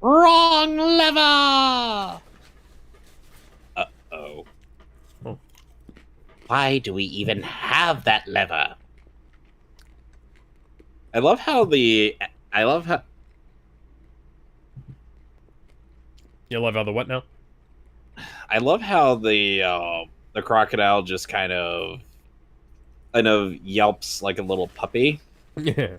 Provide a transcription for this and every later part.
Wrong lever! Uh-oh. Oh. Why do we even have that lever? I love how You love how the what now? The crocodile just kind of yelps like a little puppy. Yeah.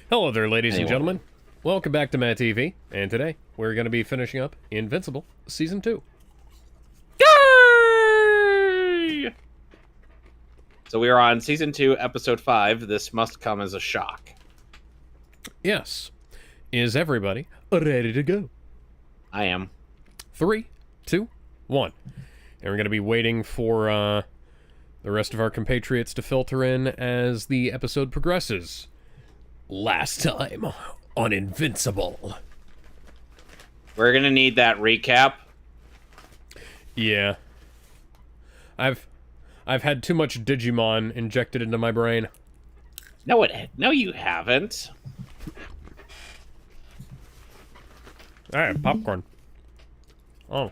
Hello there, ladies and gentlemen. Welcome back to MehTV, and today we're going to be finishing up Invincible Season 2. Yay! So we are on Season 2, Episode 5, This Must Come as a Shock. Yes. Is everybody ready to go? I am. 3, 2, 1. And we're going to be waiting for the rest of our compatriots to filter in as the episode progresses. Last time on Invincible. We're gonna need that recap. Yeah. I've had too much Digimon injected into my brain. No, you haven't. Alright, popcorn. Oh.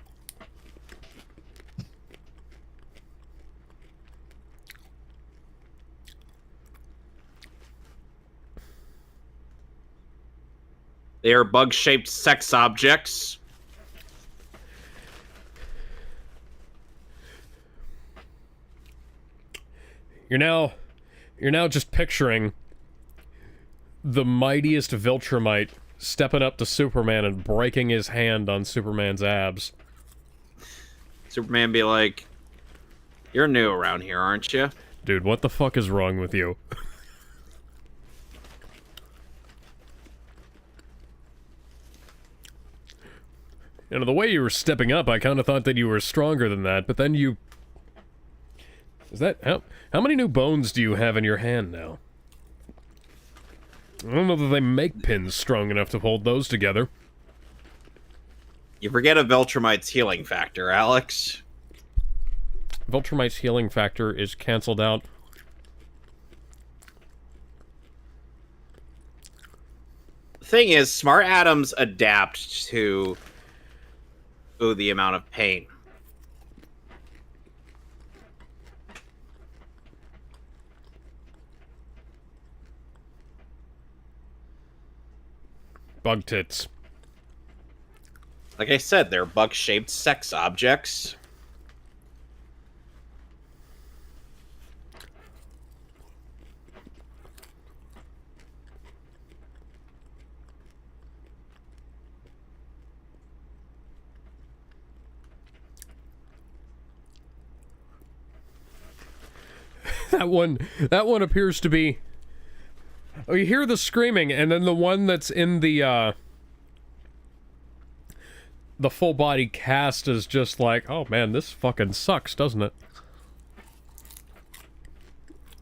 They are bug-shaped sex objects. You're now just picturing the mightiest Viltrumite stepping up to Superman and breaking his hand on Superman's abs. Superman be like, "You're new around here, aren't you?" Dude, what the fuck is wrong with you? You know, the way you were stepping up, I kind of thought that you were stronger than that, but then you... Is that... How many new bones do you have in your hand now? I don't know that they make pins strong enough to hold those together. You forget a Viltrumite's healing factor, Alex. Viltrumite's healing factor is cancelled out. The thing is, smart atoms adapt to the amount of pain. Bug tits. Like I said, they're bug-shaped sex objects. That one appears to be... Oh, you hear the screaming, and then the one that's in the full body cast is just like, oh man, this fucking sucks, doesn't it?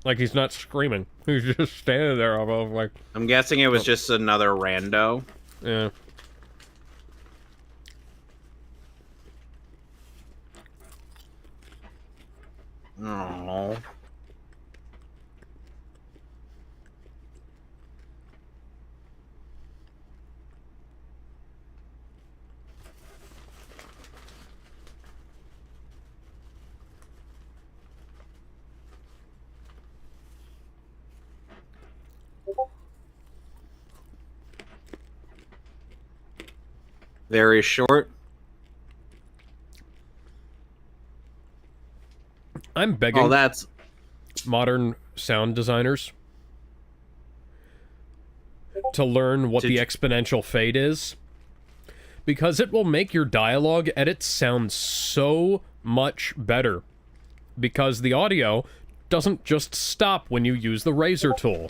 Like he's not screaming. He's just standing there above, like... I'm guessing it was just another rando. Yeah. Oh. Very short. I'm begging... Oh, that's... modern sound designers to learn what the exponential fade is, because it will make your dialogue edits sound so much better, because the audio doesn't just stop when you use the razor tool.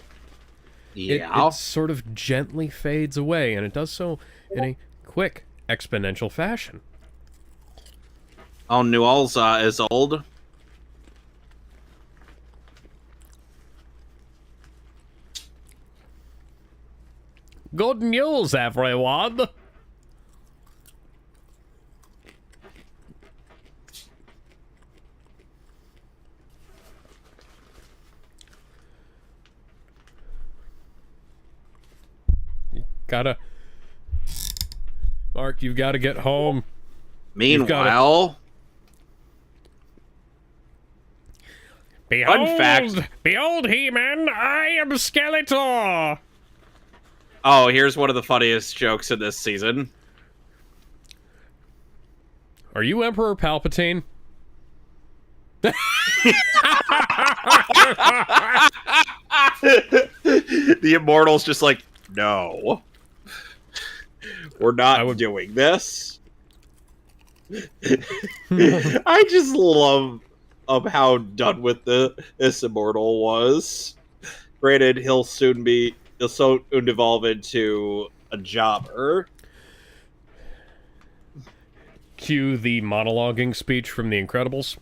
Yeah. It sort of gently fades away, and it does so in a quick exponential fashion. Oh, Newell's is old. Good news, everyone! You gotta Mark, you've got to get home. Meanwhile, Behold, fun fact. behold, He-Man, I am Skeletor. Oh, here's one of the funniest jokes in this season. Are you Emperor Palpatine? The Immortal's just like, no. We're not doing this. I just love how done with this Immortal was. Granted, he'll soon evolve into a jobber. Cue the monologuing speech from The Incredibles.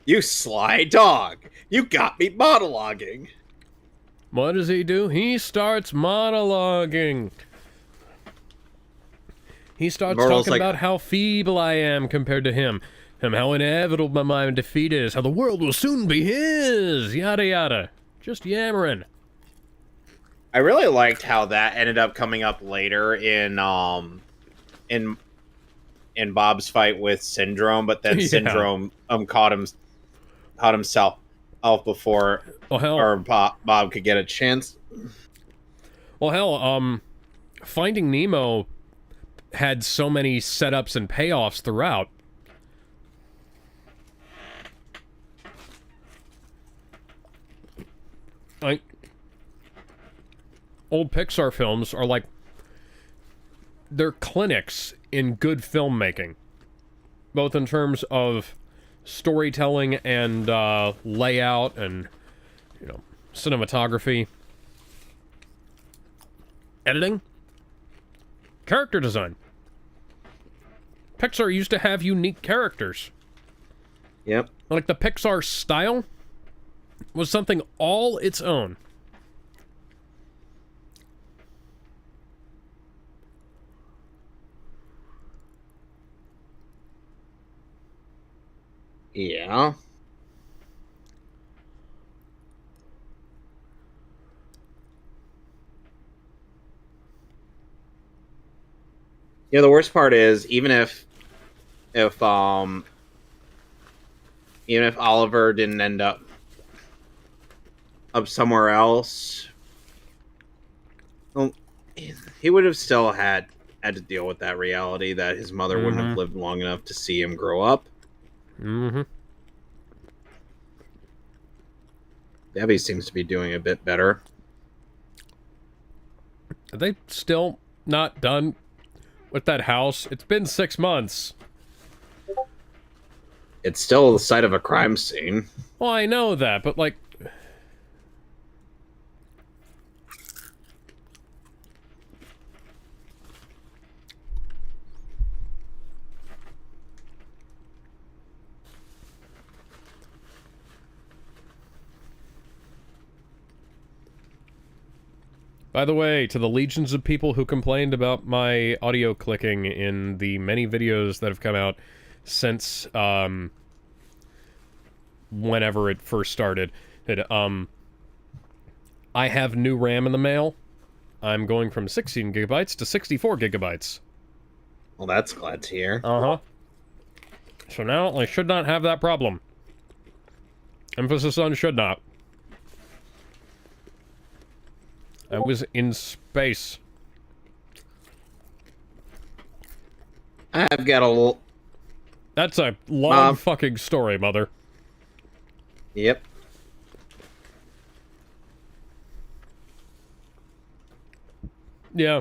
You sly dog! You got me monologuing! What does he do? He starts monologuing. He starts talking about how feeble I am compared to him, and how inevitable my defeat is, how the world will soon be his, yada yada. Just yammering. I really liked how that ended up coming up later in Bob's fight with Syndrome, but then Syndrome caught himself out before or Bob could get a chance. Well, hell, Finding Nemo had so many setups and payoffs throughout. Like, old Pixar films are like, they're clinics in good filmmaking, both in terms of storytelling and layout and, you know, cinematography, editing, character design. Pixar used to have unique characters. Yep. Like, the Pixar style was something all its own. Yeah. Yeah, the worst part is even if Oliver didn't end up somewhere else, well, he would have still had to deal with that reality that his mother wouldn't have lived long enough to see him grow up. Debbie seems to be doing a bit better. Are they still not done with that house? It's been 6 months. It's still the site of a crime scene. Well, I know that, but like... By the way, to the legions of people who complained about my audio clicking in the many videos that have come out since, whenever it first started, I have new RAM in the mail. I'm going from 16 gigabytes to 64 gigabytes. Well, that's glad to hear. Uh-huh. So now I should not have that problem. Emphasis on should not. I was in space. I've got a little... That's a long fucking story, Mother. Yep. Yeah.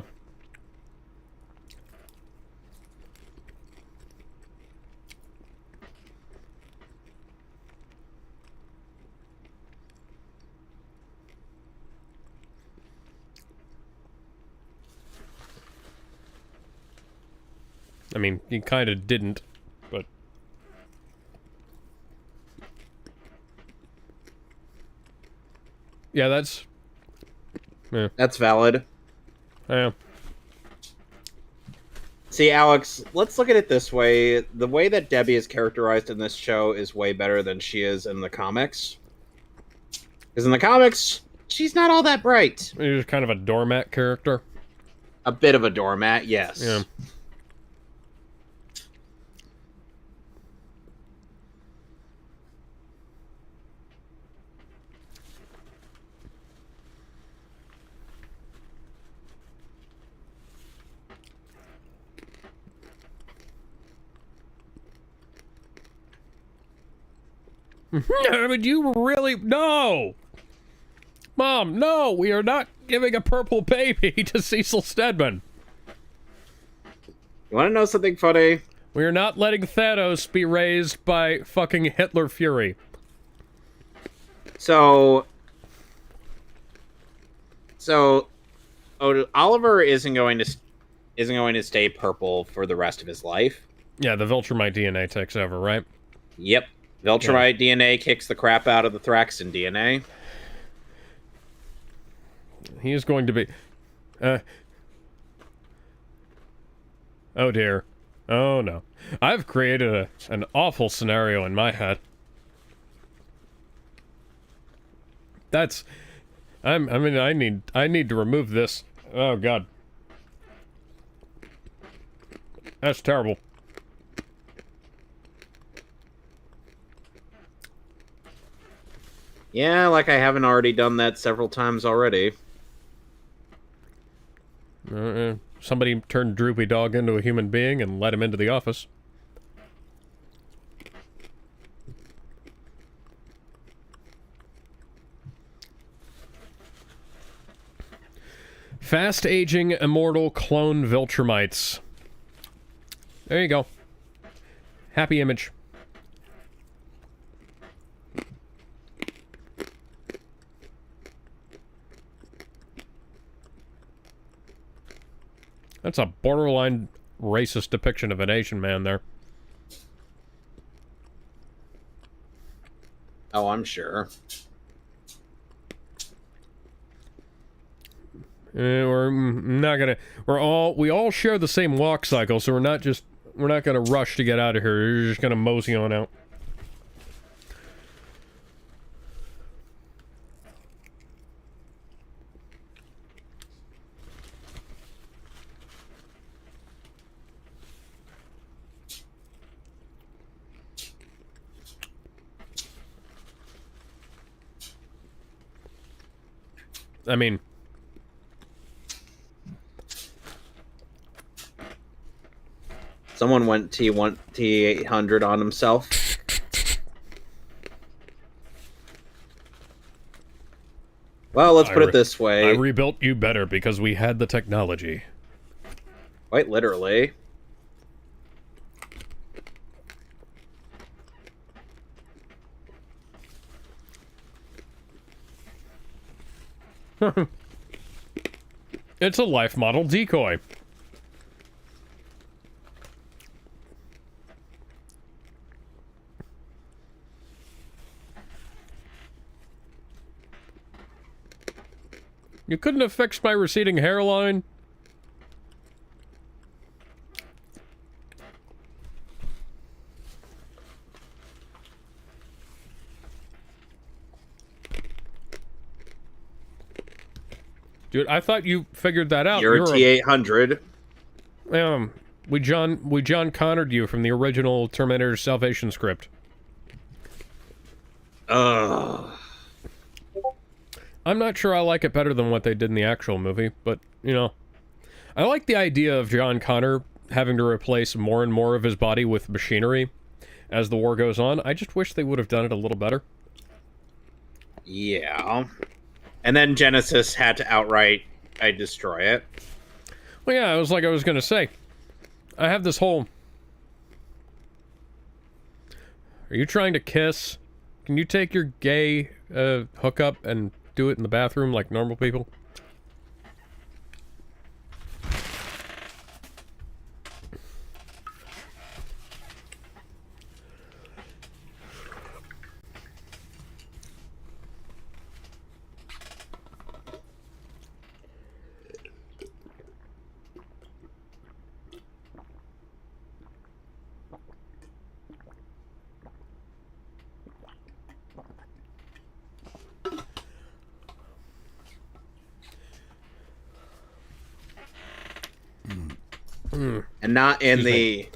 I mean, you kind of didn't, but... Yeah, that's... Yeah. That's valid. Yeah. See, Alex, let's look at it this way. The way that Debbie is characterized in this show is way better than she is in the comics. Because in the comics, she's not all that bright. She's kind of a doormat character. A bit of a doormat, yes. Yeah. Would you really? No! Mom, no! We are not giving a purple baby to Cecil Stedman. You want to know something funny? We are not letting Thanos be raised by fucking Hitler Fury. So Oliver isn't going to stay purple for the rest of his life. Yeah, the Viltrumite DNA takes over, right? Yep. Viltrumite DNA kicks the crap out of the Thraxan DNA. He is going to be... Oh dear. Oh no. I've created an awful scenario in my head. That's... I need to remove this. Oh god. That's terrible. Yeah, like I haven't already done that several times already. Somebody turned Droopy Dog into a human being and let him into the office. Fast-aging, immortal clone Viltrumites. There you go. Happy image. That's a borderline racist depiction of an Asian man there. Oh, I'm sure. We're not gonna. We all share the same walk cycle, so we're not gonna rush to get out of here. You're just gonna mosey on out. I mean, someone went T800 on himself. Well, let's put it this way. I rebuilt you better because we had the technology. Quite literally. It's a life model decoy. You couldn't have fixed my receding hairline? Dude, I thought you figured that out. You're a T800. We John Connored you from the original Terminator Salvation script. Ugh. I'm not sure I like it better than what they did in the actual movie, but, you know. I like the idea of John Connor having to replace more and more of his body with machinery as the war goes on. I just wish they would have done it a little better. Yeah. And then Genesis had to outright destroy it. Well, yeah, I was going to say. I have this whole... Are you trying to kiss? Can you take your gay hookup and do it in the bathroom like normal people? and not in the.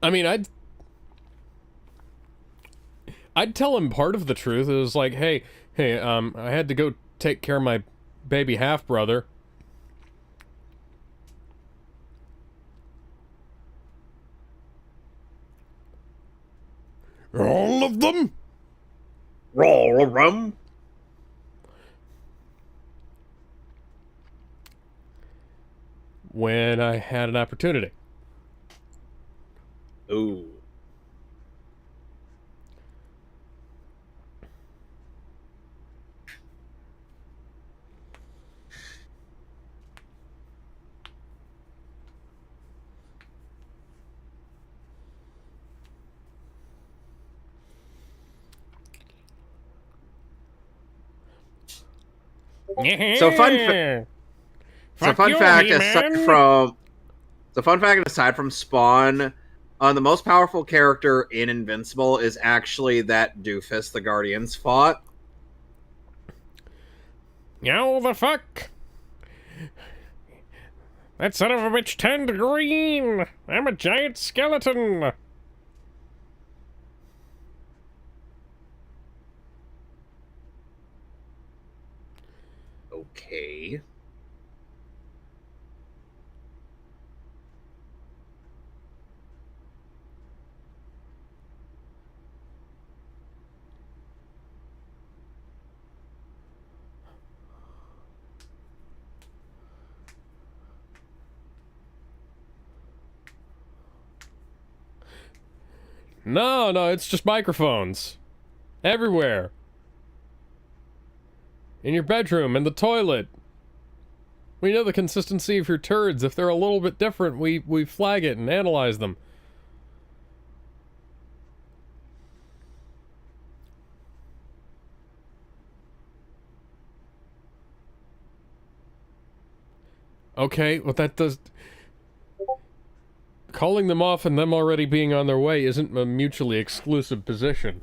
I mean, I'd tell him part of the truth. It was like, hey, I had to go take care of my baby half-brother. All of them? All of them? When I had an opportunity. Ooh. So fun fact aside from Spawn, the most powerful character in Invincible is actually that doofus the Guardians fought. Yo, the fuck? That son of a bitch turned green! I'm a giant skeleton! Okay. No, it's just microphones. Everywhere. In your bedroom, in the toilet. We know the consistency of your turds. If they're a little bit different, we flag it and analyze them. Okay, what that does... Calling them off and them already being on their way isn't a mutually exclusive position.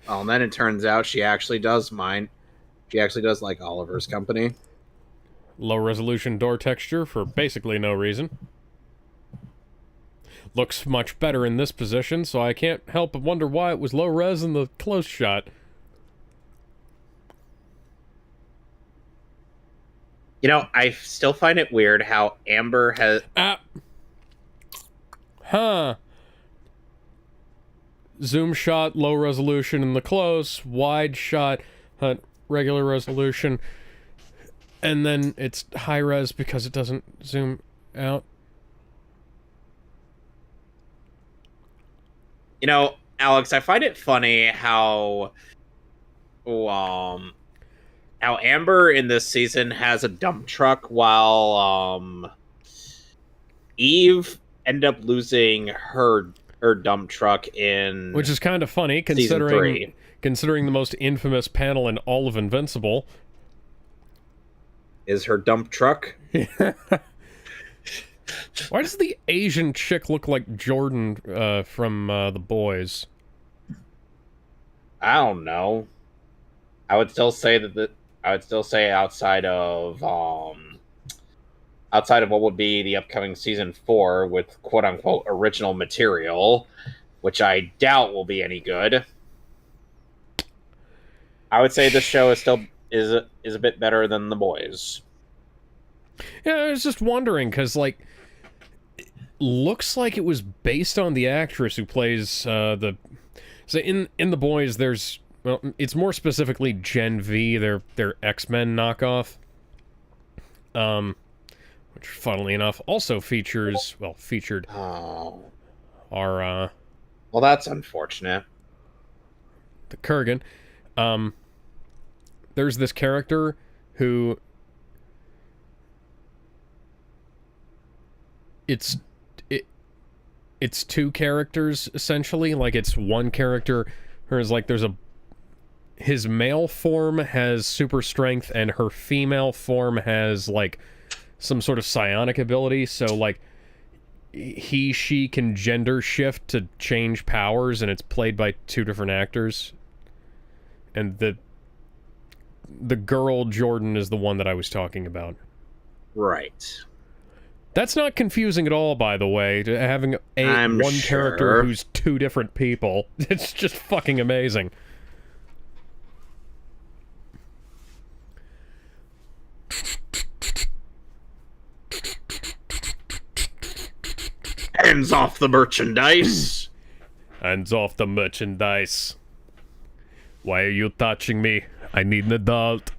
Oh, and then it turns out she actually does mind. She actually does like Oliver's company. Low resolution door texture for basically no reason. Looks much better in this position, so I can't help but wonder why it was low res in the close shot. You know, I still find it weird how Amber has... Zoom shot, low resolution in the close, wide shot, regular resolution, and then it's high res because it doesn't zoom out. You know, Alex, I find it funny how Amber in this season has a dump truck while Eve ended up losing her dump truck in... Which is kind of funny, considering the most infamous panel in all of Invincible. Is her dump truck? Why does the Asian chick look like Jordan from The Boys? I don't know. I would still say outside of what would be the upcoming season 4 with quote unquote original material, which I doubt will be any good. I would say this show is still is a bit better than The Boys. Yeah, I was just wondering because like it looks like it was based on the actress who plays so in The Boys there's, well, it's more specifically Gen V, their X-Men knockoff. Which, funnily enough, also featured Oh. our Well, that's unfortunate. The Kurgan. There's this character who it's two characters essentially. Like it's one character who's like his male form has super strength and her female form has like some sort of psionic ability, so like she can gender shift to change powers, and it's played by two different actors. And the girl Jordan is the one that I was talking about. Right. That's not confusing at all, by the way, to having one character who's two different people. It's just fucking amazing. Hands off the merchandise. Hands off the merchandise. Why are you touching me? I need an adult.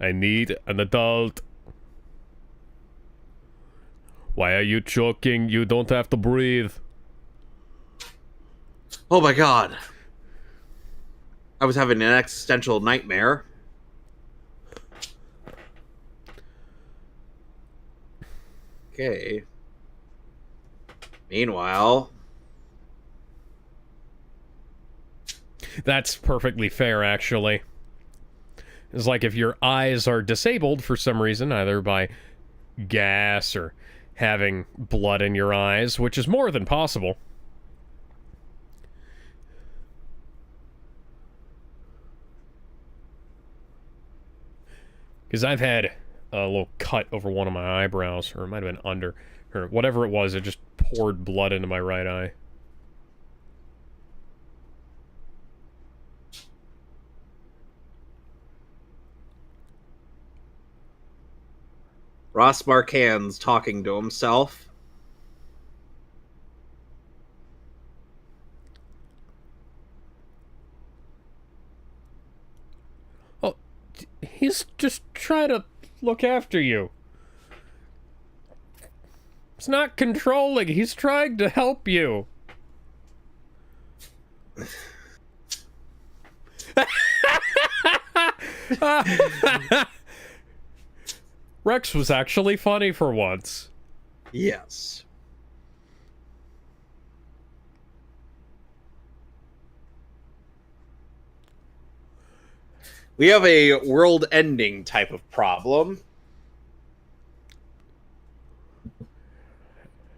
I need an adult. Why are you choking? You don't have to breathe. Oh my god. I was having an existential nightmare. Okay. Meanwhile... That's perfectly fair, actually. It's like if your eyes are disabled for some reason, either by gas or having blood in your eyes, which is more than possible. Because I've had a little cut over one of my eyebrows, or it might have been under, or whatever it was, it just poured blood into my right eye. Ross Marquand's talking to himself. Oh, he's just trying to look after you. It's not controlling, he's trying to help you. Rex was actually funny for once. Yes. We have a world-ending type of problem.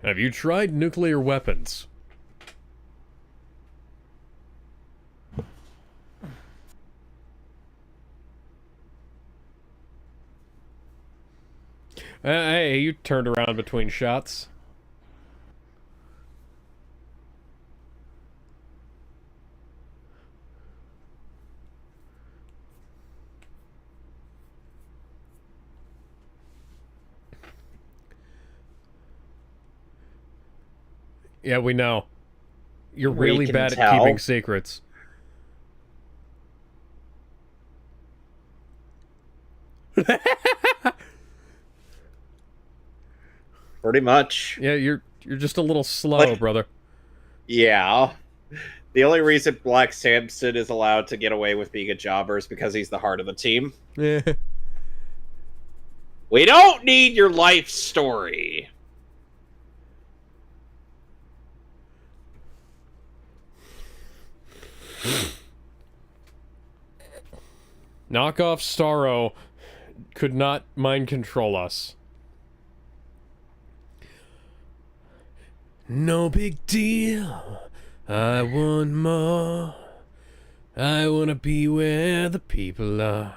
Have you tried nuclear weapons? Hey, you turned around between shots. Yeah, we know. You're really bad at keeping secrets. Pretty much. Yeah, you're just a little slow, brother. Yeah. The only reason Black Samson is allowed to get away with being a jobber is because he's the heart of the team. Yeah. We don't need your life story. Knockoff Starro could not mind control us. No big deal. I want more. I wanna be where the people are.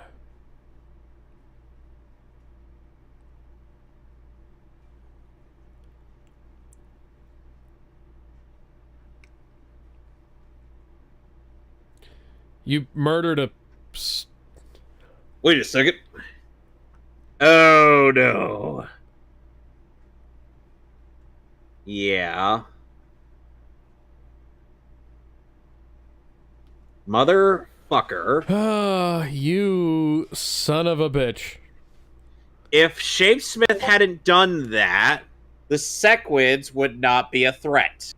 You murdered a... Wait a second. Oh, no. Yeah. Motherfucker. Ah, you son of a bitch. If Shapesmith hadn't done that, the Sequids would not be a threat.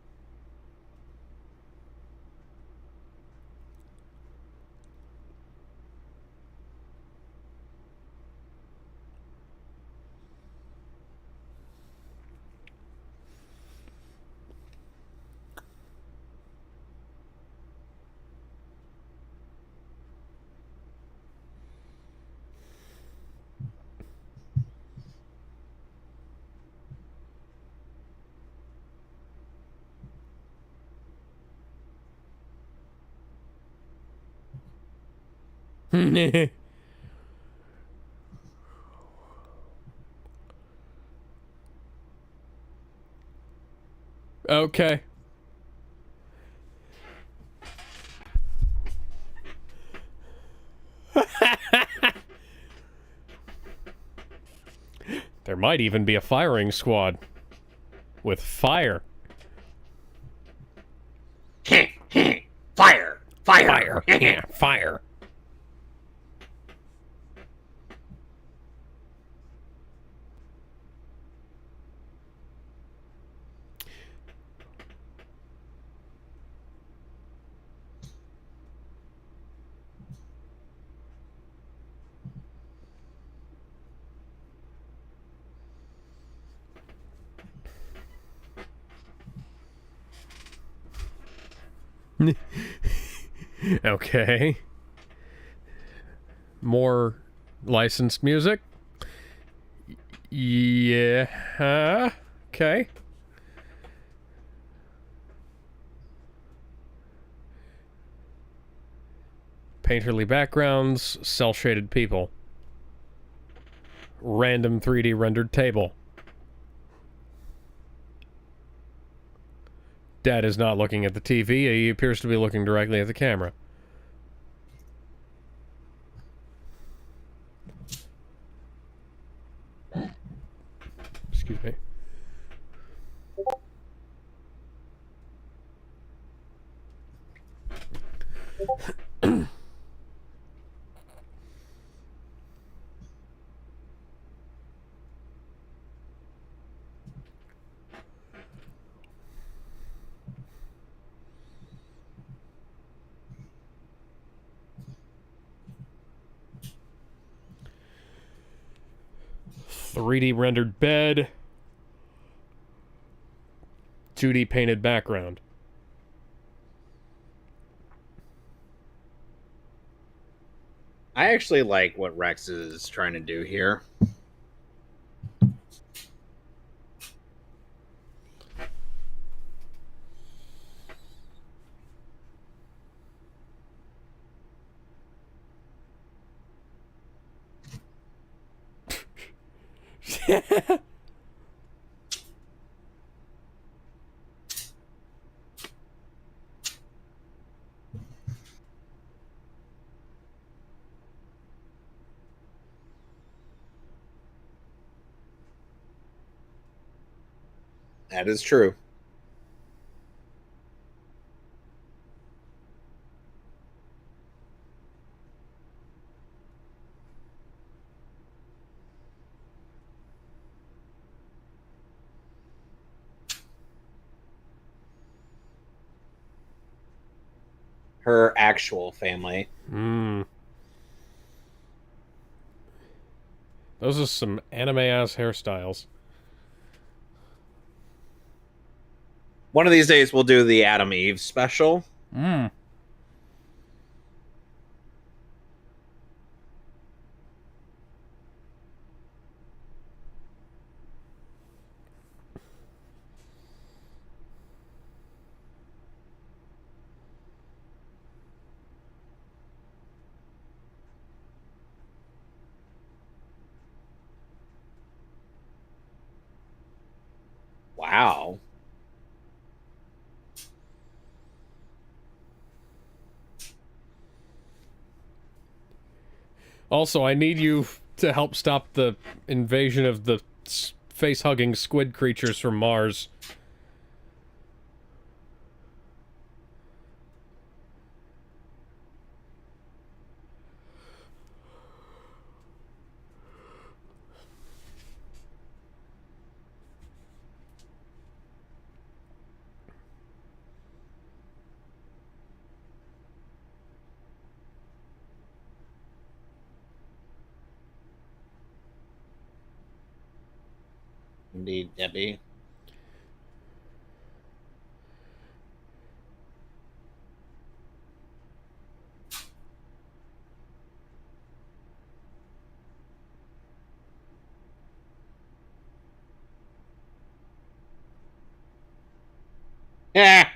Okay. There might even be a firing squad. With fire. Fire! Fire! Yeah, fire. Okay. More licensed music? Yeah. Okay. Painterly backgrounds, cel-shaded people. Random 3D rendered table. Dad is not looking at the TV. He appears to be looking directly at the camera. Excuse me. .3D rendered bed. 2D painted background. I actually like what Rex is trying to do here. That is true. Her actual family. Those are some anime-ass hairstyles. One of these days we'll do the Adam Eve special. Wow. Also, I need you to help stop the invasion of the face-hugging squid creatures from Mars. Indeed, Debbie. Yeah.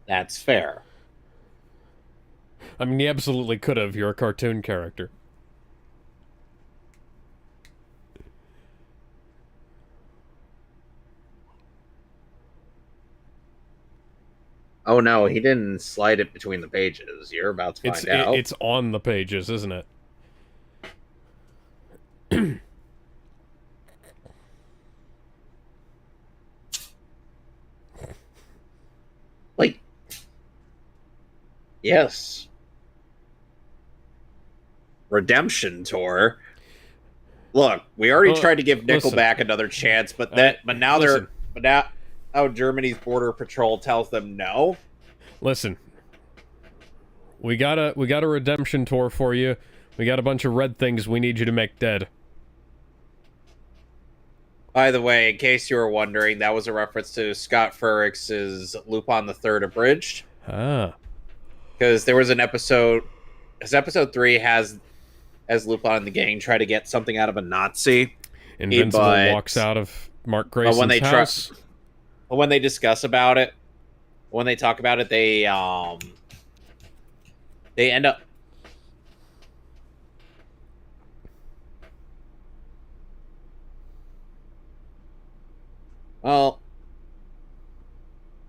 That's fair. I mean, you absolutely could have. You're a cartoon character. Oh no, he didn't slide it between the pages. You're about to find out. It's on the pages, isn't it? Like, yes. Redemption tour. Look, we already tried to give Nickelback another chance, but now Germany's border patrol tells them no. Listen, we got a redemption tour for you. We got a bunch of red things we need you to make dead. By the way, in case you were wondering, that was a reference to Scott Furricks's Lupin the Third Abridged. Ah. Because there was an episode, because episode 3 has Lupin and the gang try to get something out of a Nazi. Invincible walks out of Mark Grayson's house. But when they discuss about it, when they talk about it, they end up. Well,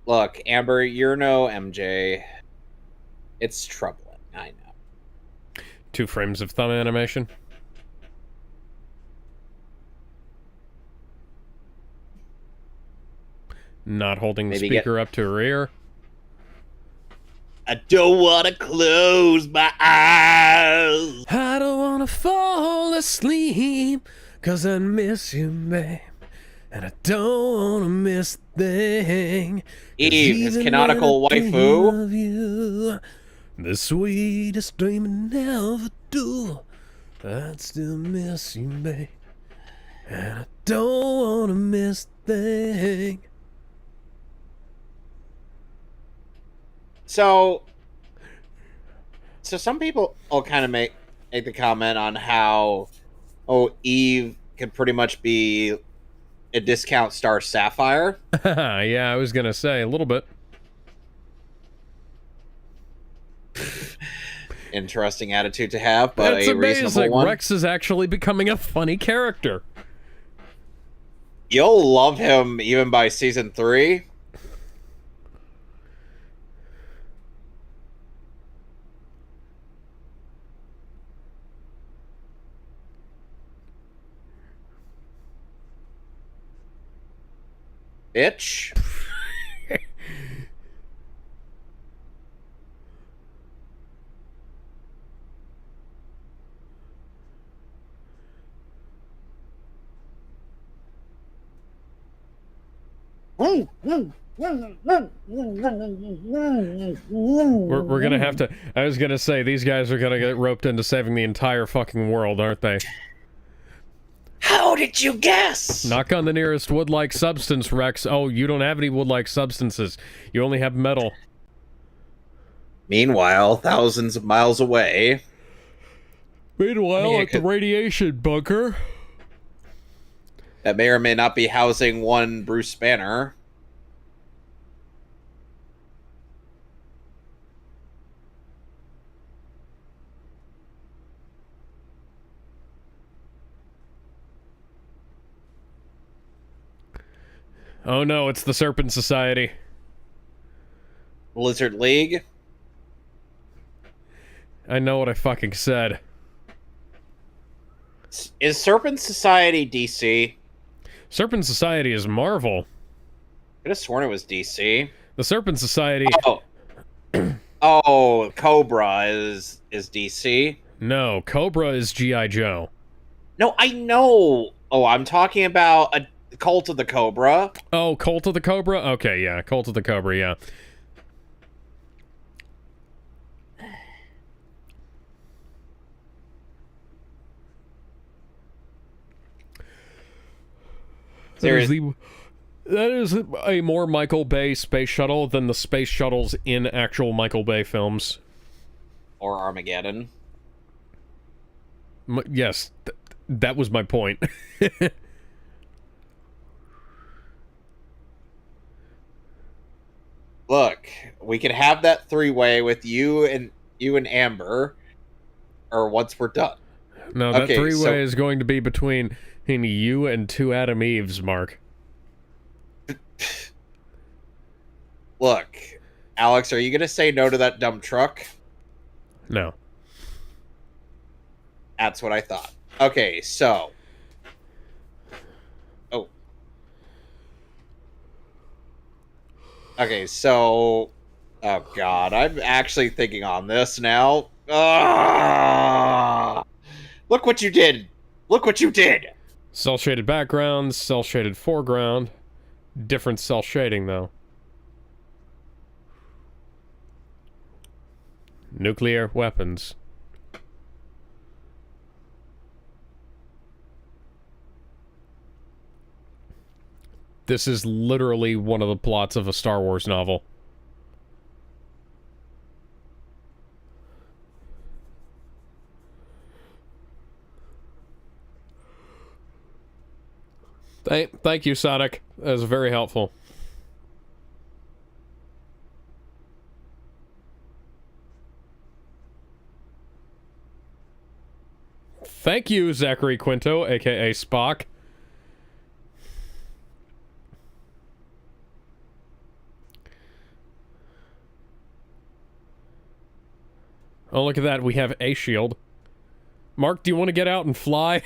look, Amber, you're no MJ. It's troubling, I know. 2 frames of thumb animation. Not holding the speaker up to her ear. I don't want to close my eyes. I don't want to fall asleep, 'cause I miss you, babe. And I don't want to miss a thing. Eve, his canonical waifu. You, the sweetest dream I never do. I'd still miss you, babe. And I don't want to miss a thing. So some people will kind of make the comment on how, Eve could pretty much be a discount Star Sapphire. Yeah, I was gonna say a little bit. Interesting attitude to have, but that's a amazing. Reasonable one. Rex is actually becoming a funny character. You'll love him even by season 3. Bitch. We're gonna have to. I was gonna say, these guys are gonna get roped into saving the entire fucking world, aren't they? How did you guess? Knock on the nearest wood-like substance, Rex. Oh, you don't have any wood-like substances. You only have metal. Meanwhile, thousands of miles away. Meanwhile, at the radiation bunker. That may or may not be housing one Bruce Banner. Oh no, it's the Serpent Society. Lizard League? I know what I fucking said. Is Serpent Society DC? Serpent Society is Marvel. I could have sworn it was DC. The Serpent Society... Oh, Cobra is DC? No, Cobra is G.I. Joe. No, I know. Oh, I'm talking about a Cult of the Cobra. Oh, Cult of the Cobra? Okay, yeah, Cult of the Cobra, yeah. That is a more Michael Bay space shuttle than the space shuttles in actual Michael Bay films. Or Armageddon. Yes, that was my point. Look, we can have that three-way with you and Amber, or once we're done. No, that three-way is going to be between you and two Adam Eves, Mark. Look, Alex, are you going to say no to that dumb truck? No. That's what I thought. Okay, so... Oh. Okay, so... Oh, God. I'm actually thinking on this now. Look what you did! Look what you did! Cell-shaded background, cell-shaded foreground. Different cell shading, though. Nuclear weapons. This is literally one of the plots of a Star Wars novel. Thank you, Sonic. That was very helpful. Thank you, Zachary Quinto, aka Spock. Oh, look at that. We have a shield. Mark, do you want to get out and fly?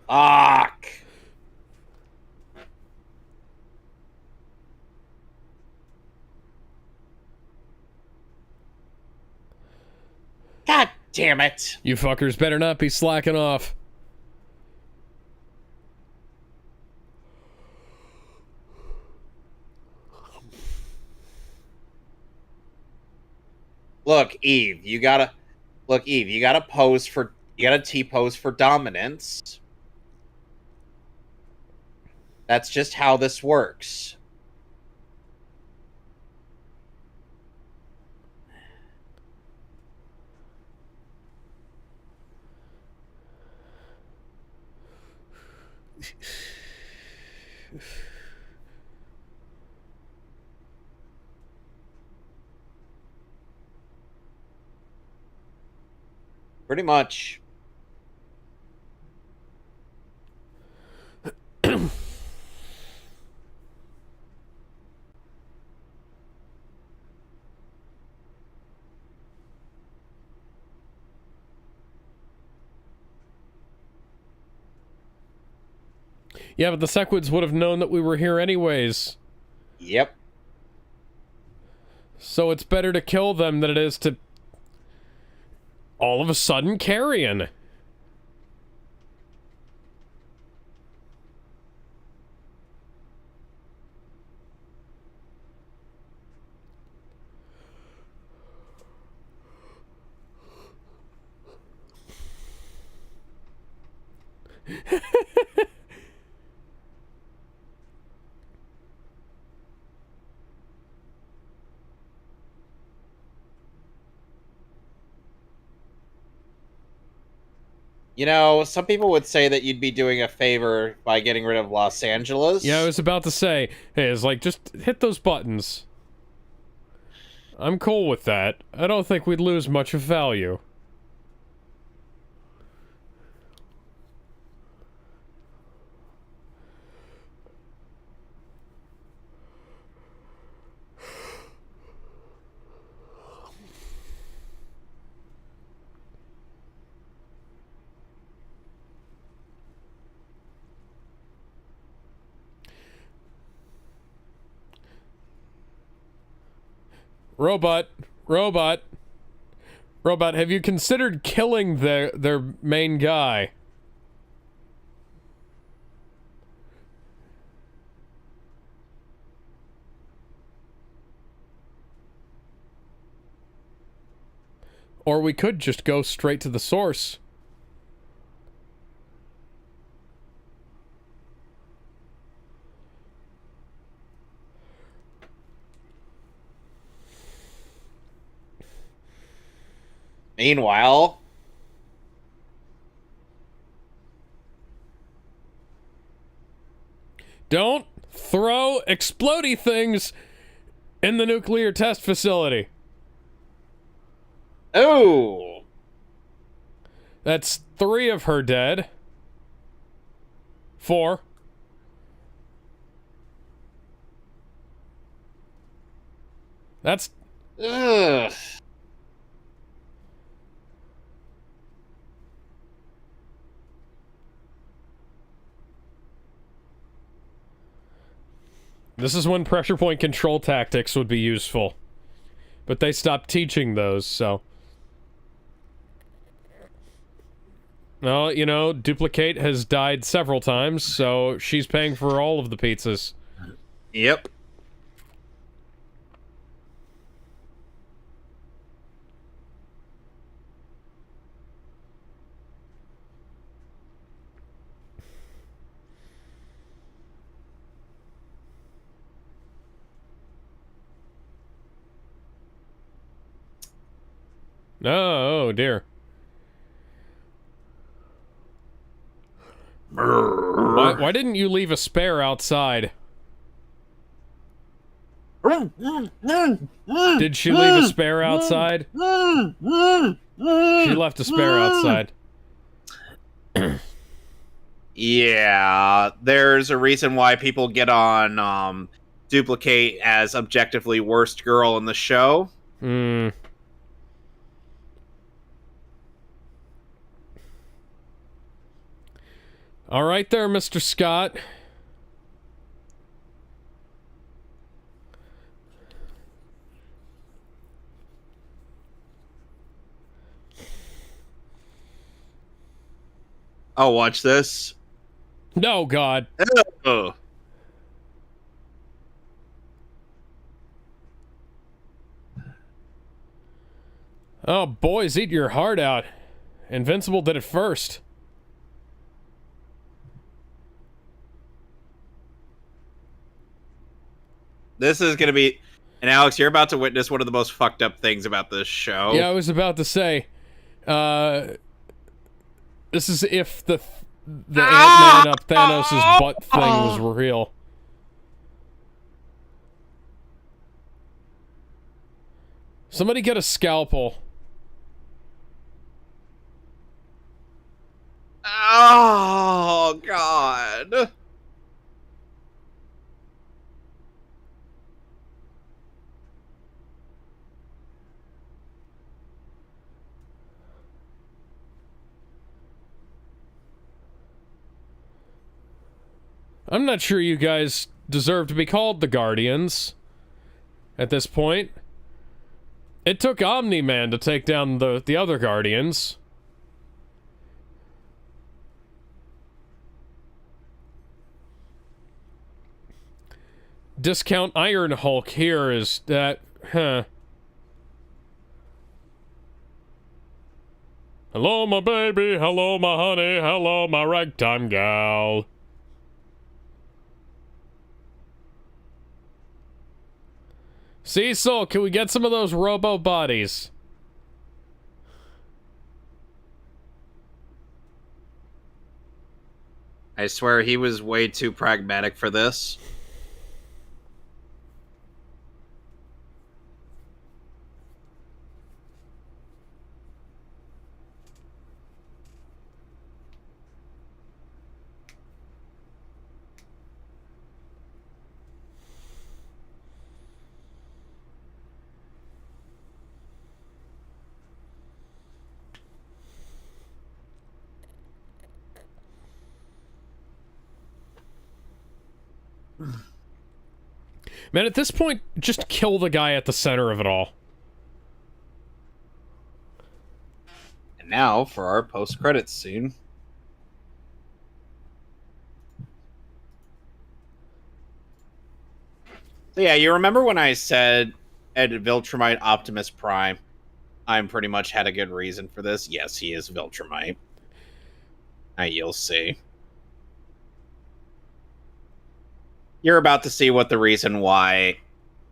Fuck! God damn it! You fuckers better not be slacking off. Look, Eve, you gotta pose for, you gotta T-pose for dominance. That's just how this works. Pretty much. Yeah, but the Sequids would have known that we were here anyways. Yep. So it's better to kill them than it is to all of a sudden carrion. You know, some people would say that you'd be doing a favor by getting rid of Los Angeles. Yeah, I was about to say, hey, it's like, just hit those buttons. I'm cool with that. I don't think we'd lose much of value. Robot, have you considered killing their main guy? Or we could just go straight to the source. Meanwhile, Don't throw explodey things in the nuclear test facility. Oh! That's 3 of her dead. 4. That's... Ugh. This is when pressure point control tactics would be useful. But they stopped teaching those, so... Well, you know, Duplicate has died several times, so she's paying for all of the pizzas. Yep. Oh dear. Why didn't you leave a spare outside? Did she leave a spare outside? She left a spare outside. Yeah, there's a reason why people get on Duplicate as objectively worst girl in the show. Hmm. All right there, Mr. Scott. Oh, watch this. No, God. Ugh. Oh, boys, eat your heart out. Invincible did it first. This is going to be... And Alex, you're about to witness one of the most fucked up things about this show. Yeah, I was about to say, this is if the Ant-Man up Thanos' butt thing was real. Somebody get a scalpel. Oh, God. I'm not sure you guys deserve to be called the Guardians at this point. It took Omni-Man to take down the other Guardians. Discount Iron Hulk here is that, Hello, my baby. Hello, my honey. Hello, my ragtime gal. Cecil, can we get some of those robo bodies? I swear he was way too pragmatic for this. Man, at this point, just kill the guy at the center of it all. And now for our post-credits scene. So yeah, you remember when I said Ed Viltrumite Optimus Prime? I'm pretty much had a good reason for this. Yes, he is Viltrumite. You'll see. You're about to see what the reason why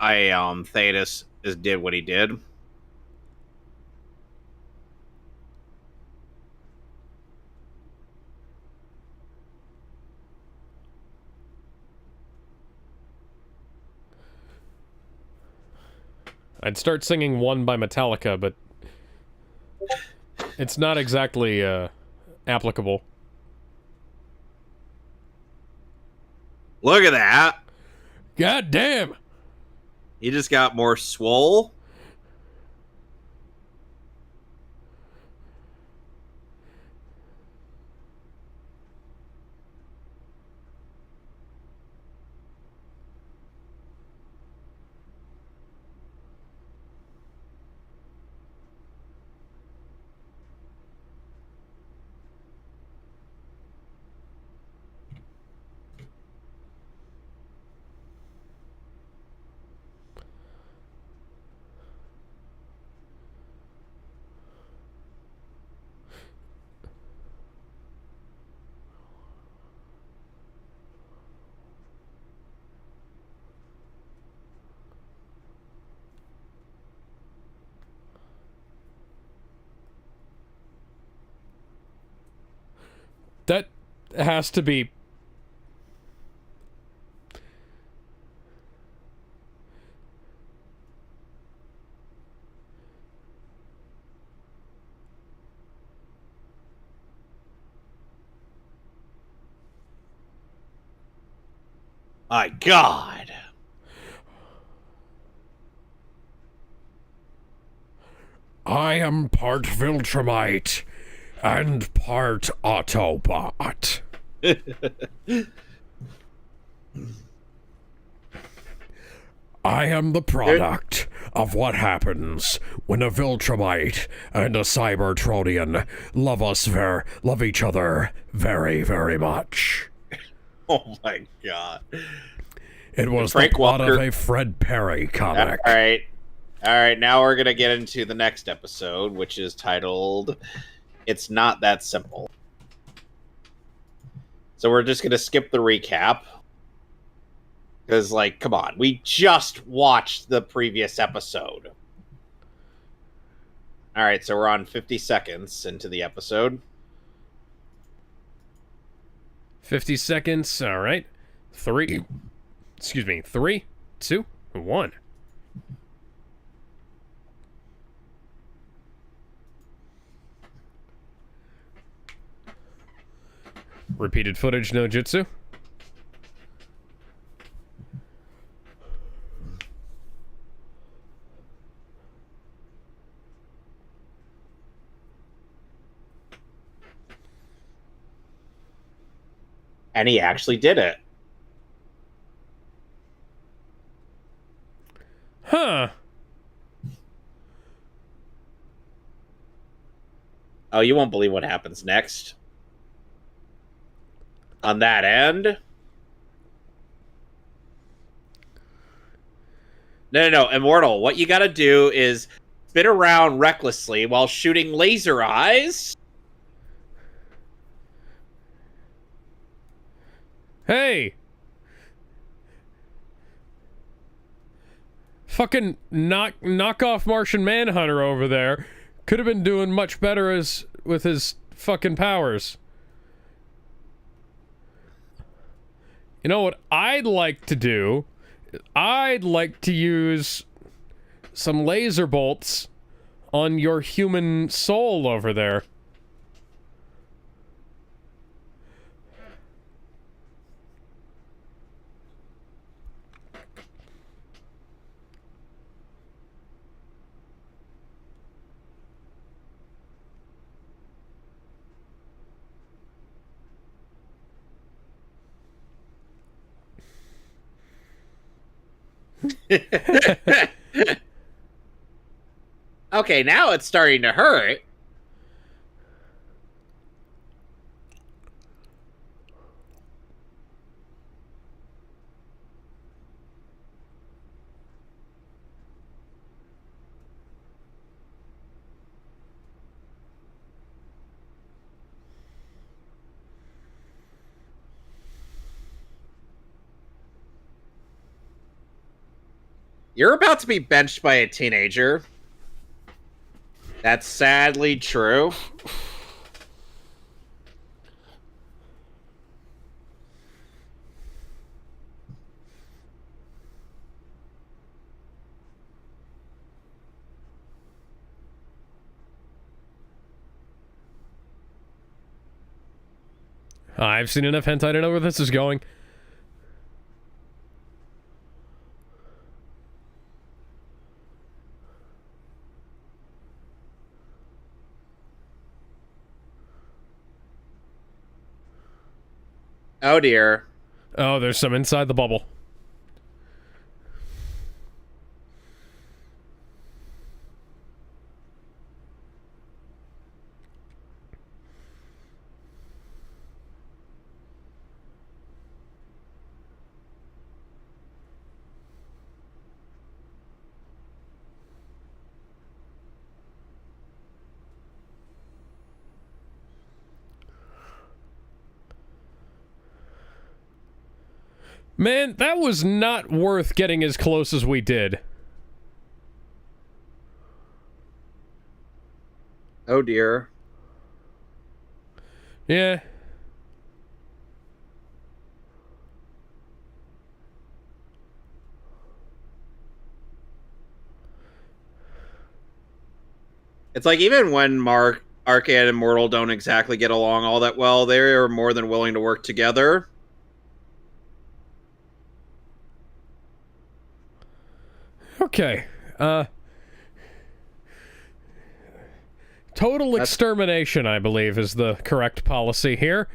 Thetis did what he did. I'd start singing One by Metallica, but it's not exactly applicable. Look at that. God damn. He just got more swole. That has to be... My God. I am part Viltrumite and part Autobot. I am the product of what happens when a Viltrumite and a Cybertronian love each other very, very much. Oh my God. It was the plot of a Fred Perry comic. All right, now we're going to get into the next episode, which is titled It's Not That Simple. So we're just going to skip the recap. Because, like, come on. We just watched the previous episode. All right, so we're on 50 seconds into the episode. 50 seconds, all right. 3, 2, 1. Repeated footage, no jutsu. And he actually did it. Huh. Oh, you won't believe what happens next. On that end. No, Immortal. What you gotta do is spin around recklessly while shooting laser eyes. Hey! Fucking knock off Martian Manhunter over there could have been doing much better with his fucking powers. You know what I'd like to do? I'd like to use some laser bolts on your human soul over there. Okay, now it's starting to hurt. You're about to be benched by a teenager. That's sadly true. I've seen enough hentai to know where this is going. Oh dear. Oh, there's some inside the bubble. Man, that was not worth getting as close as we did. Oh dear. Yeah. It's like even when Arcade and Mortal don't exactly get along all that well, they are more than willing to work together. Okay. Total extermination, I believe, is the correct policy here.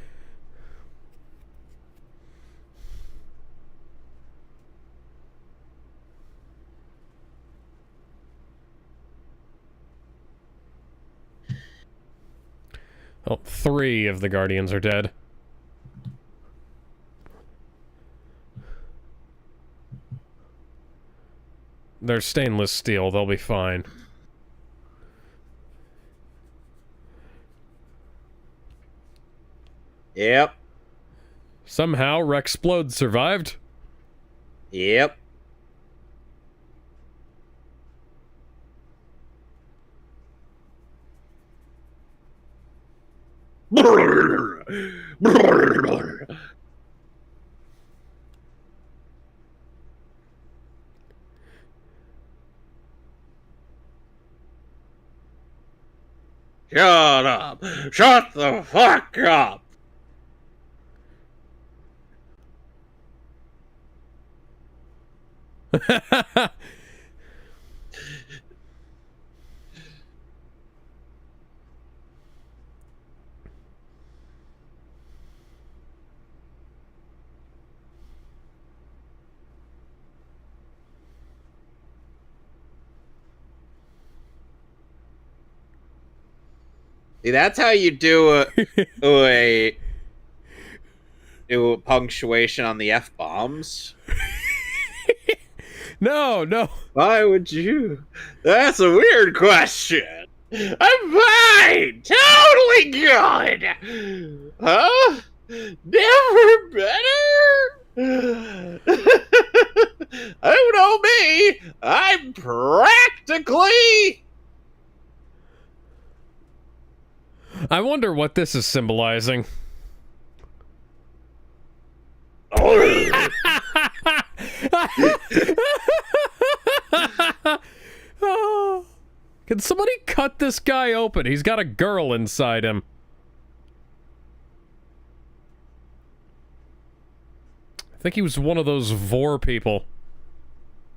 Oh, 3 of the Guardians are dead. They're stainless steel, they'll be fine. Yep. Somehow, Rexplode survived. Yep. Shut up! Shut the fuck up! See, that's how you do a punctuation on the F-bombs. No, no. Why would you? That's a weird question. I'm fine. Totally good. Huh? Never better? Oh, no, me. I'm practically... I wonder what this is symbolizing. Can somebody cut this guy open? He's got a girl inside him. I think he was one of those vor people.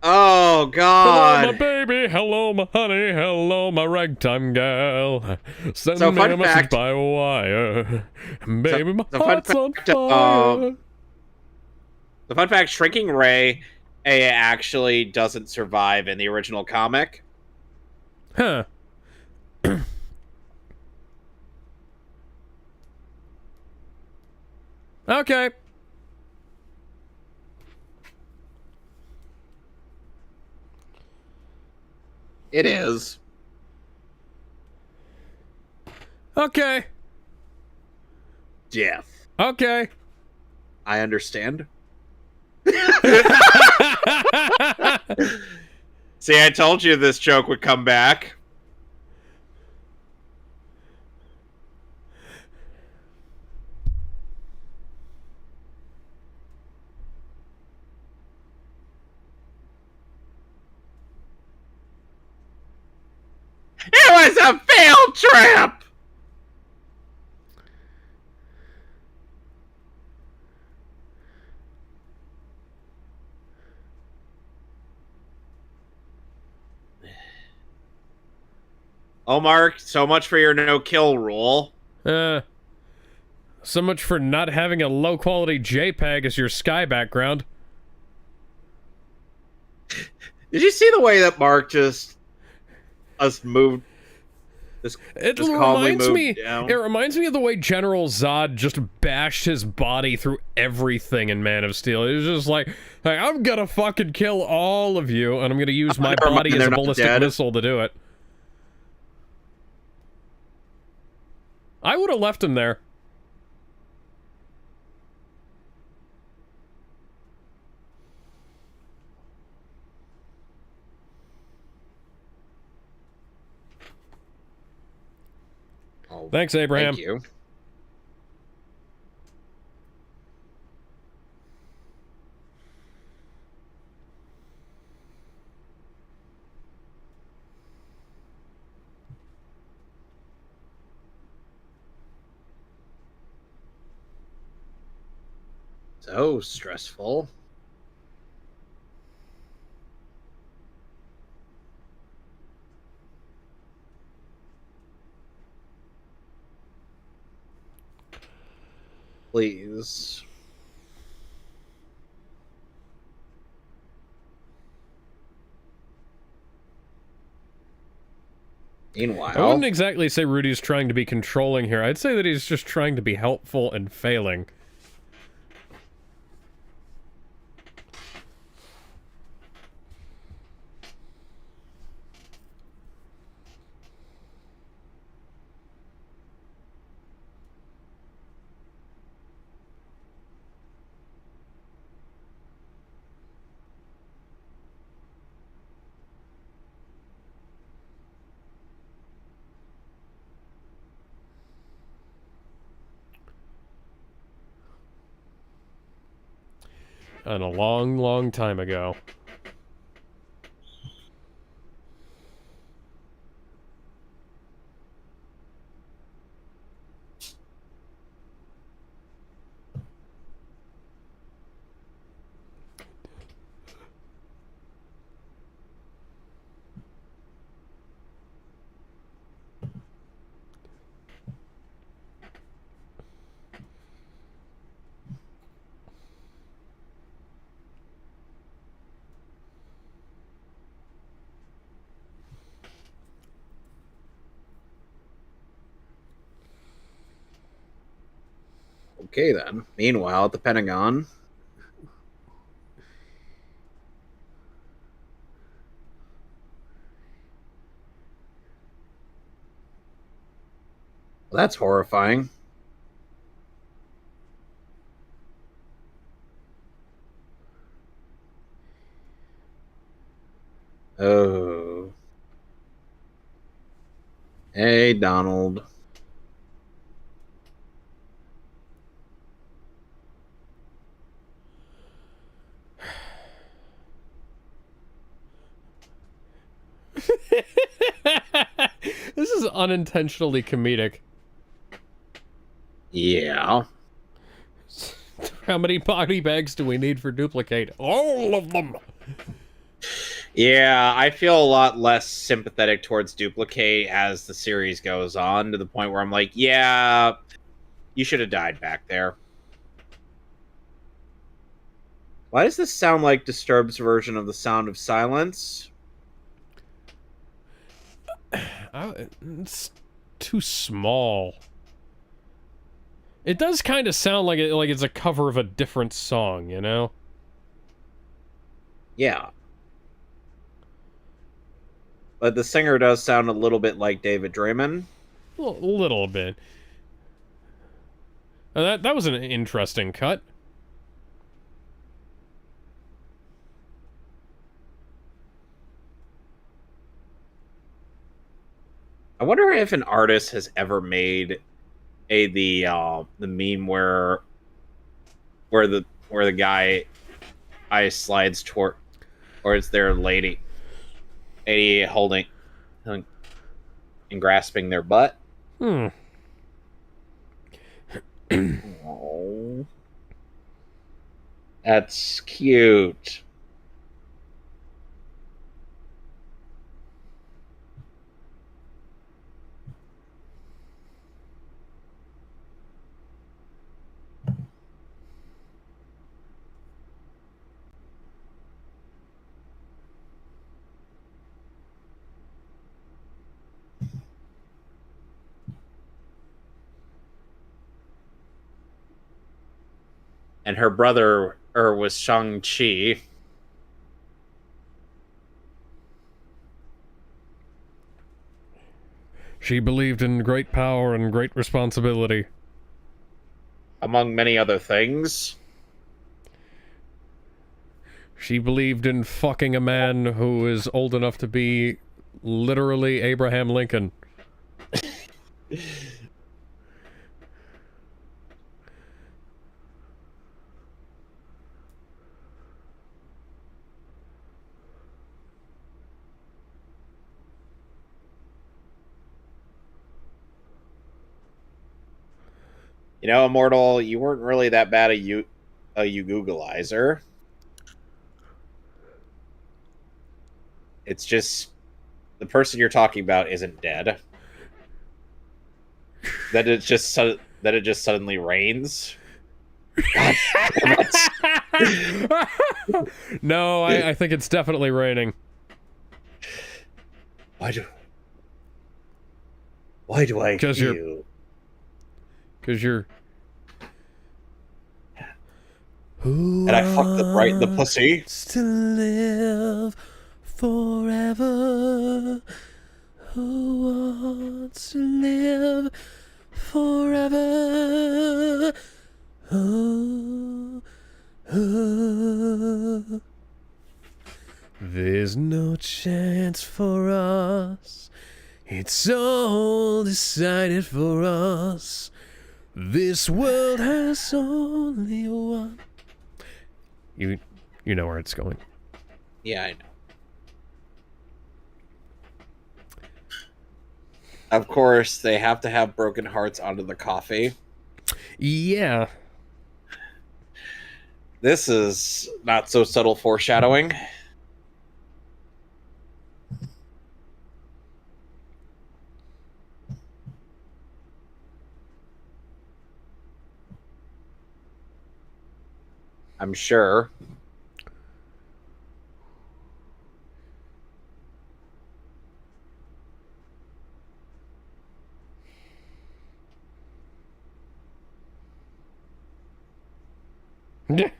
Oh, God. Hello, my baby. Hello, my honey. Hello, my ragtime gal. Send So, me fun a message fact- by wire. Baby, my fun heart's on fact, fire. The fun fact, Shrinking Ray actually doesn't survive in the original comic. Huh. Okay. It is. Okay. Jeff. Okay. I understand. See, I told you this joke would come back. It was a field trip! Oh, Mark, so much for your no-kill rule. So much for not having a low-quality JPEG as your sky background. Did you see the way that Mark just moved? It calmly reminds moved me. down? It reminds me of the way General Zod just bashed his body through everything in Man of Steel. It was just like I'm gonna fucking kill all of you, and I'm gonna use my body as a ballistic missile to do it. I would have left him there. Oh, thanks, Abraham. Thank you. So stressful. Please. Meanwhile, I wouldn't exactly say Rudy's trying to be controlling here. I'd say that he's just trying to be helpful and failing. And a long, long time ago. okay then. Meanwhile, at the Pentagon. Well, that's horrifying. Oh. Hey, Donald. This is unintentionally comedic. Yeah. How many body bags do we need for duplicate? All of them! Yeah, I feel a lot less sympathetic towards Duplicate as the series goes on, to the point where I'm like, yeah, you should have died back there. Why does this sound like Disturbed's version of The Sound of Silence? It's too small. It does kind of sound like it's a cover of a different song, you know? Yeah. But the singer does sound a little bit like David Draymond. A little bit. That was an interesting cut. I wonder if an artist has ever made the meme where the guy slides toward, or is there a lady holding and grasping their butt? Oh. That's cute. and her brother was Shang-Chi. She believed in great power and great responsibility. Among many other things. She believed in fucking a man who is old enough to be literally Abraham Lincoln. You know, Immortal, you weren't really that bad a Googleizer. It's just the person you're talking about isn't dead. That it just suddenly rains. God damn it. No, I think it's definitely raining. Why do I feel? Because you're... And I fucked them right in the pussy. To live forever. Who wants to live forever? Oh, oh. There's no chance for us. It's all decided for us. This world has only one. You know where it's going. Yeah, I know. Of course, they have to have broken hearts onto the coffee. Yeah. This is not so subtle foreshadowing. I'm sure. Yeah.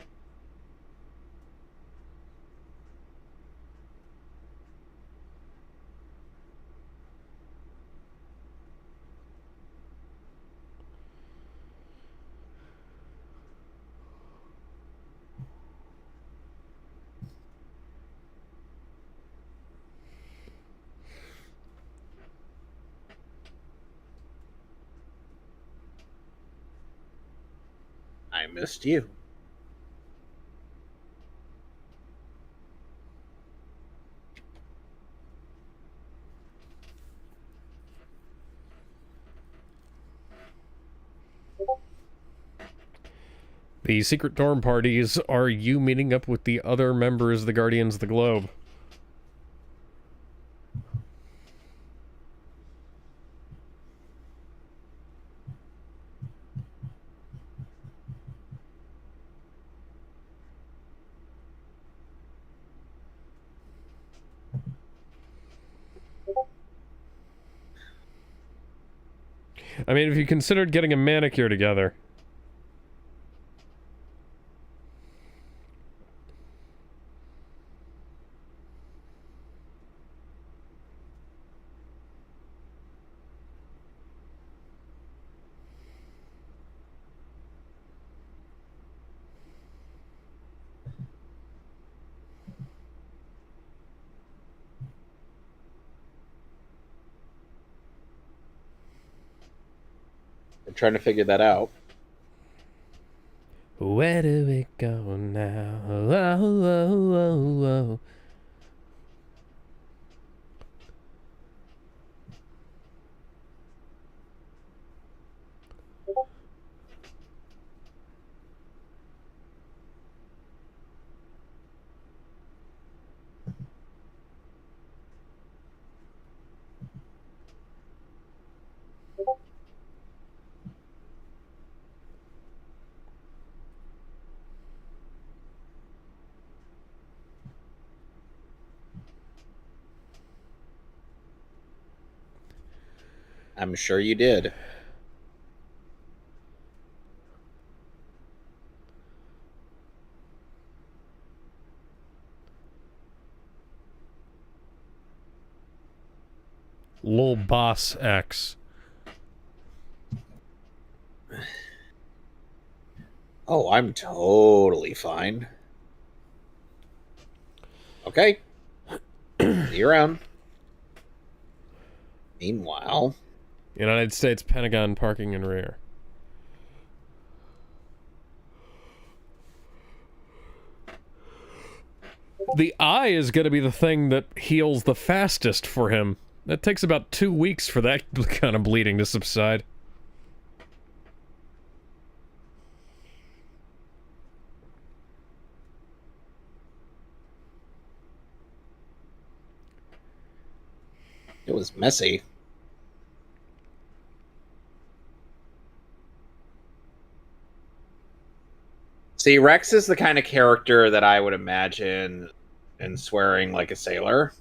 I missed you. The secret dorm parties are you meeting up with the other members of the Guardians of the Globe. I mean, if you considered getting a manicure together. I'm trying to figure that out. Where do we go now? Oh, oh, oh, oh. I'm sure you did. Lil Boss X. Oh, I'm totally fine. Okay. See you around. Meanwhile... United States Pentagon parking in rear. The eye is going to be the thing that heals the fastest for him. That takes about 2 weeks for that kind of bleeding to subside. It was messy. See, Rex is the kind of character that I would imagine in Swearing Like a Sailor.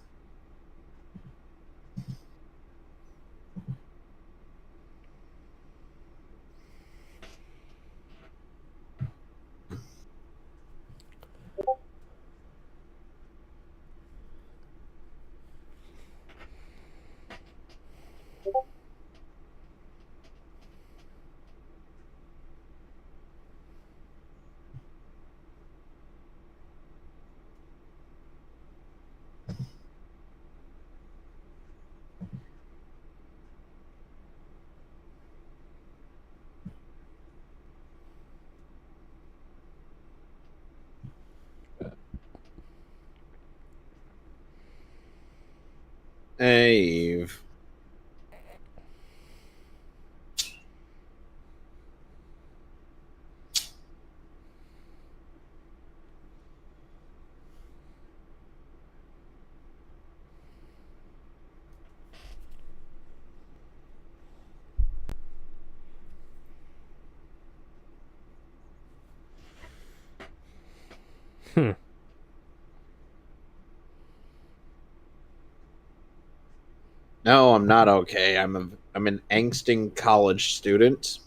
Hey, Eve. No, I'm not okay. I'm an angsting college student.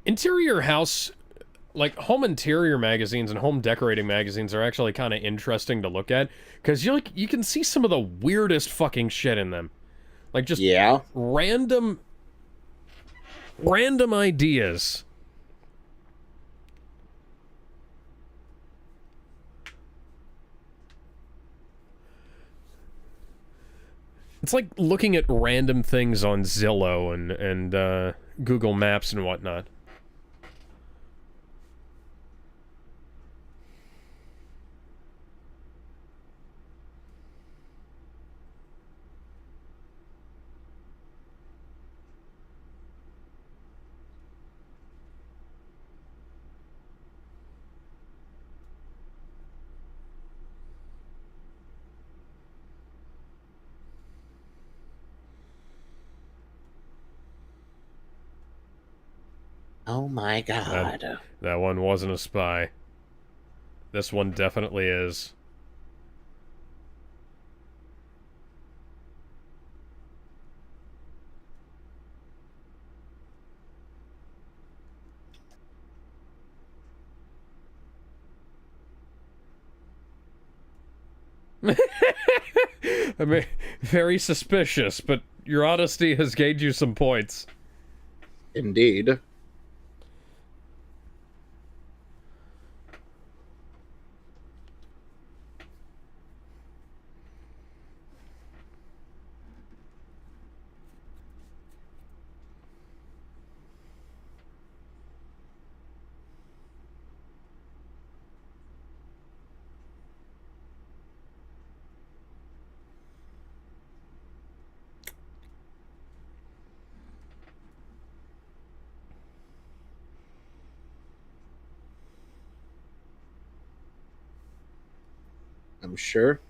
Interior house, like home interior magazines and home decorating magazines are actually kind of interesting to look at because you can see some of the weirdest fucking shit in them, like just random ideas. It's like looking at random things on Zillow and Google Maps and whatnot. Oh my god. That one wasn't a spy. This one definitely is. I mean, very suspicious, but your honesty has gained you some points. Indeed. I'm sure.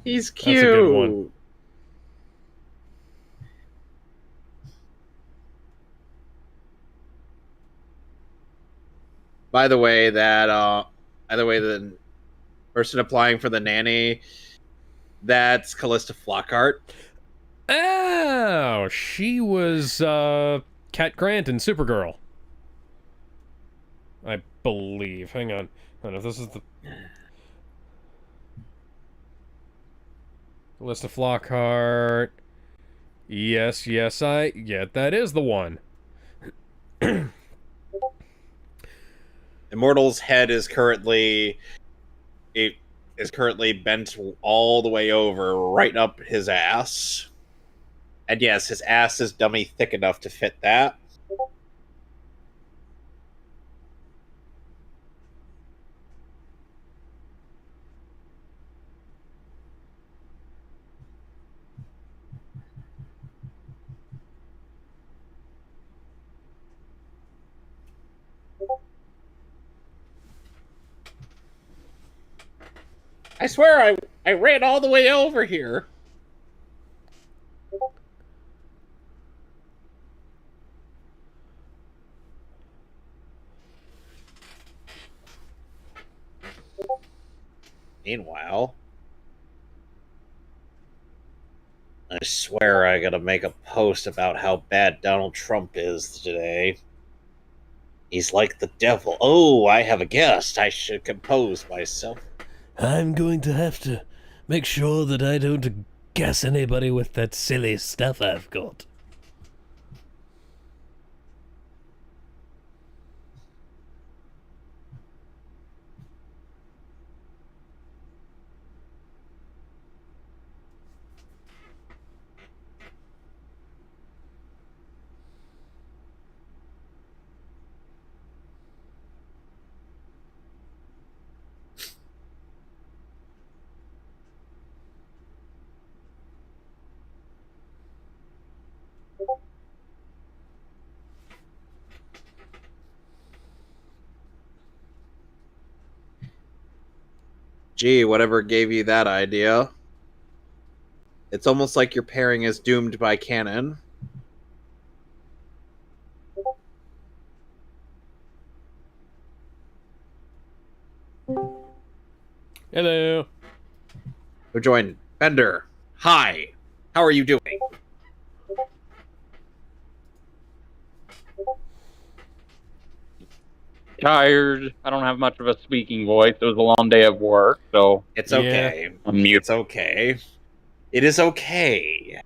He's cute. That's a good one. By the way, the person applying for the nanny, that's Callista Flockhart. Oh, she was Cat Grant in Supergirl, I believe. Hang on. I don't know if this is the Callista Flockhart. Yes, that is the one. Immortal's head is currently bent all the way over, right up his ass. And yes, his ass is dummy thick enough to fit that. I swear I ran all the way over here. Meanwhile, I swear I gotta make a post about how bad Donald Trump is today. He's like the devil. Oh, I have a guest. I should compose myself. I'm going to have to make sure that I don't gas anybody with that silly stuff I've got. Gee, whatever gave you that idea? It's almost like your pairing is doomed by canon. Hello. We're joined. Bender. Hi. How are you doing? Tired. I don't have much of a speaking voice. It was a long day of work, so It's okay. I'm mute. It's okay. It is okay.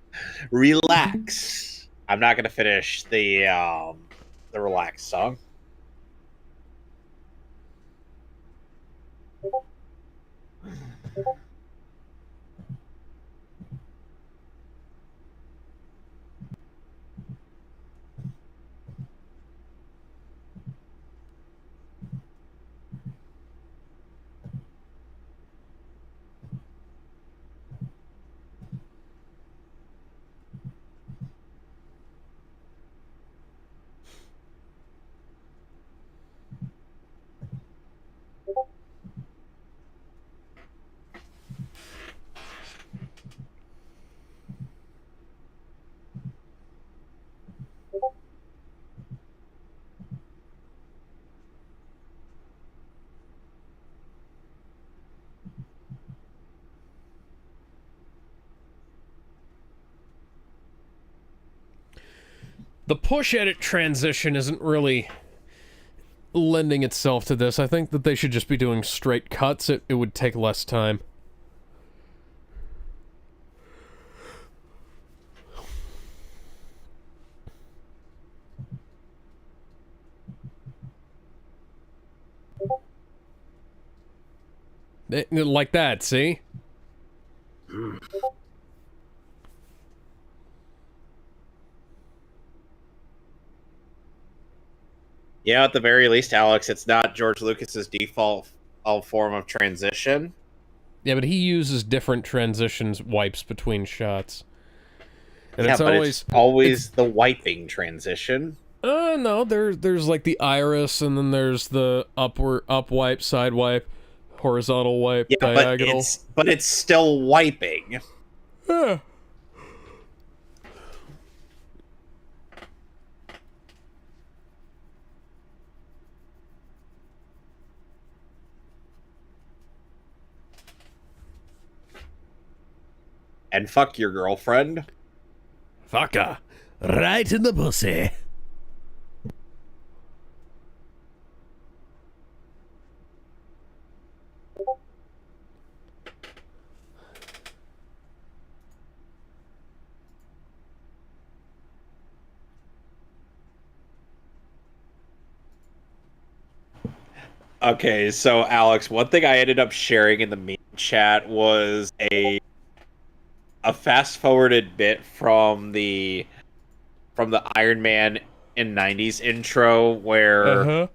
Relax. I'm not gonna finish the relax song. The push edit transition isn't really lending itself to this. I think that they should just be doing straight cuts. It would take less time. Like that, see? Yeah, at the very least, Alex, it's not George Lucas's default form of transition. Yeah, but he uses different transitions wipes between shots. And yeah, it's always the wiping transition. No, there's like the iris, and then there's the up wipe, side wipe. Horizontal wipe, Yeah, diagonal. but it's still wiping. Yeah. And fuck your girlfriend. Fucker. Right in the pussy. Okay, so Alex, one thing I ended up sharing in the meme chat was a fast forwarded bit from the Iron Man in '90s intro where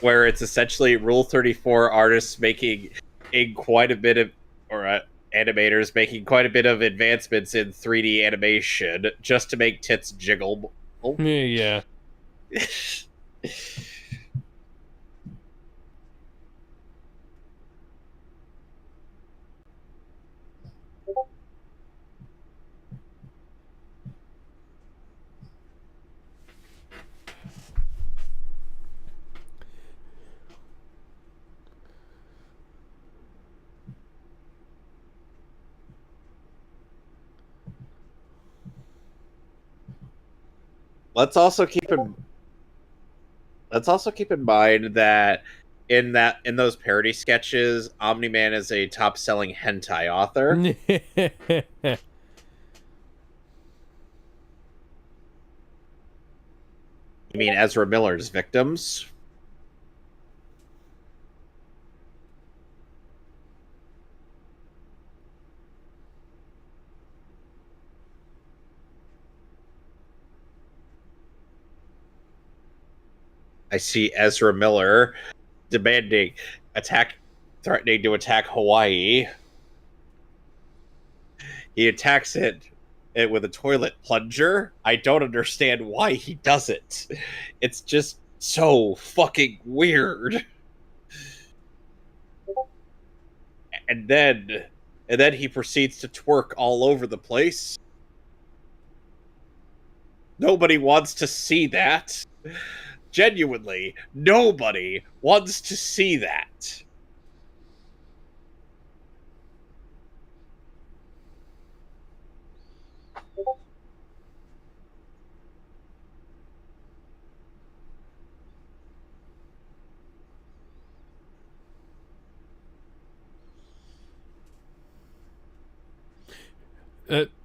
it's essentially Rule 34 artists making in quite a bit of or animators making quite a bit of advancements in 3D animation just to make tits jiggle. Yeah. Let's also keep in mind that in those parody sketches, Omni-Man is a top-selling hentai author. You mean Ezra Miller's victims? I see Ezra Miller threatening to attack Hawaii. He attacks it with a toilet plunger. I don't understand why he does it. It's just so fucking weird. And then he proceeds to twerk all over the place. Nobody wants to see that. Genuinely, nobody wants to see that.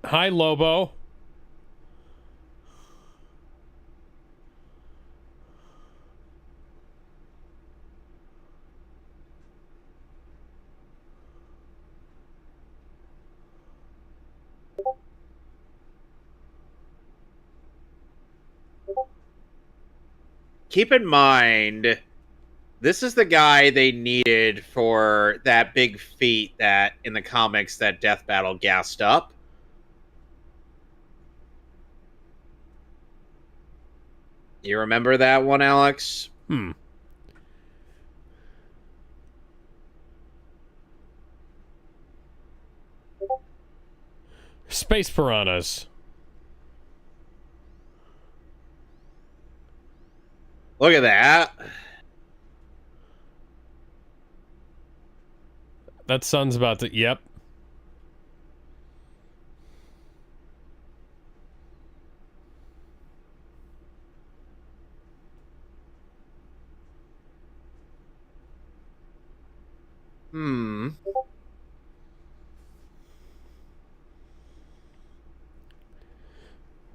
Hi, Lobo. Keep in mind, this is the guy they needed for that big feat that in the comics that Death Battle gassed up. You remember that one, Alex? Space piranhas. Look at that. That sun's about to... Yep.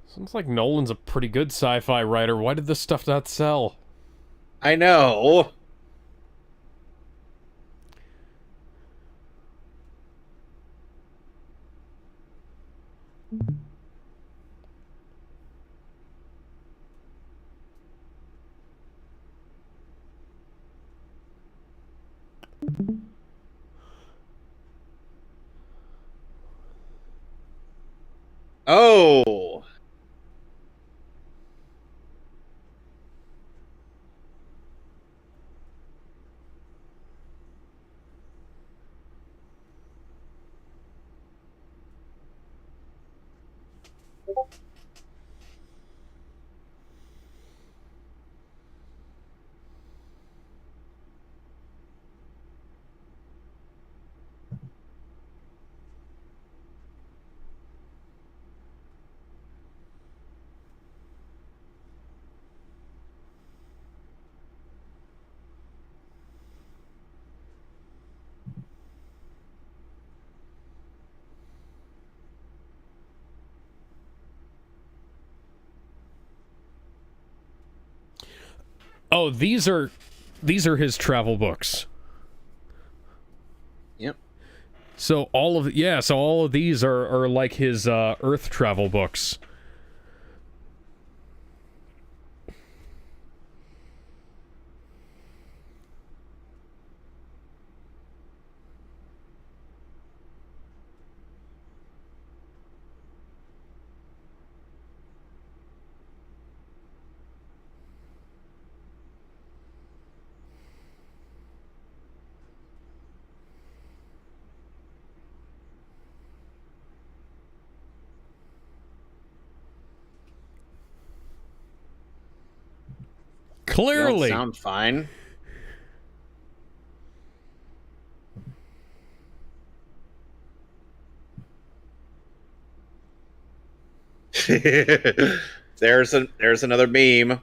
Sounds like Nolan's a pretty good sci-fi writer. Why did this stuff not sell? I know. Oh. Oh, these are his travel books. Yep. So all of these are like his Earth travel books. Clearly. You don't sound fine. There's another meme.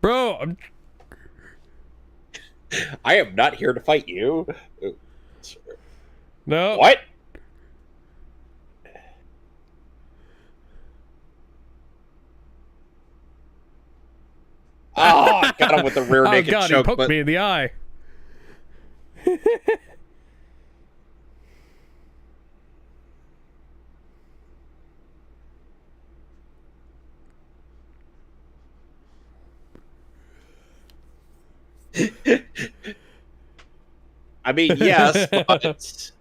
Bro, I am not here to fight you. no. What? Oh, I got him with the rear naked God, choke. he poked But me in the eye. I mean, yes, but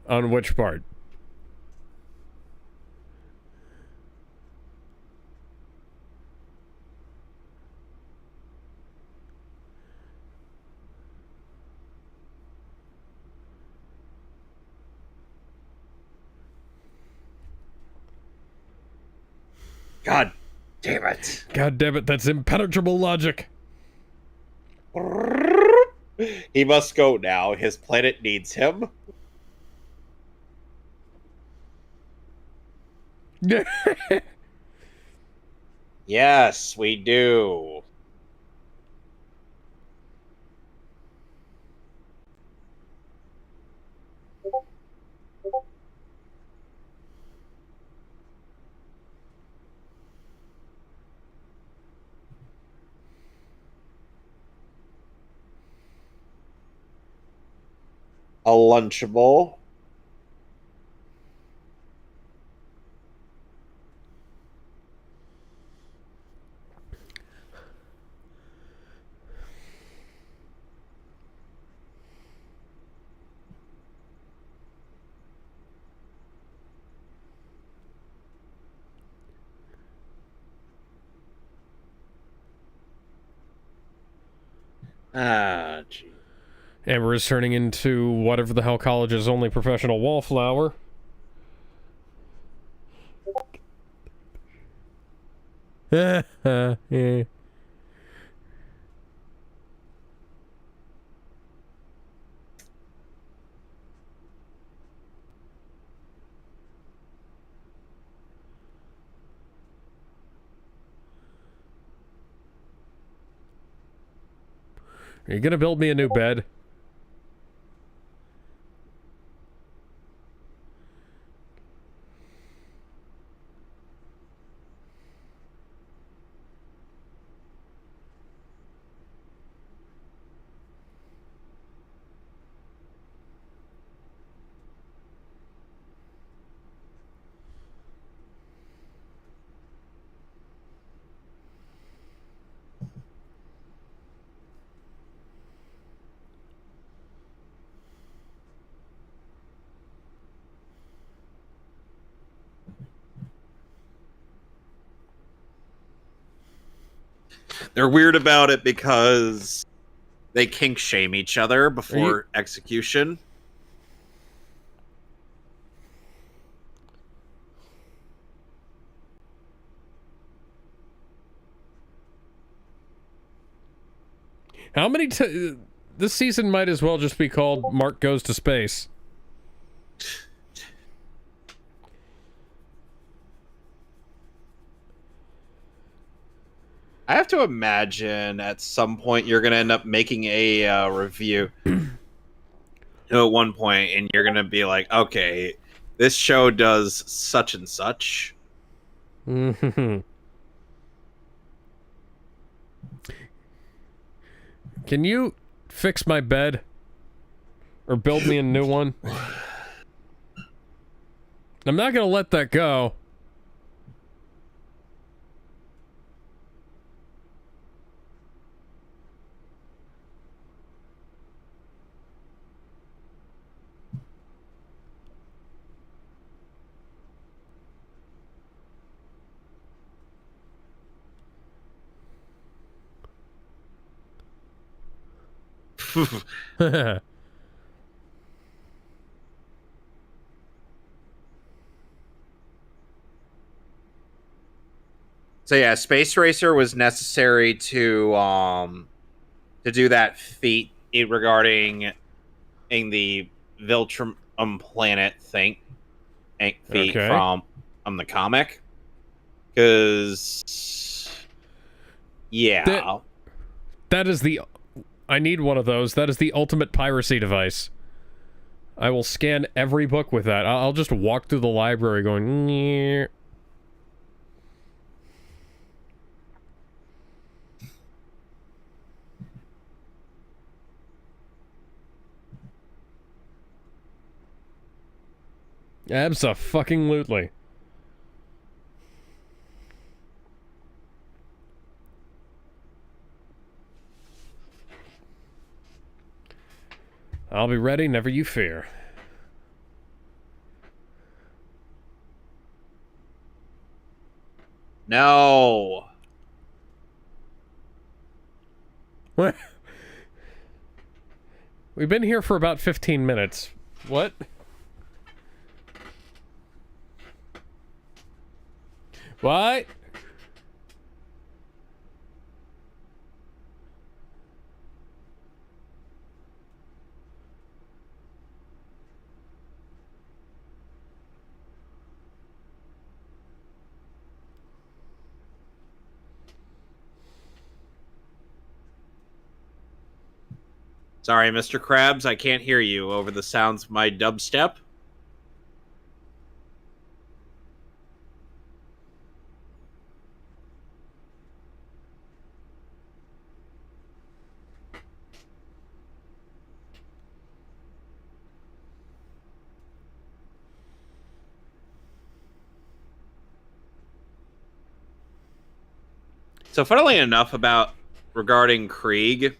On which part? God damn it. God damn it, that's impenetrable logic. He must go now. His planet needs him. Yes, we do. A Lunchable. Ah, gee. Amber is turning into whatever the hell college's only professional wallflower. Yeah. Are you gonna build me a new bed? They're weird about it because they kink shame each other before execution. How many this season might as well just be called Mark Goes to Space. I have to imagine at some point you're going to end up making a review at one point, and you're going to be like, okay, this show does such and such. Can you fix my bed? Or build me a new one? I'm not going to let that go. So yeah, Space Racer was necessary to do that feat regarding in the Viltrum planet feat Okay. from the comic. Because yeah. That is the... I need one of those. That is the ultimate piracy device. I will scan every book with that. I'll just walk through the library going... Nyeh. Abso-fucking-lutely. I'll be ready, never you fear. No. What? We've been here for about 15 minutes. What? What? Sorry, Mr. Krabs, I can't hear you over the sounds of my dubstep. So funnily enough regarding Krieg,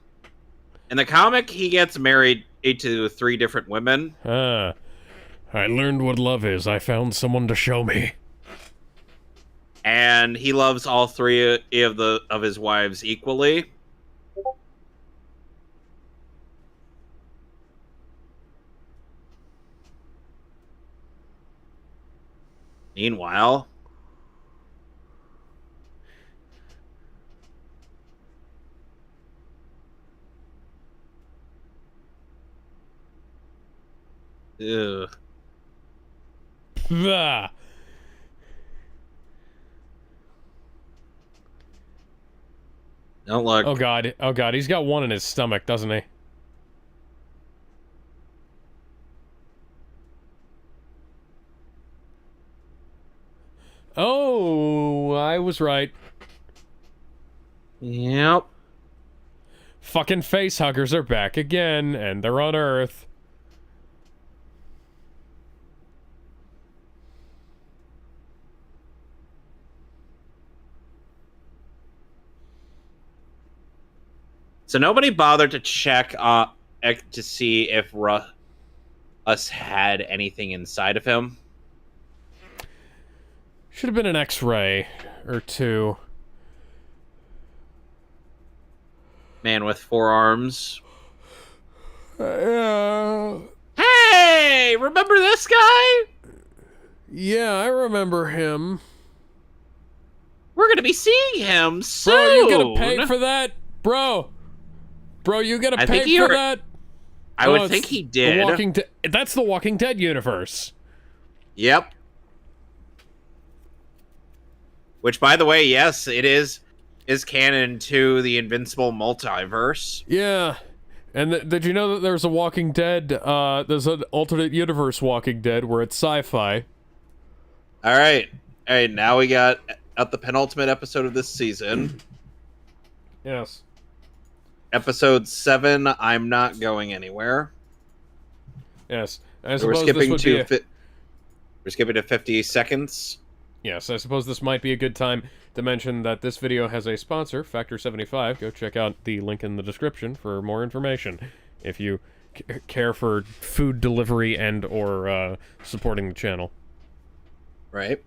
in the comic he gets married to 3 different women. I learned what love is. I found someone to show me. And he loves all 3 of his wives equally. Meanwhile, ugh. Ah. Don't look. Oh god, he's got one in his stomach, doesn't he? Oh, I was right. Yep. Fucking facehuggers are back again, and they're on Earth. So nobody bothered to check to see if Russ had anything inside of him. Should have been an X-ray or 2. Man with 4 arms. Yeah. Hey, remember this guy? Yeah, I remember him. We're gonna be seeing him soon. Bro, you gotta pay for that? Bro, you gotta pay for that? I would think he did. That's the Walking Dead universe. Yep. Which, by the way, yes, it is canon to the Invincible multiverse. Yeah. And did you know that there's a Walking Dead, there's an alternate universe Walking Dead where it's sci-fi? Alright, now we got at the penultimate episode of this season. Yes. Episode 7, I'm Not Going Anywhere. Yes. We're skipping to 50 seconds. Yes, I suppose this might be a good time to mention that this video has a sponsor, Factor 75. Go check out the link in the description for more information if you care for food delivery and or supporting the channel. Right.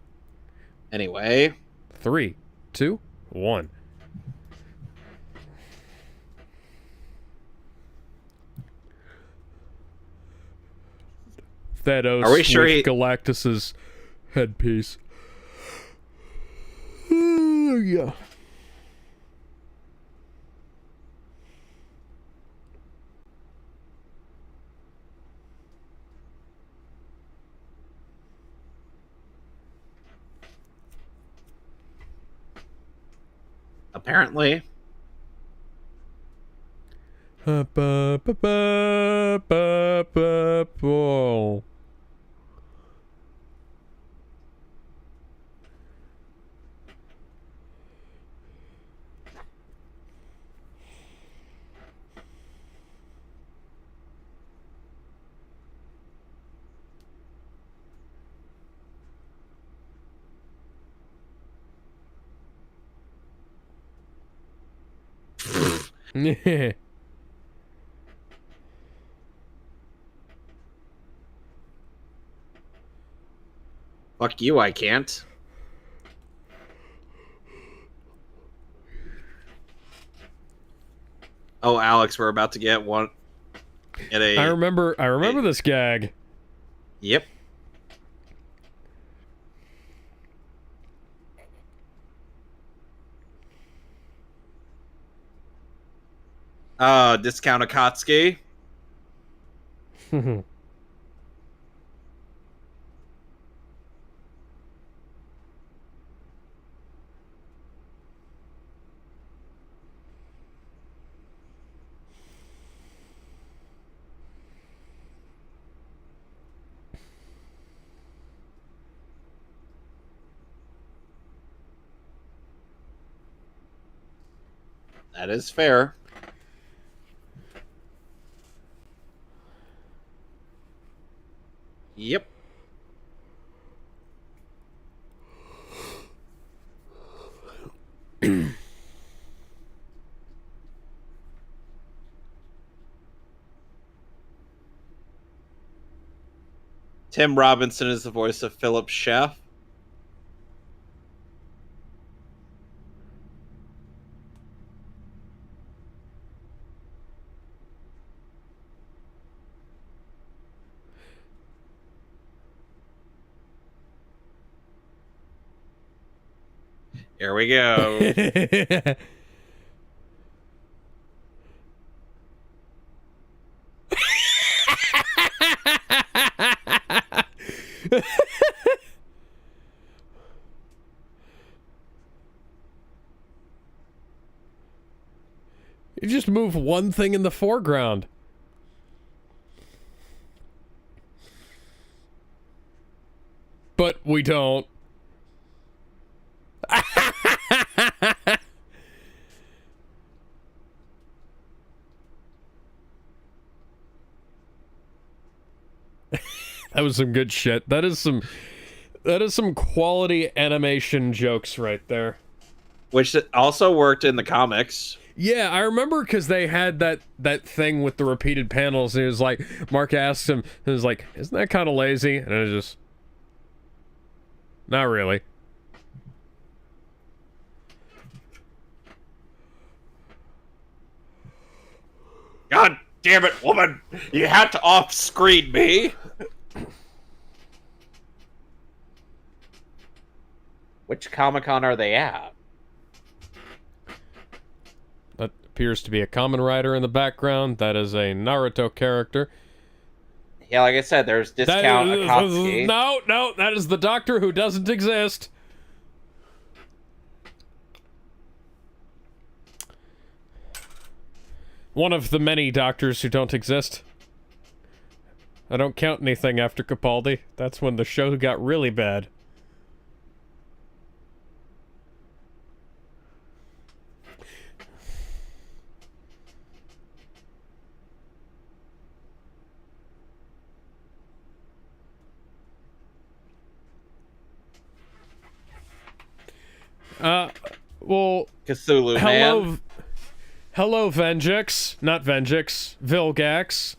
Anyway. 3, 2, 1. Thanos Are we sure with Galactus's headpiece. Yeah. Apparently. Fuck you, I can't. Oh, Alex, we're about to get one. I remember this gag. Yep. Discount Akatsuki. That is fair. Yep. Tim Robinson is the voice of Philip Chef. Here we go. You just move one thing in the foreground. But we don't. That was some good shit. That is some quality animation jokes right there. Which also worked in the comics. Yeah, I remember because they had that thing with the repeated panels, and it was like, Mark asked him, and it was like, isn't that kind of lazy? And it was just, not really. God damn it, woman! You had to off-screen me! Which Comic-Con are they at? That appears to be a Kamen Rider in the background. That is a Naruto character. Yeah, like I said, there's Discount Akatsuki. No, that is the Doctor who doesn't exist. One of the many doctors who don't exist. I don't count anything after Capaldi. That's when the show got really bad. Well, Cthulhu Man. Hello, Venjix. Not Venjix. Vilgax.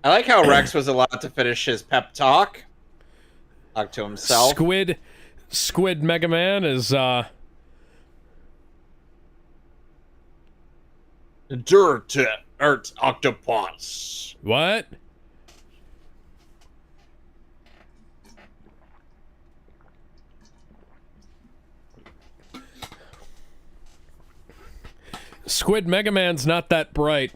I like how Rex was allowed to finish his pep talk. Talk to himself. Squid Mega Man is, Dirt Octopus. What? Squid Mega Man's not that bright.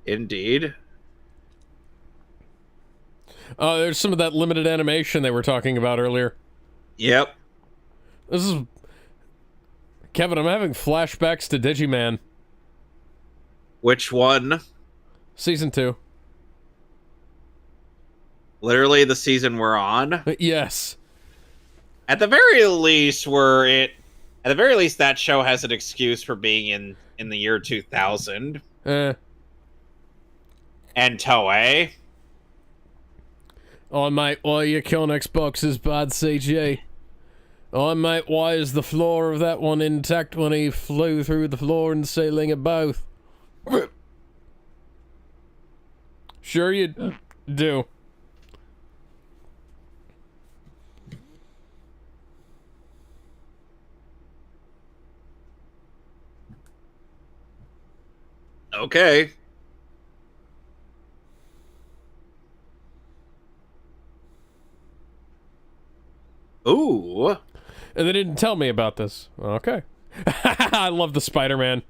Indeed. There's some of that limited animation they were talking about earlier. Yep. This is... Kevin, I'm having flashbacks to Digiman. Which one? Season 2. Literally the season we're on? Yes. At the very least, that show has an excuse for being in the year 2000. And Toei. Oh, mate, why you killing Xbox's bad CG? Oh, mate, why is the floor of that one intact when he flew through the floor and ceiling of both? Sure you do. Okay. Ooh. And they didn't tell me about this. Okay. I love the Spider-Man.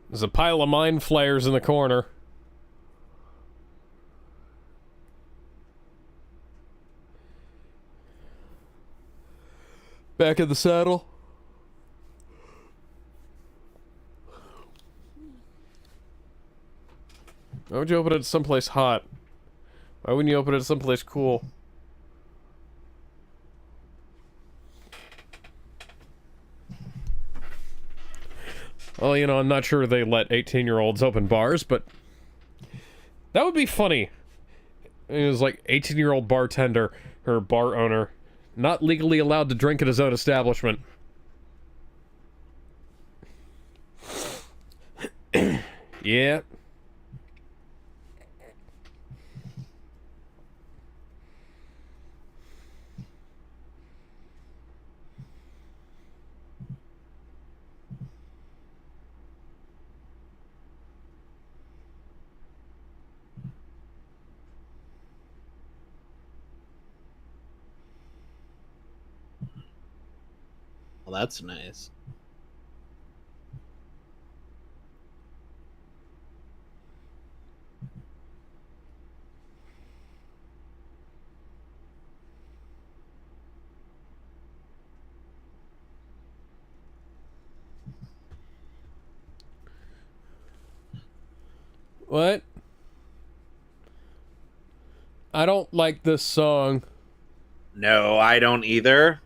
There's a pile of mind flayers in the corner. Back in the saddle. Why would you open it someplace hot? Why wouldn't you open it someplace cool? Well, you know, I'm not sure they let 18-year-olds open bars, but that would be funny. It was like 18-year-old bartender or bar owner not legally allowed to drink at his own establishment. Yeah. Well, that's nice. What? I don't like this song. No, I don't either.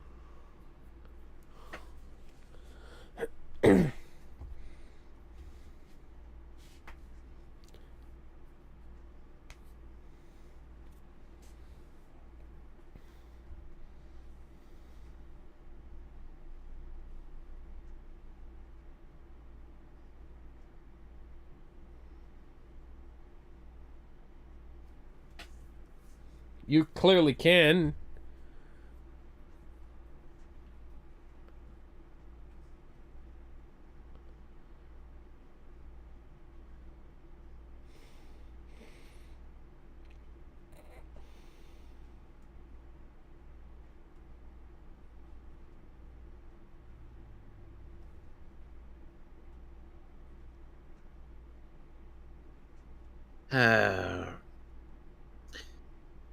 You clearly can.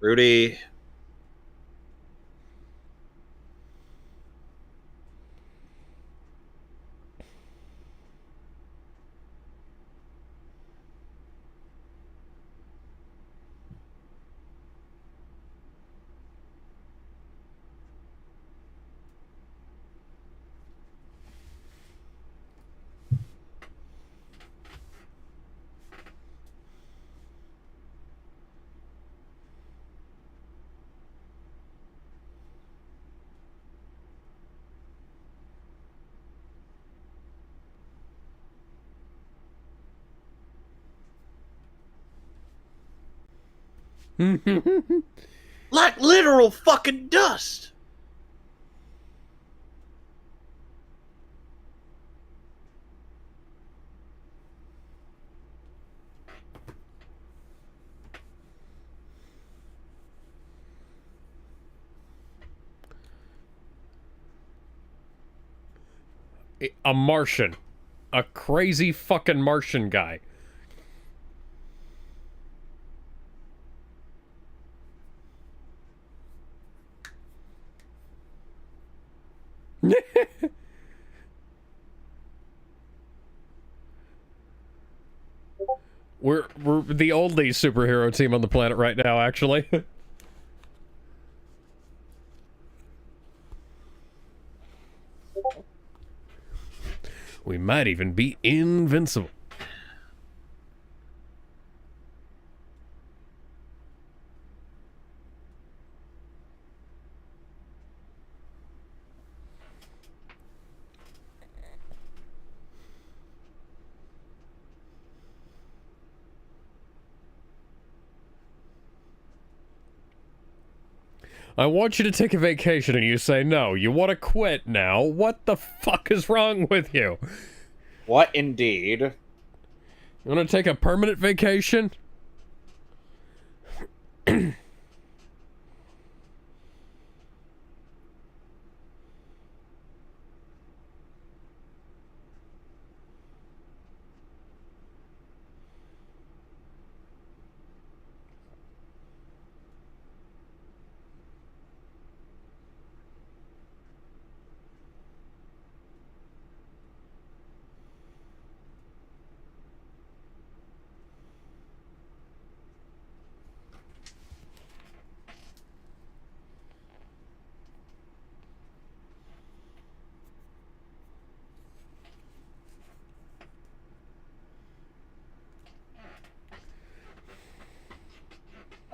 Rudy. Like literal fucking dust. A Martian. A crazy fucking Martian guy. We're the only superhero team on the planet right now, actually. We might even be invincible. I want you to take a vacation and you say no. You want to quit now. What the fuck is wrong with you? What indeed? You want to take a permanent vacation?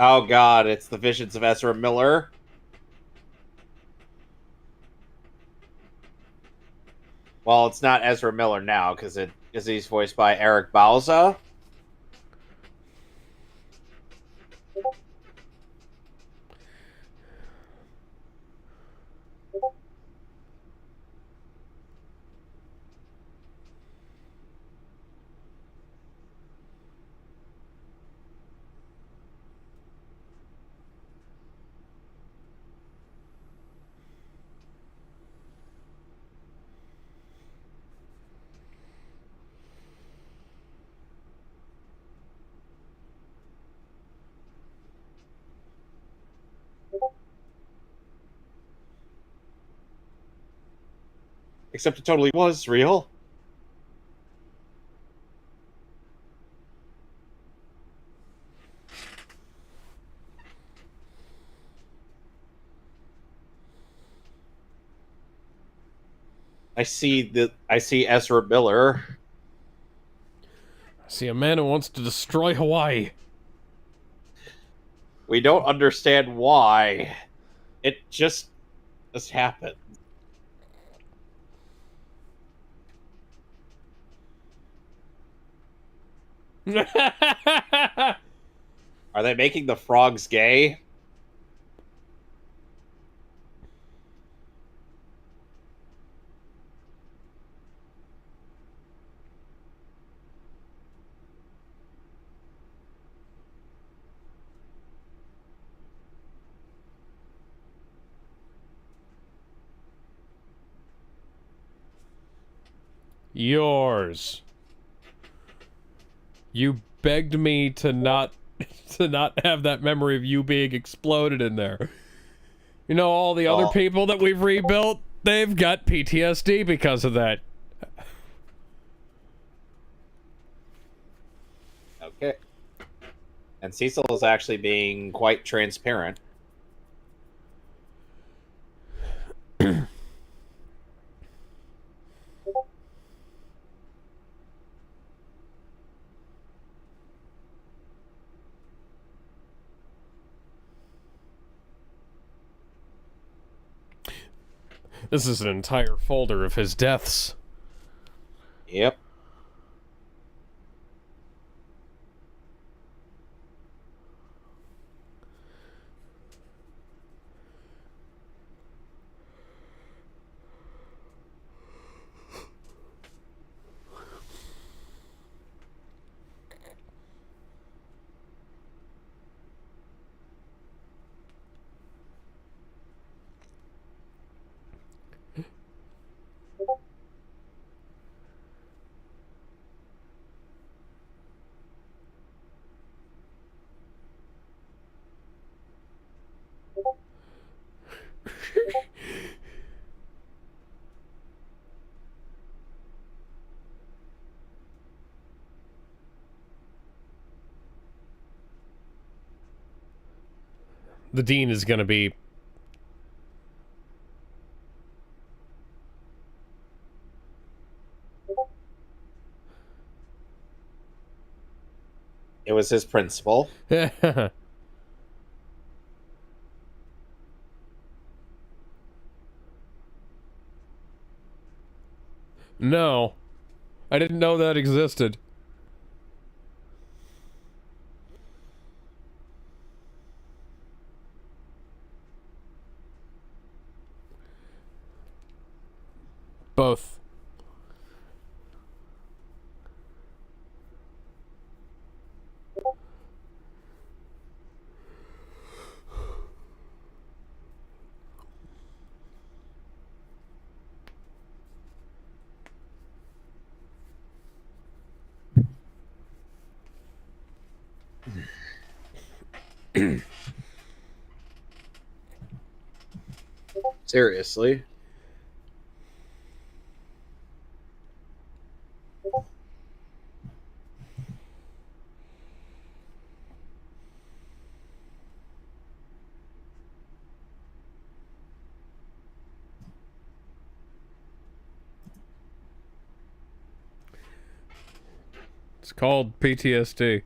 Oh god, it's the visions of Ezra Miller. Well, it's not Ezra Miller now because he's voiced by Eric Bauza. Except it totally was real. I see Ezra Miller. I see a man who wants to destroy Hawaii. We don't understand why. It just happened. Are they making the frogs gay? Yours. You begged me to not have that memory of you being exploded in there. You know, all the other people that we've rebuilt, they've got PTSD because of that. Okay. And Cecil is actually being quite transparent. This is an entire folder of his deaths. Yep. The dean is gonna be... It was his principal. No. I didn't know that existed. Both. Seriously. It's called PTSD.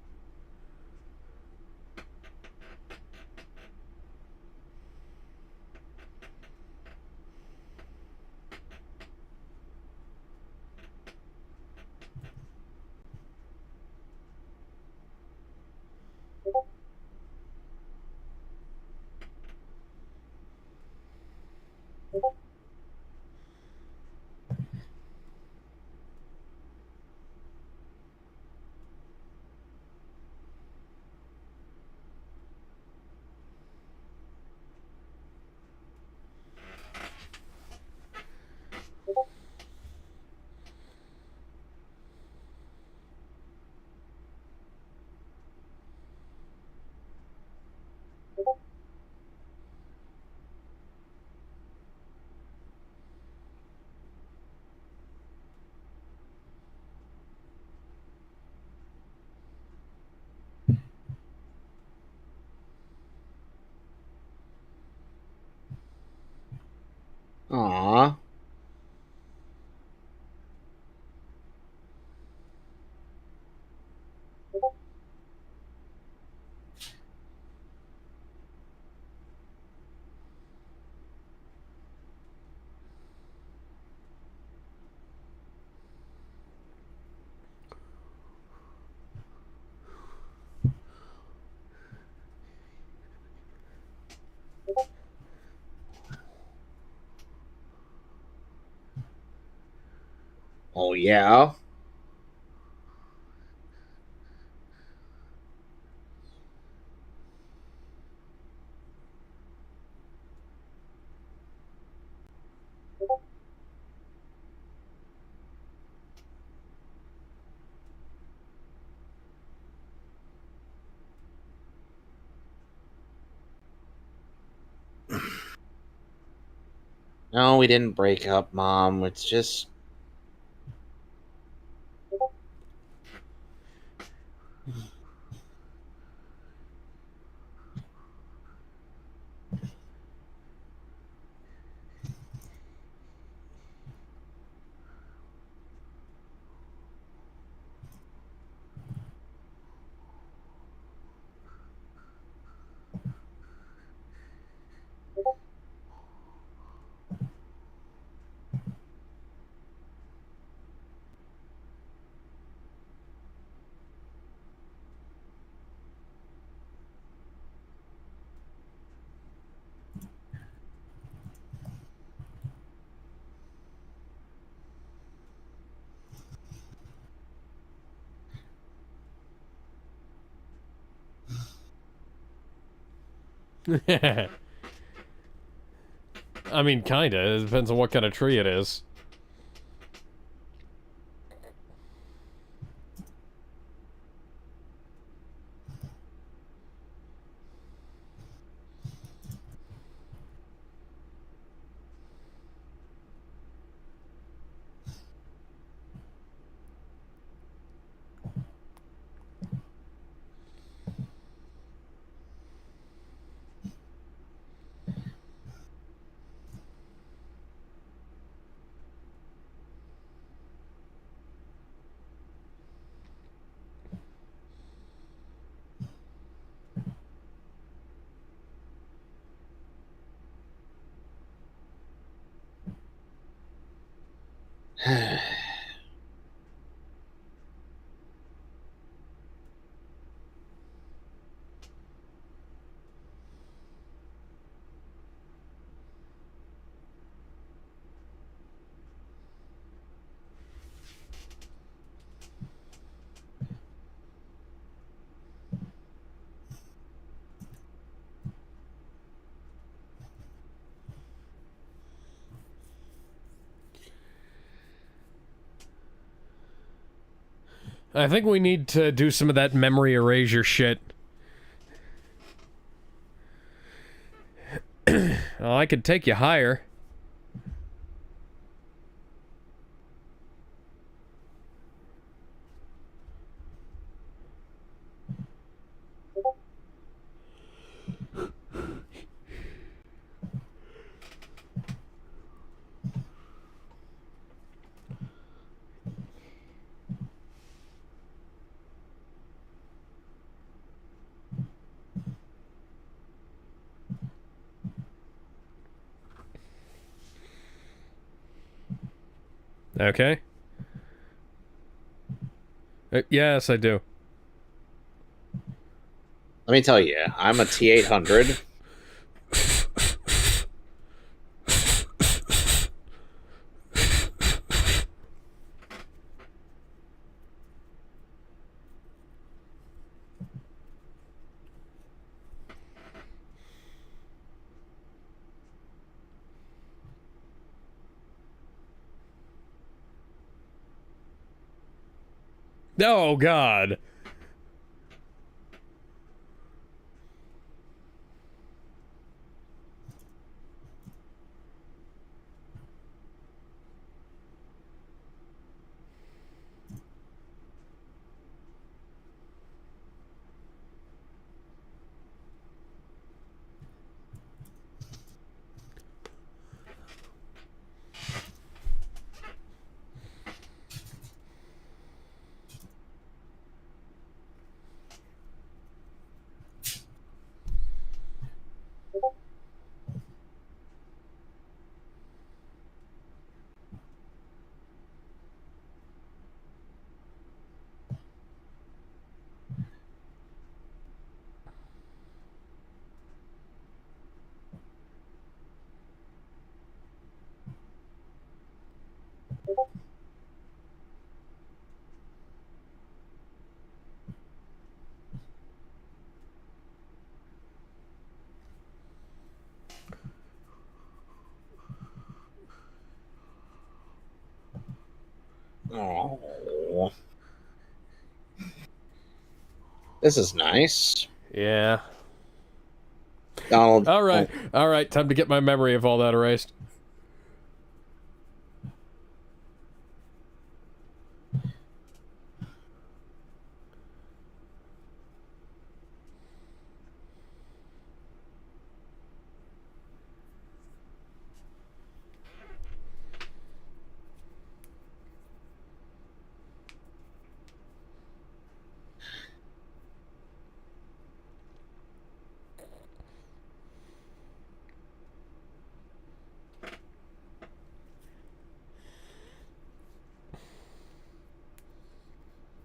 Oh, yeah? No, we didn't break up, Mom. It's just... I mean, kinda. It depends on what kind of tree it is. I think we need to do some of that memory erasure shit. Oh, I could take you higher. Okay. Yes, I do. Let me tell you, I'm a T800. Oh, God. This is nice. Yeah. Donald. All right. Time to get my memory of all that erased.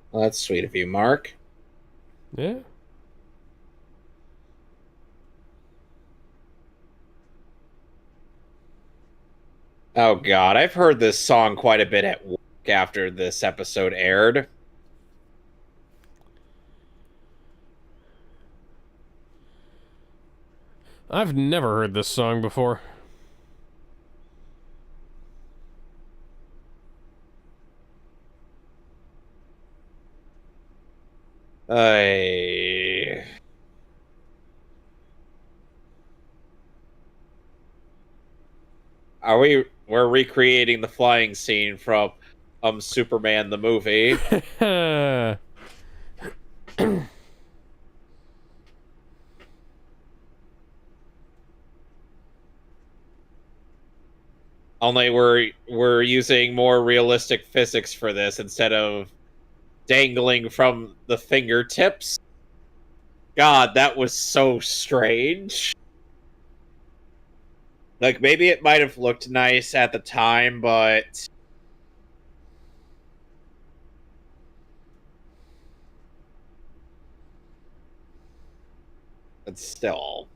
Well, that's sweet of you, Mark. Yeah. Oh God, I've heard this song quite a bit at work after this episode aired. I've never heard this song before. I. We're recreating the flying scene from Superman the movie. Only we're using more realistic physics for this instead of dangling from the fingertips. God, that was so strange. Like, maybe it might have looked nice at the time, but still.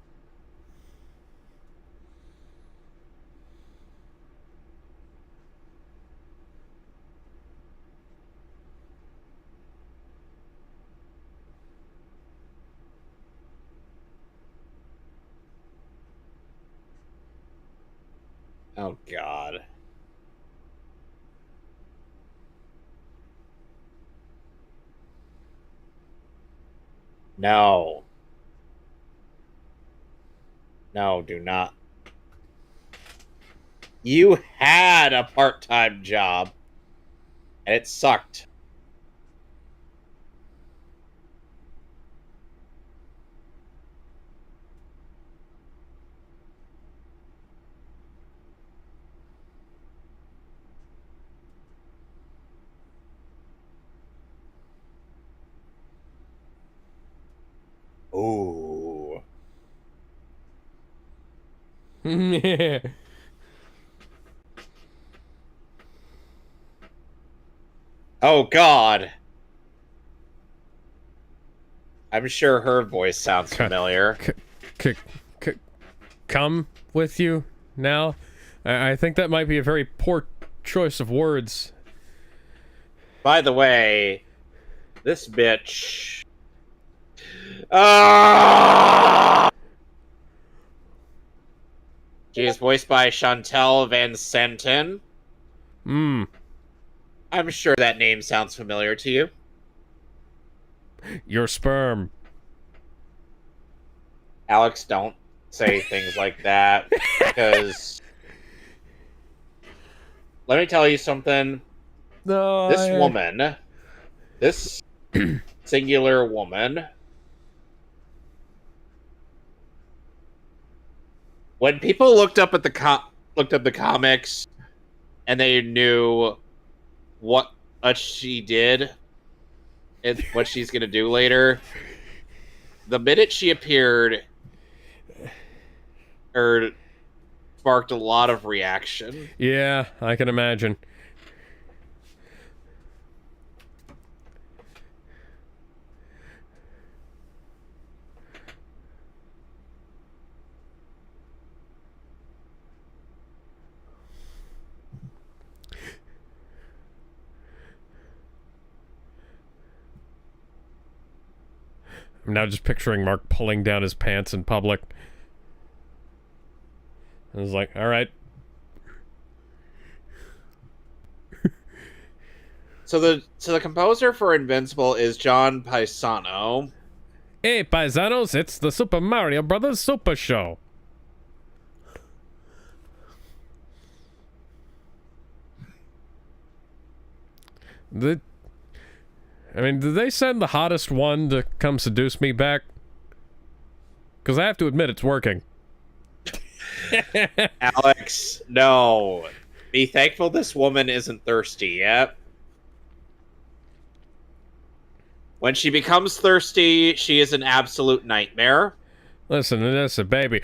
Oh, God. No. No, do not. You had a part-time job, and it sucked. Ooh. Yeah. Oh, God. I'm sure her voice sounds familiar. Come with you now? I think that might be a very poor choice of words. By the way, this bitch... Ah! She is voiced by Chantal Van Santen. Hmm. I'm sure that name sounds familiar to you. Your sperm. Alex, don't say things like that, because... Let me tell you something. No, This woman, this singular woman, when people looked up at the comics and they knew what she did and what she's gonna do later, the minute she appeared, sparked a lot of reaction. Yeah, I can imagine. I'm now just picturing Mark pulling down his pants in public. I was like, alright. So the composer for Invincible is John Paisano. Hey, paisanos, it's the Super Mario Brothers Super Show. Did they send the hottest one to come seduce me back? Because I have to admit, it's working. Alex, no. Be thankful this woman isn't thirsty yet. When she becomes thirsty, she is an absolute nightmare. Listen, baby.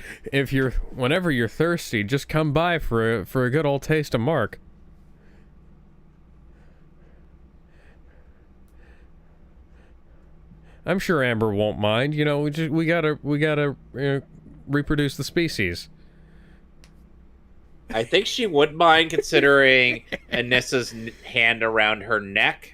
Whenever you're thirsty, just come by for a good old taste of Mark. I'm sure Amber won't mind. You know, we gotta reproduce the species. I think she would mind considering Anissa's hand around her neck.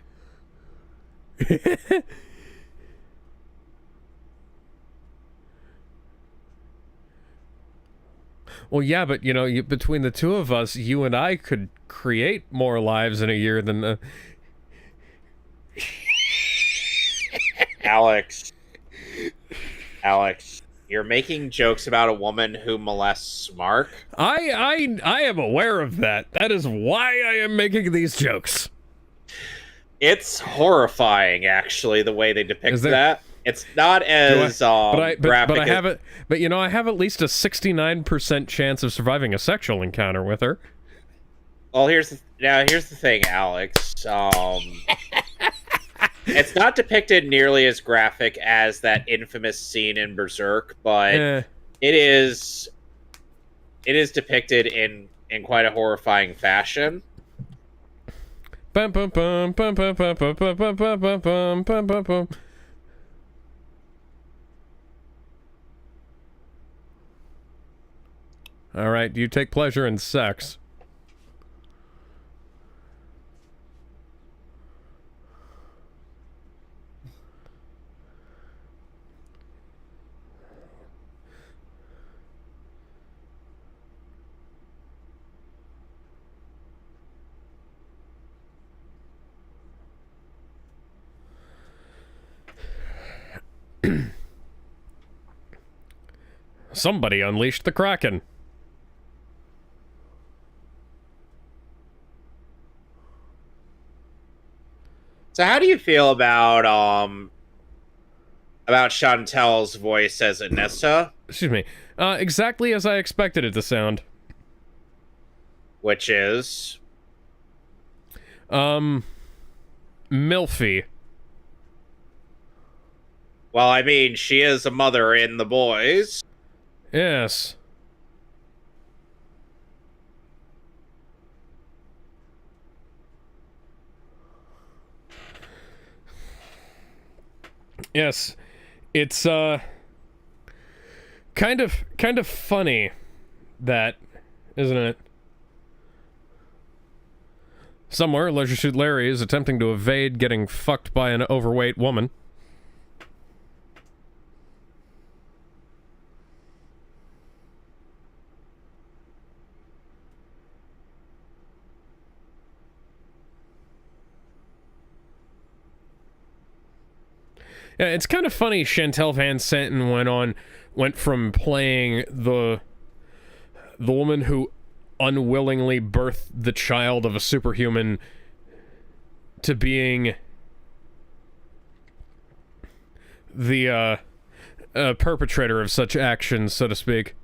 Well, yeah, but between the two of us, you and I could create more lives in a year than. Alex, you're making jokes about a woman who molests Mark. I am aware of that. That is why I am making these jokes. It's horrifying, actually, the way they depict that. It's not as graphic. But I have it. But I have at least a 69% chance of surviving a sexual encounter with her. Well, here's the thing, Alex. It's not depicted nearly as graphic as that infamous scene in Berserk, but it is depicted in quite a horrifying fashion. Bum, bum, bum, bum, bum, bum, bum, bum, bum, bum, bum, bum, bum, bum. All right, do you take pleasure in sex? Somebody unleashed the Kraken. So how do you feel about Chantel's voice as Anissa? Excuse me. Exactly as I expected it to sound. Which is? Milfy. Well, I mean, she is a mother in The Boys. Yes. Yes. It's kind of funny that, isn't it? Somewhere, Leisure Suit Larry is attempting to evade getting fucked by an overweight woman. Yeah, it's kind of funny Chantel Van Santen went from playing the woman who unwillingly birthed the child of a superhuman to being the perpetrator of such actions, so to speak.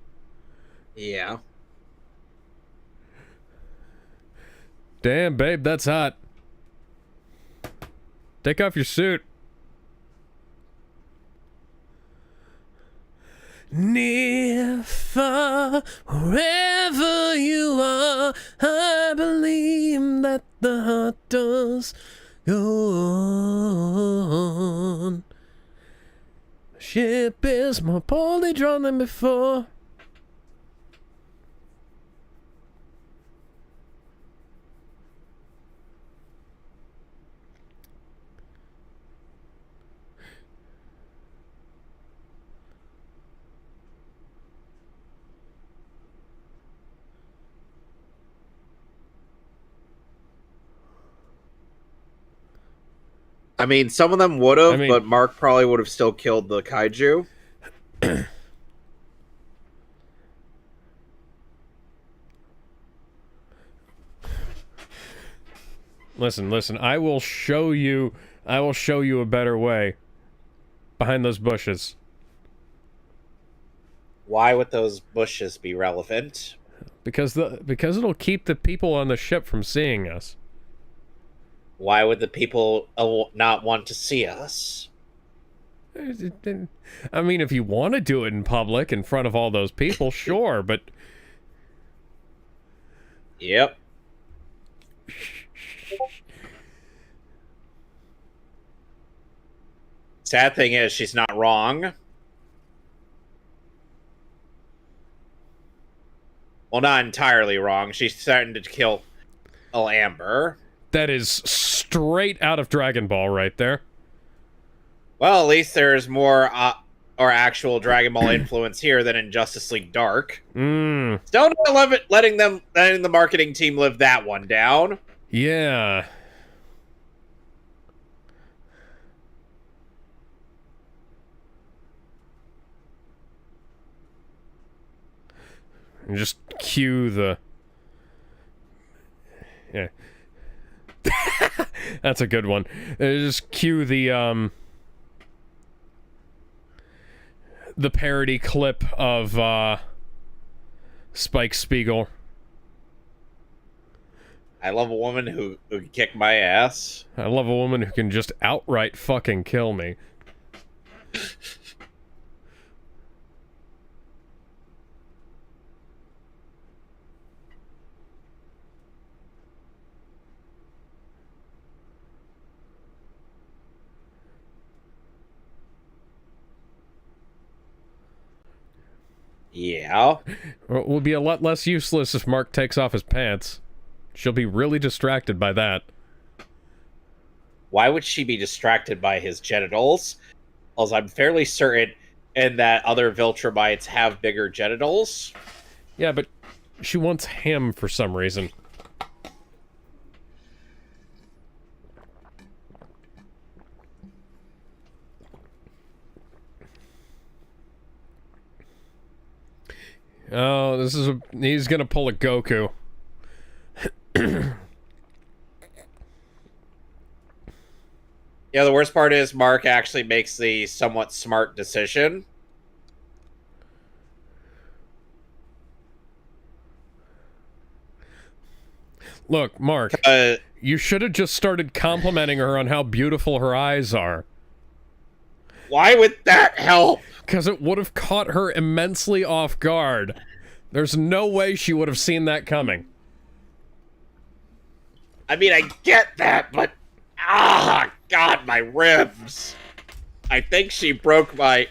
Yeah. Damn, babe, that's hot. Take off your suit. Near, far, wherever you are, I believe that the heart does go on. The ship is more boldly drawn than before. I mean, some of them would have, I mean- but Mark probably would have still killed the kaiju. Listen, I will show you a better way. Behind those bushes. Why would those bushes be relevant? Because it'll keep the people on the ship from seeing us. Why would the people not want to see us? I mean, if you want to do it in public in front of all those people, sure, but Yep. Sad thing is, she's not wrong. Well, not entirely wrong. She's starting to kill Amber. that is straight out of Dragon Ball right there. Well, at least there's more or actual Dragon Ball influence here than in Justice League Dark. Still not letting the marketing team live that one down. Yeah. And just cue the... Yeah. That's a good one. Just cue the parody clip of Spike Spiegel. I love a woman who can kick my ass. I love a woman who can just outright fucking kill me. Yeah. It will be a lot less useless if Mark takes off his pants. She'll be really distracted by that. Why would she be distracted by his genitals? As I'm fairly certain and that other Viltrumites have bigger genitals. Yeah, but she wants him for some reason. Oh, he's gonna pull a Goku. Yeah, the worst part is Mark actually makes the somewhat smart decision. Look, Mark, you should have just started complimenting her on how beautiful her eyes are. Why would that help? Because it would have caught her immensely off guard. There's no way she would have seen that coming. I mean, I get that, but... Ah, God, my ribs. I think she broke my...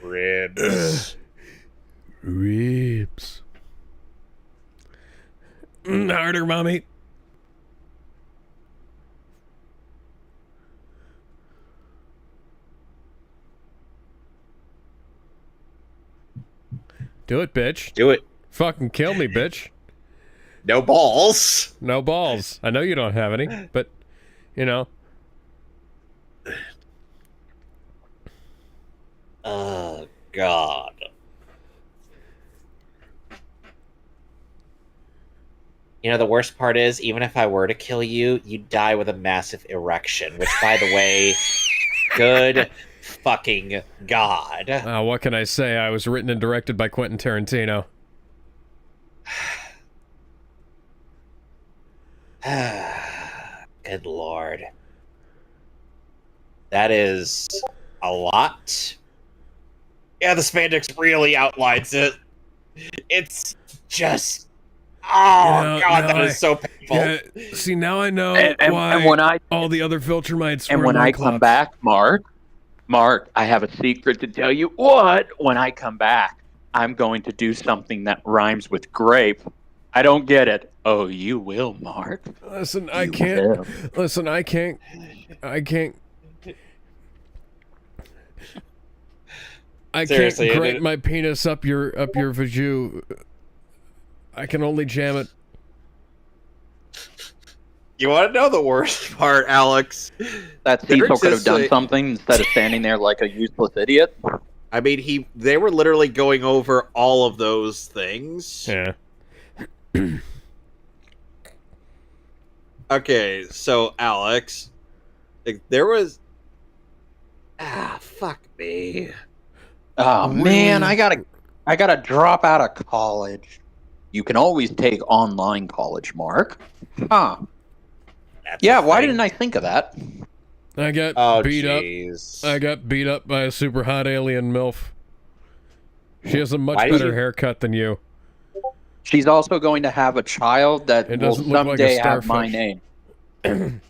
ribs. Ribs. Harder, mommy. Do it, bitch. Do it. Fucking kill me, bitch. No balls. No balls. I know you don't have any, but, you know. Oh, God. You know, the worst part is, even if I were to kill you, you'd die with a massive erection, which, by the way, good fucking God. What can I say? I was written and directed by Quentin Tarantino. Good Lord. That is a lot. Yeah, the spandex really outlines it. It's just... Oh, You know, God, that is so painful. Yeah, see, now I know why and when I all the other Viltrumites and were when I come back, Mark, I have a secret to tell you. What? When I come back, I'm going to do something that rhymes with grape. I don't get it. Oh, you will, Mark. Listen, You I can't. will. Listen, I can't. I Seriously, can't grate my penis up your vaju. I can only jam it. You want to know the worst part, Alex? That Cecil could have done something instead of standing there like a useless idiot. I mean, they were literally going over all of those things. Yeah. Okay, so Alex, there was fuck me. Oh man, I gotta drop out of college. You can always take online college, Mark. Huh. Yeah, why didn't I think of that? I got beat up. Geez. I got beat up by a super hot alien MILF. She has a much better haircut than you. She's also going to have a child that It will doesn't look like a someday have my starfish. name.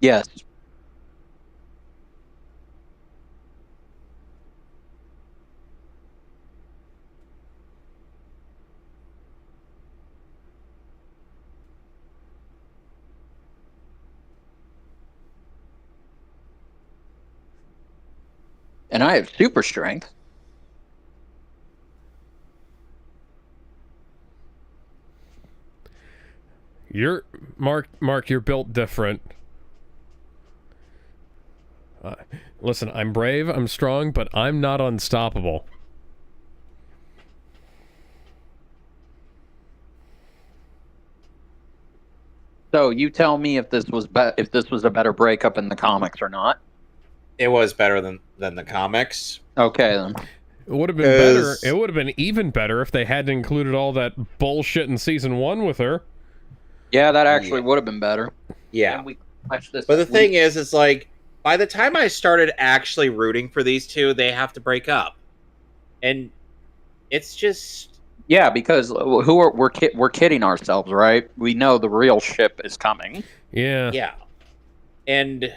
Yes. And I have super strength. You're Mark, you're built different. Listen, I'm brave, I'm strong, but I'm not unstoppable. So you tell me if this was a better breakup in the comics or not. It was better than the comics. Okay then. It would have been better. It would have been even better if they hadn't included all that bullshit in season 1 with her. Yeah, that actually would have been better. Yeah. And we watched this But the thing is, it's like, by the time I started actually rooting for these two, they have to break up. And it's just... Yeah, because we're kidding ourselves, right? We know the real ship is coming. Yeah. Yeah. And...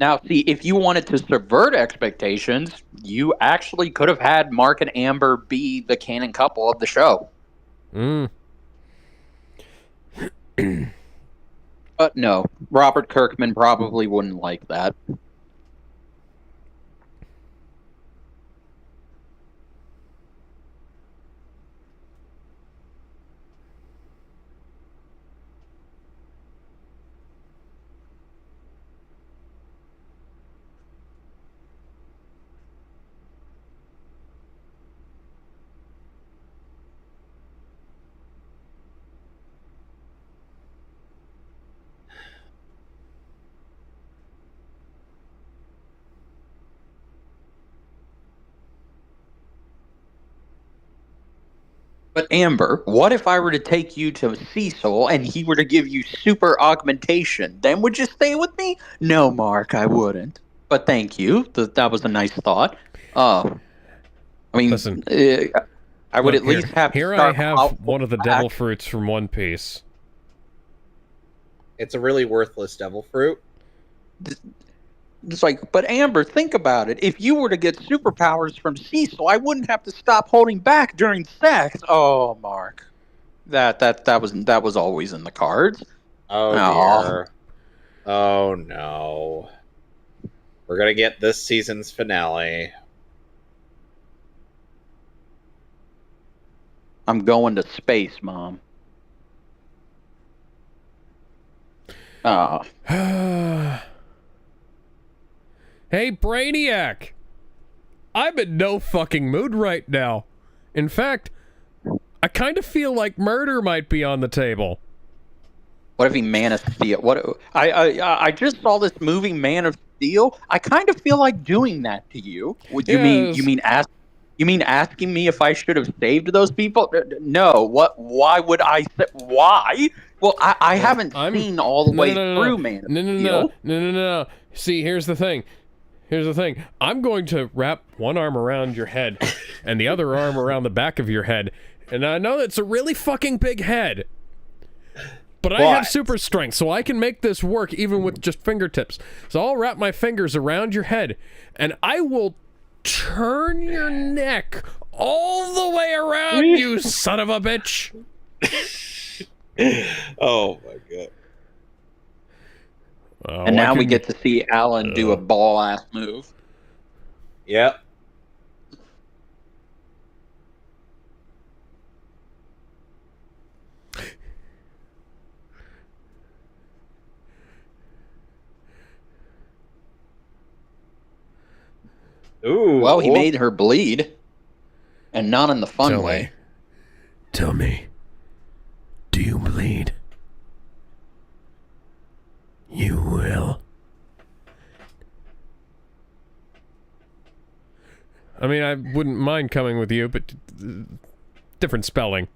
Now, see, if you wanted to subvert expectations, you actually could have had Mark and Amber be the canon couple of the show. But no, Robert Kirkman probably wouldn't like that. But Amber, what if I were to take you to Cecil and he were to give you super augmentation? Then would you stay with me? No, Mark, I wouldn't. But thank you. That was a nice thought. I mean, listen, I would at least have. Here I have one of the devil fruits from One Piece. It's a really worthless devil fruit. It's like, but Amber, think about it. If you were to get superpowers from Cecil, I wouldn't have to stop holding back during sex. Oh, Mark, that was always in the cards. Oh dear. Oh no. We're gonna get this season's finale. I'm going to space, Mom. Hey, Brainiac! I'm in no fucking mood right now. In fact, I kind of feel like murder might be on the table. What if he Man of Steel? I just saw this movie, Man of Steel. I kind of feel like doing that to you. You mean asking me if I should have saved those people? No. What? Why would I? Why? Well, I haven't seen all the way through Man of Steel. No. See, here's the thing. I'm going to wrap one arm around your head and the other arm around the back of your head. And I know it's a really fucking big head. But I have super strength, so I can make this work even with just fingertips. So I'll wrap my fingers around your head, and I will turn your neck all the way around, you son of a bitch. Oh, my God. And now we get to see Alan do a ball-ass move. Yep. Ooh. Well, he made her bleed. And not in the fun way. Tell me. Do you bleed? You will. I mean, I wouldn't mind coming with you, but different spelling.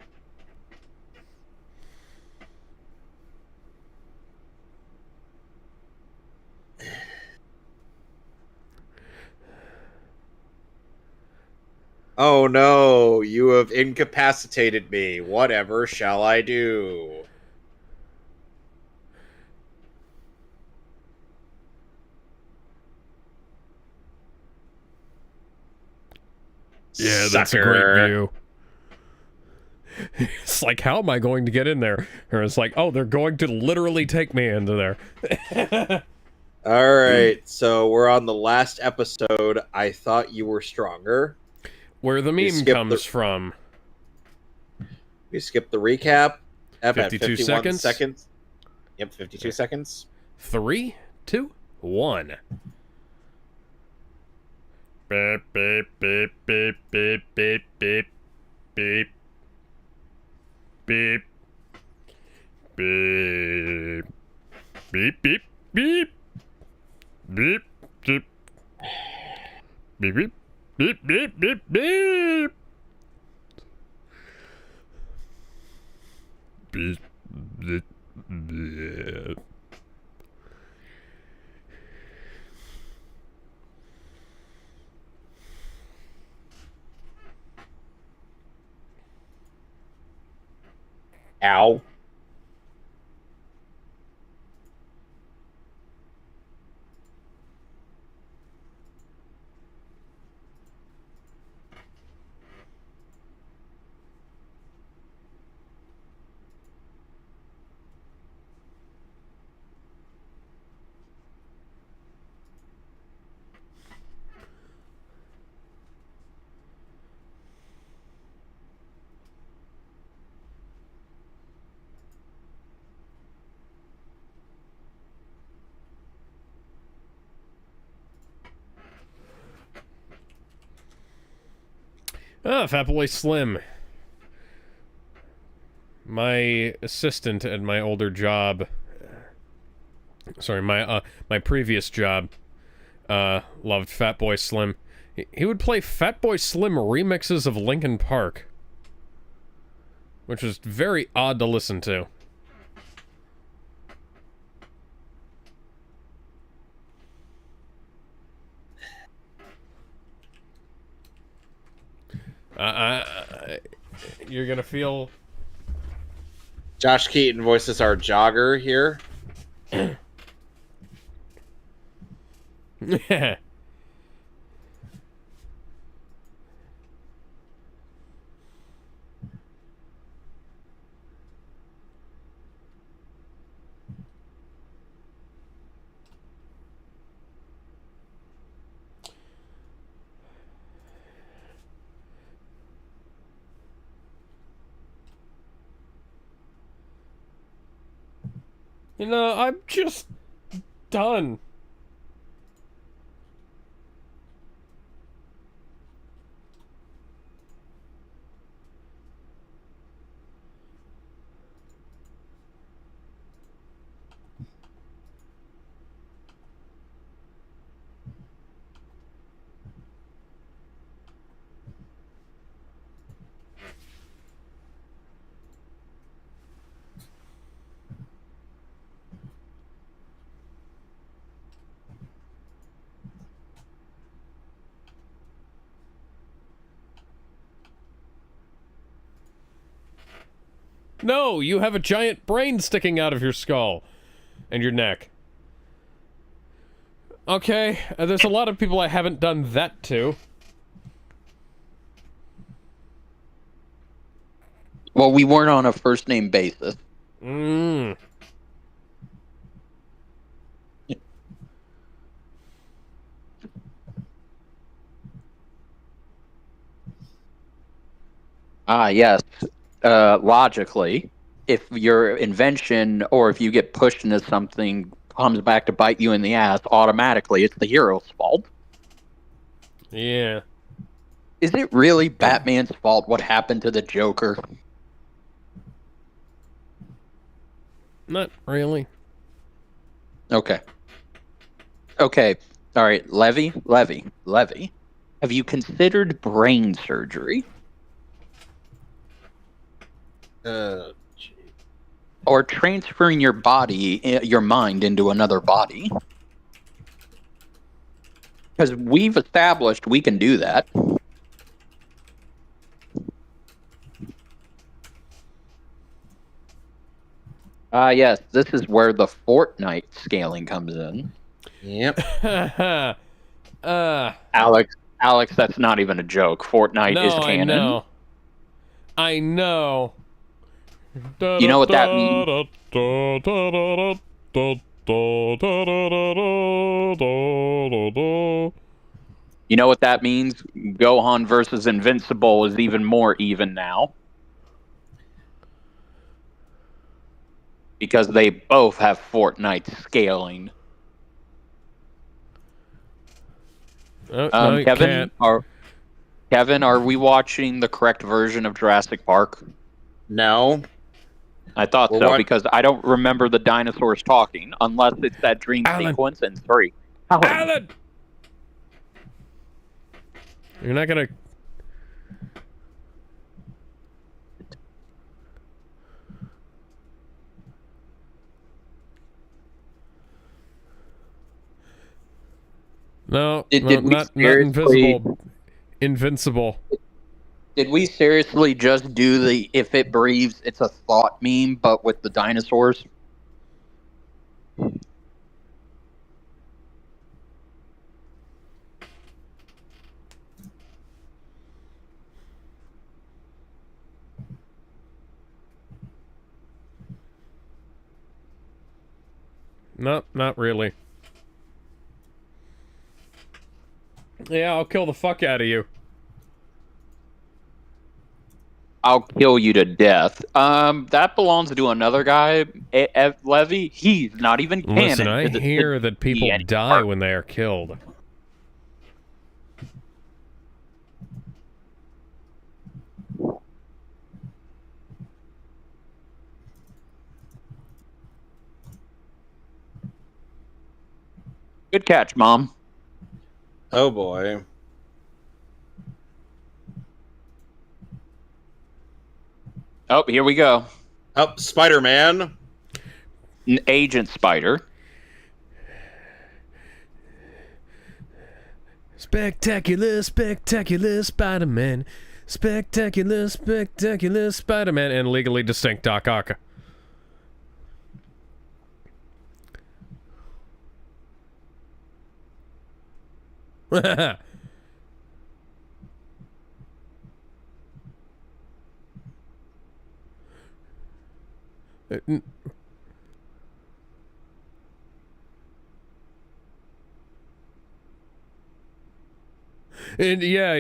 Oh no, you have incapacitated me. Whatever shall I do? Yeah, that's a great view. It's like, how am I going to get in there? Or it's like, oh, they're going to literally take me into there. All right, so we're on the last episode. I thought you were stronger. Where the meme comes from. We skipped the recap. 52 seconds. Yep, 52 seconds. 3, 2, 1. Beep, beep, beep, beep, beep, beep, beep, beep. Beep. Beep. Beep, beep, beep. Beep, beep. Beep, beep. Beep, beep, beep, beep. Beep, beep, beep. Ow. Ah, Fatboy Slim. My assistant at my older job. Sorry, my previous job. Loved Fatboy Slim. He would play Fatboy Slim remixes of Linkin Park, which was very odd to listen to. You're gonna feel... Josh Keaton voices our jogger here. You know, I'm just done. No, you have a giant brain sticking out of your skull and your neck. Okay, there's a lot of people I haven't done that to. Well, we weren't on a first name basis. Yes. Logically, if your invention or if you get pushed into something comes back to bite you in the ass, automatically it's the hero's fault. Yeah. Is it really Batman's fault what happened to the Joker? Not really. Okay. Okay. All right. Levy. Have you considered brain surgery? Gee. Or transferring your your mind into another body? Because we've established we can do that. Yes, this is where the Fortnite scaling comes in. Yep. Alex, that's not even a joke. Fortnite is No, canon. I know. You know what that means? You know what that means? Gohan versus Invincible is even more even now. Because they both have Fortnite scaling. No, you Kevin, can't. are we watching the correct version of Jurassic Park? No. I thought We're so, what? because I don't remember the dinosaurs talking, unless it's that dream Alan. sequence in 3. Alan! You're not gonna... No, not invisible. Invincible. Did we seriously just do the if it breathes, it's a thought meme, but with the dinosaurs? No, not really. Yeah, I'll kill the fuck out of you. I'll kill you to death. That belongs to another guy, Levy. He's not even canon. Listen, I hear that people die when they are killed. Good catch, Mom. Oh boy. Oh, here we go. Oh, Spider-Man. Agent Spider. Spectacular, spectacular Spider-Man. Spectacular, spectacular Spider-Man. And legally distinct Doc Ock. And yeah,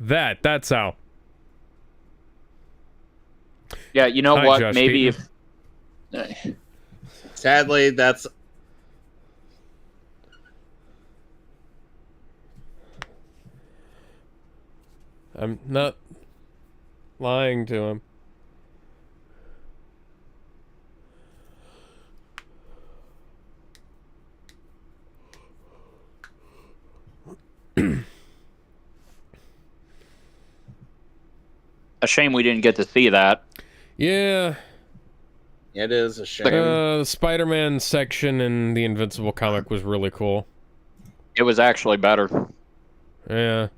that's how. Yeah, you know Hi, what? Josh Maybe Keaton. if Sadly, that's... I'm not lying to him. a shame we didn't get to see that. Yeah. It is a shame. The Spider-Man section in the Invincible comic was really cool. It was actually better. Yeah.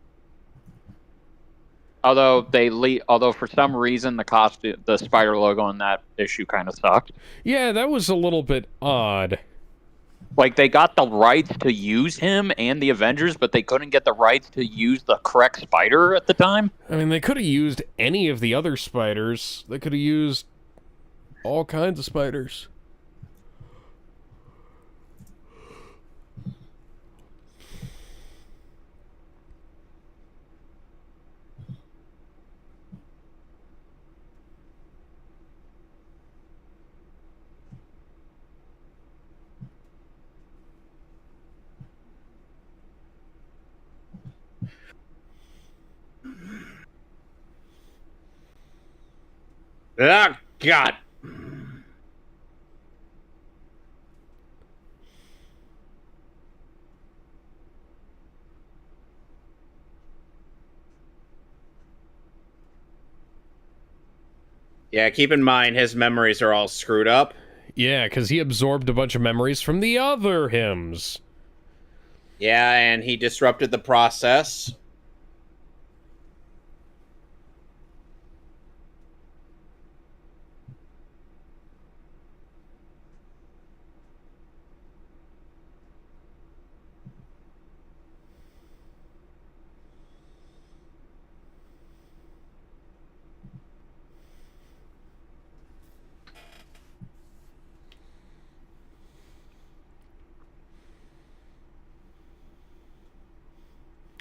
Although for some reason the spider logo on that issue kind of sucked. Yeah, that was a little bit odd. Like, they got the rights to use him and the Avengers, but they couldn't get the rights to use the correct spider at the time. I mean, they could have used any of the other spiders. They could have used all kinds of spiders. Ah, God. Yeah, keep in mind his memories are all screwed up. Yeah, because he absorbed a bunch of memories from the other hymns. Yeah, and he disrupted the process.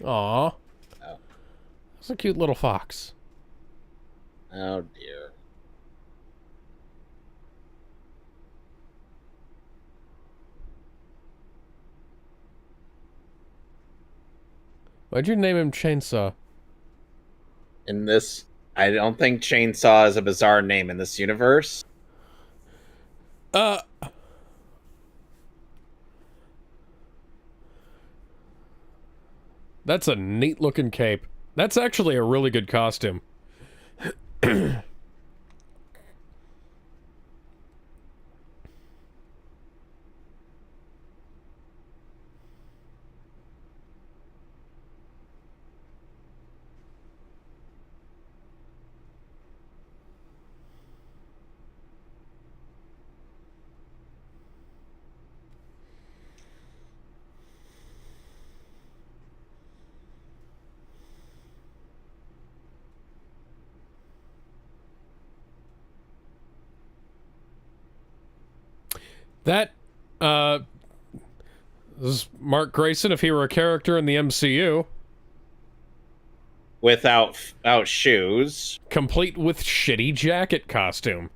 Aw. Oh. That's a cute little fox. Oh, dear. Why'd you name him Chainsaw? In this, I don't think Chainsaw is a bizarre name in this universe. That's a neat looking cape. That's actually a really good costume. That, this is Mark Grayson if he were a character in the MCU. Without shoes. Complete with shitty jacket costume.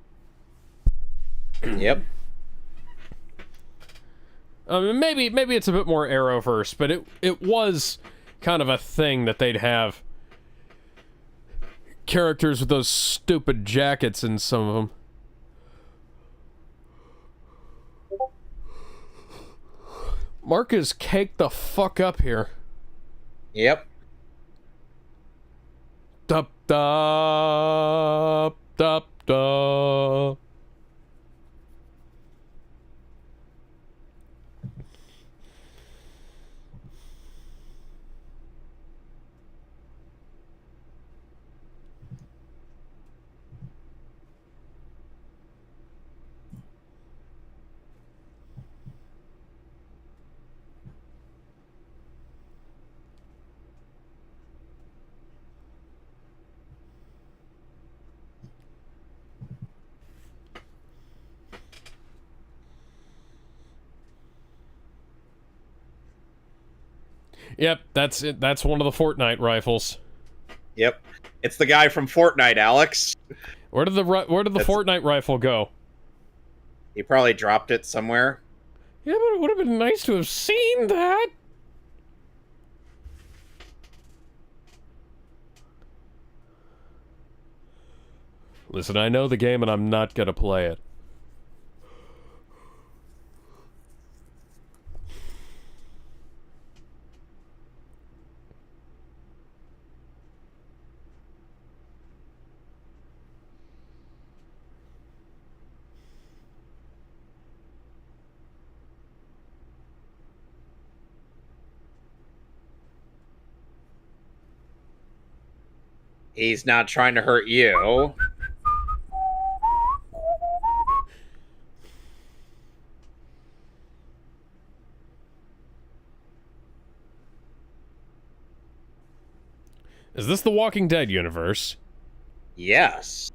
Yep. Maybe it's a bit more Arrowverse, but it was kind of a thing that they'd have characters with those stupid jackets in some of them. Mark is caked the fuck up here. Yep. Dup dup dup dup. Yep, that's it. That's one of the Fortnite rifles. Yep. It's the guy from Fortnite, Alex. Where did the Fortnite rifle go? He probably dropped it somewhere. Yeah, but it would have been nice to have seen that. Listen, I know the game and I'm not gonna play it. He's not trying to hurt you. Is this the Walking Dead universe? Yes.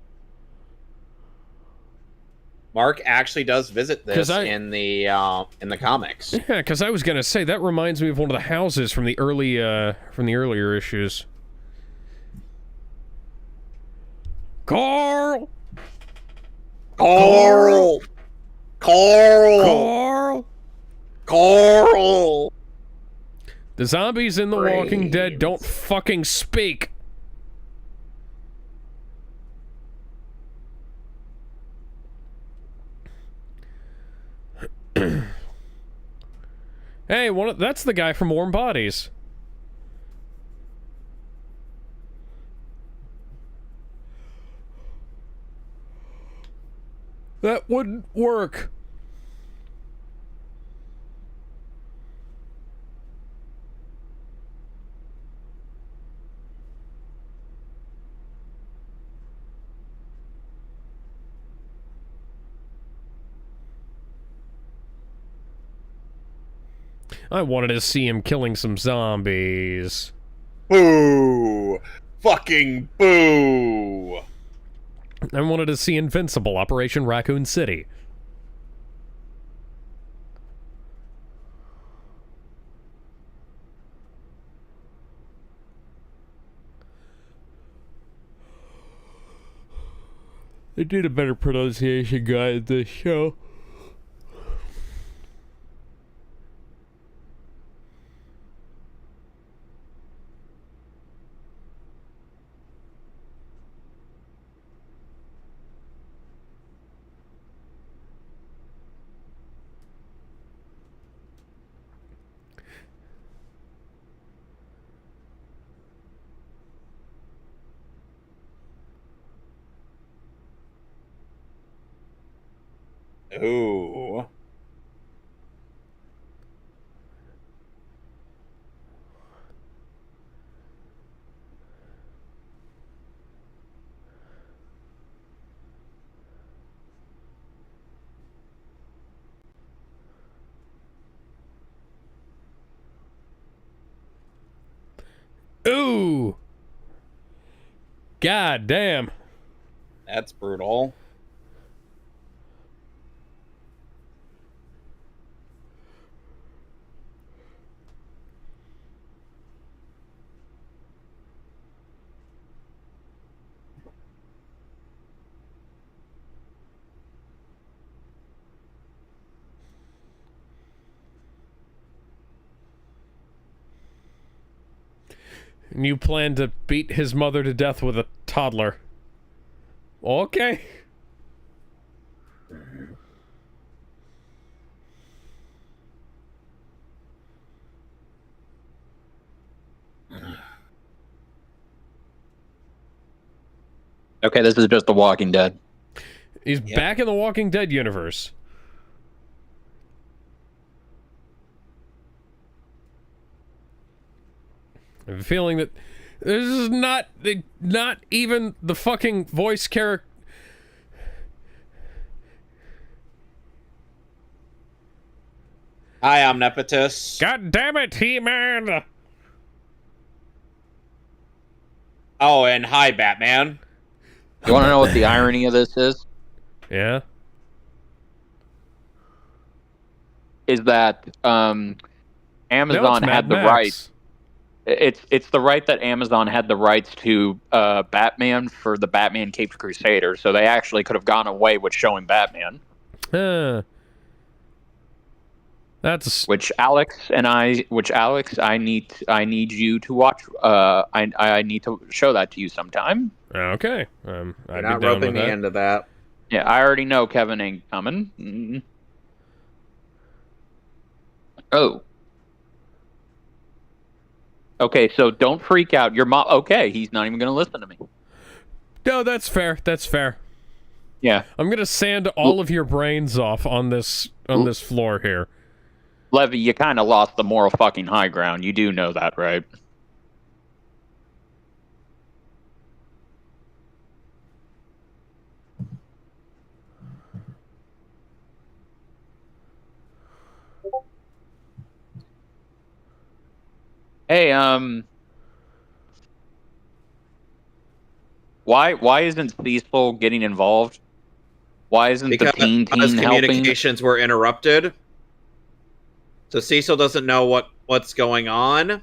Mark actually does visit this in the comics. Yeah, because I was gonna say that reminds me of one of the houses from the earlier issues. Carl! Carl! Carl! Carl! Carl! The zombies in The Walking Dead don't fucking speak. Hey, that's the guy from Warm Bodies. That wouldn't work. I wanted to see him killing some zombies. Boo! Fucking boo! I wanted to see Invincible, Operation Raccoon City. They did a better pronunciation guide this show. Ooh. Ooh! God damn. That's brutal. And you plan to beat his mother to death with a toddler. Okay. Okay, this is just The Walking Dead. He's back in the Walking Dead universe. I have a feeling that this is not even the fucking voice character. Hi, Omnipotus. God damn it, He-Man! Oh, and hi, Batman. You want to know what the irony of this is? Yeah? Is that No, Amazon it's had Mad the Max. rights. It's the right that Amazon had the rights to Batman for the Batman Caped Crusader, so they actually could have gone away with showing Batman. Huh. That's Which Alex, I need you to watch. I need to show that to you sometime. okay. You're I'd not be down roping with me that. into that. Yeah, I already know Kevin ain't coming. Mm. Oh. Okay, so don't freak out. Your mom. Okay, he's not even going to listen to me. No, that's fair. That's fair. Yeah, I'm gonna sand all of your brains off on this floor here. Levy, you kind of lost the moral fucking high ground. You do know that, right? Hey, why isn't Cecil getting involved? Why isn't the teen Because helping? communications were interrupted. So Cecil doesn't know what's going on.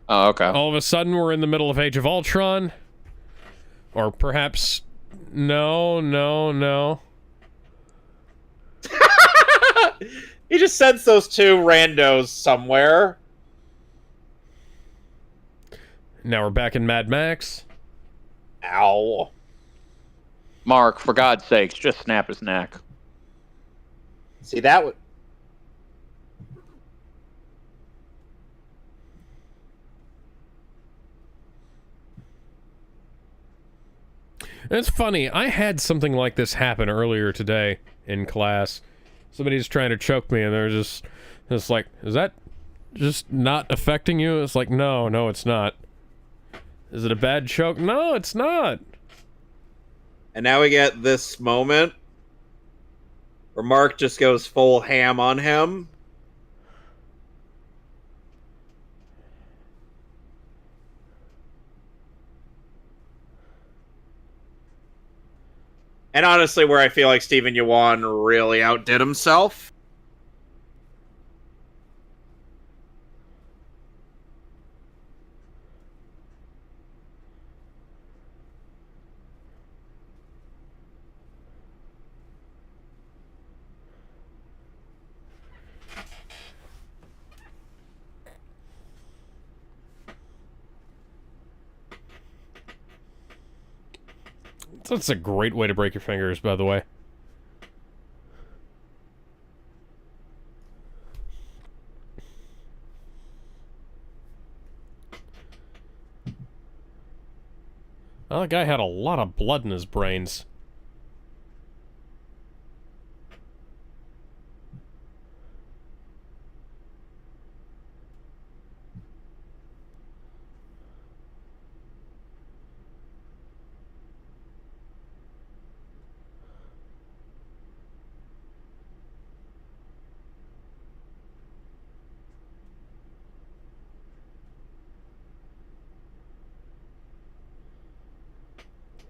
Oh, okay. All of a sudden, we're in the middle of Age of Ultron. Or perhaps... No. He just sends those two randos somewhere. Now we're back in Mad Max. Ow. Mark, for God's sakes, just snap his neck. See, that would... It's funny, I had something like this happen earlier today in class. Somebody's trying to choke me, and they're just like, is that just not affecting you? It's like, no, it's not. Is it a bad choke? No, it's not. And now we get this moment where Mark just goes full ham on him. And honestly, where I feel like Stephen Yuan really outdid himself. That's a great way to break your fingers, by the way. Well, that guy had a lot of blood in his brains.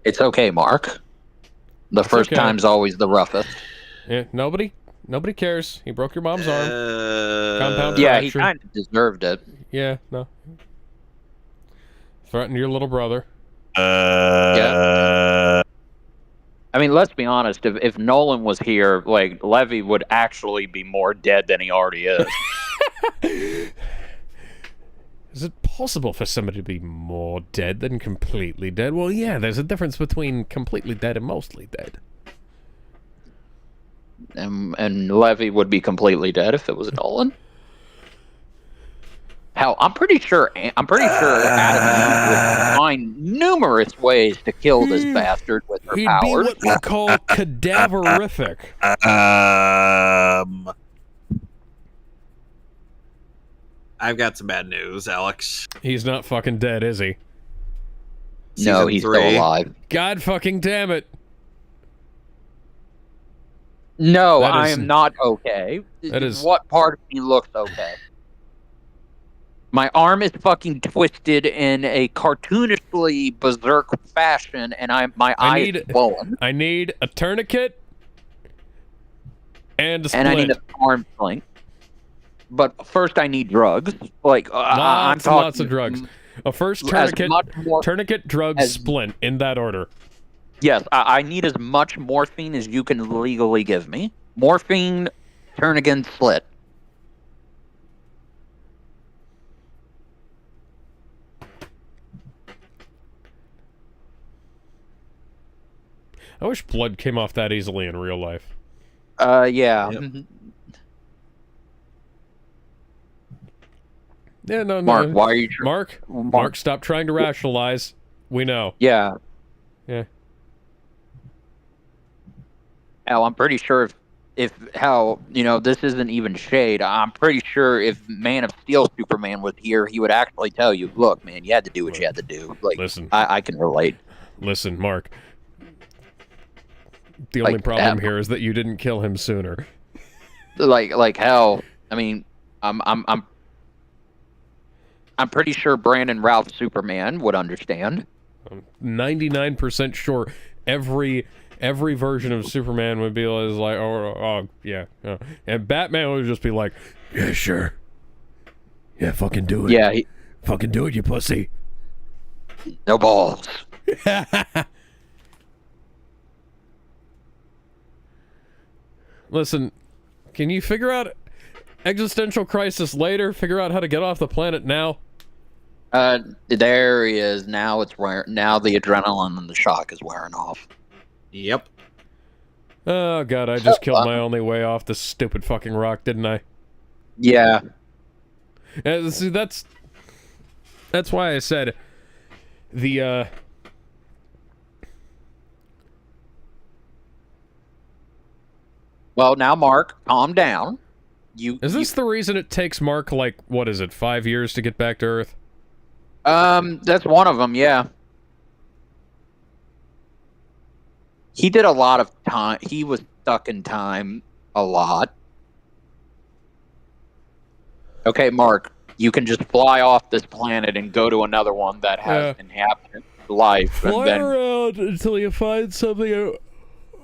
It's okay, Mark. The first okay. time's always the roughest. Yeah, nobody cares. He broke your mom's arm. Compound Yeah, he fracture. kind of deserved it. Yeah, no. Threatened your little brother. Yeah. I mean, let's be honest. If Nolan was here, like, Levy would actually be more dead than he already is. Is it possible for somebody to be more dead than completely dead? Well, yeah, there's a difference between completely dead and mostly dead. And Levy would be completely dead if it was Nolan. Hell, I'm pretty sure Adam would find numerous ways to kill this bastard with her He'd powers. be what we call cadaverific. I've got some bad news, Alex. He's not fucking dead, is he? No, he's still alive. God fucking damn it. No, I am not okay. That is... What part of me looks okay? My arm is fucking twisted in a cartoonishly berserk fashion, and my eye is swollen. I need a tourniquet and a splint. And I need an arm sling. But first, I need drugs. Like I'm talking lots of drugs. A first tourniquet, drugs, splint in that order. Yes, I need as much morphine as you can legally give me. Morphine, tourniquet, slit. I wish blood came off that easily in real life. Yeah. Yep. Yeah, no. Mark, why are you... Mark, stop trying to rationalize. We know. Yeah. Yeah. Al, I'm pretty sure if this isn't even shade, I'm pretty sure if Man of Steel Superman was here, he would actually tell you, look, man, you had to do what you had to do. Like, listen. I can relate. Listen, Mark. The only problem here is that you didn't kill him sooner. Like hell. I mean, I'm pretty sure Brandon Ralph Superman would understand. I'm 99% sure every version of Superman would be like, oh yeah. And Batman would just be like, yeah, sure. Yeah, fucking do it. Yeah. Fucking do it, you pussy. No balls. Listen, can you figure out existential crisis later? Figure out how to get off the planet now? There he is. Now now the adrenaline and the shock is wearing off. Yep. Oh god, I just killed my only way off this stupid fucking rock, didn't I? Yeah. See, that's why I said the Well, now, Mark, calm down. Is this the reason it takes Mark, like, what is it, 5 years to get back to Earth? That's one of them, yeah. He did a lot of time. He was stuck in time a lot. Okay, Mark, you can just fly off this planet and go to another one that has inhabitant life. Fly around until you find something that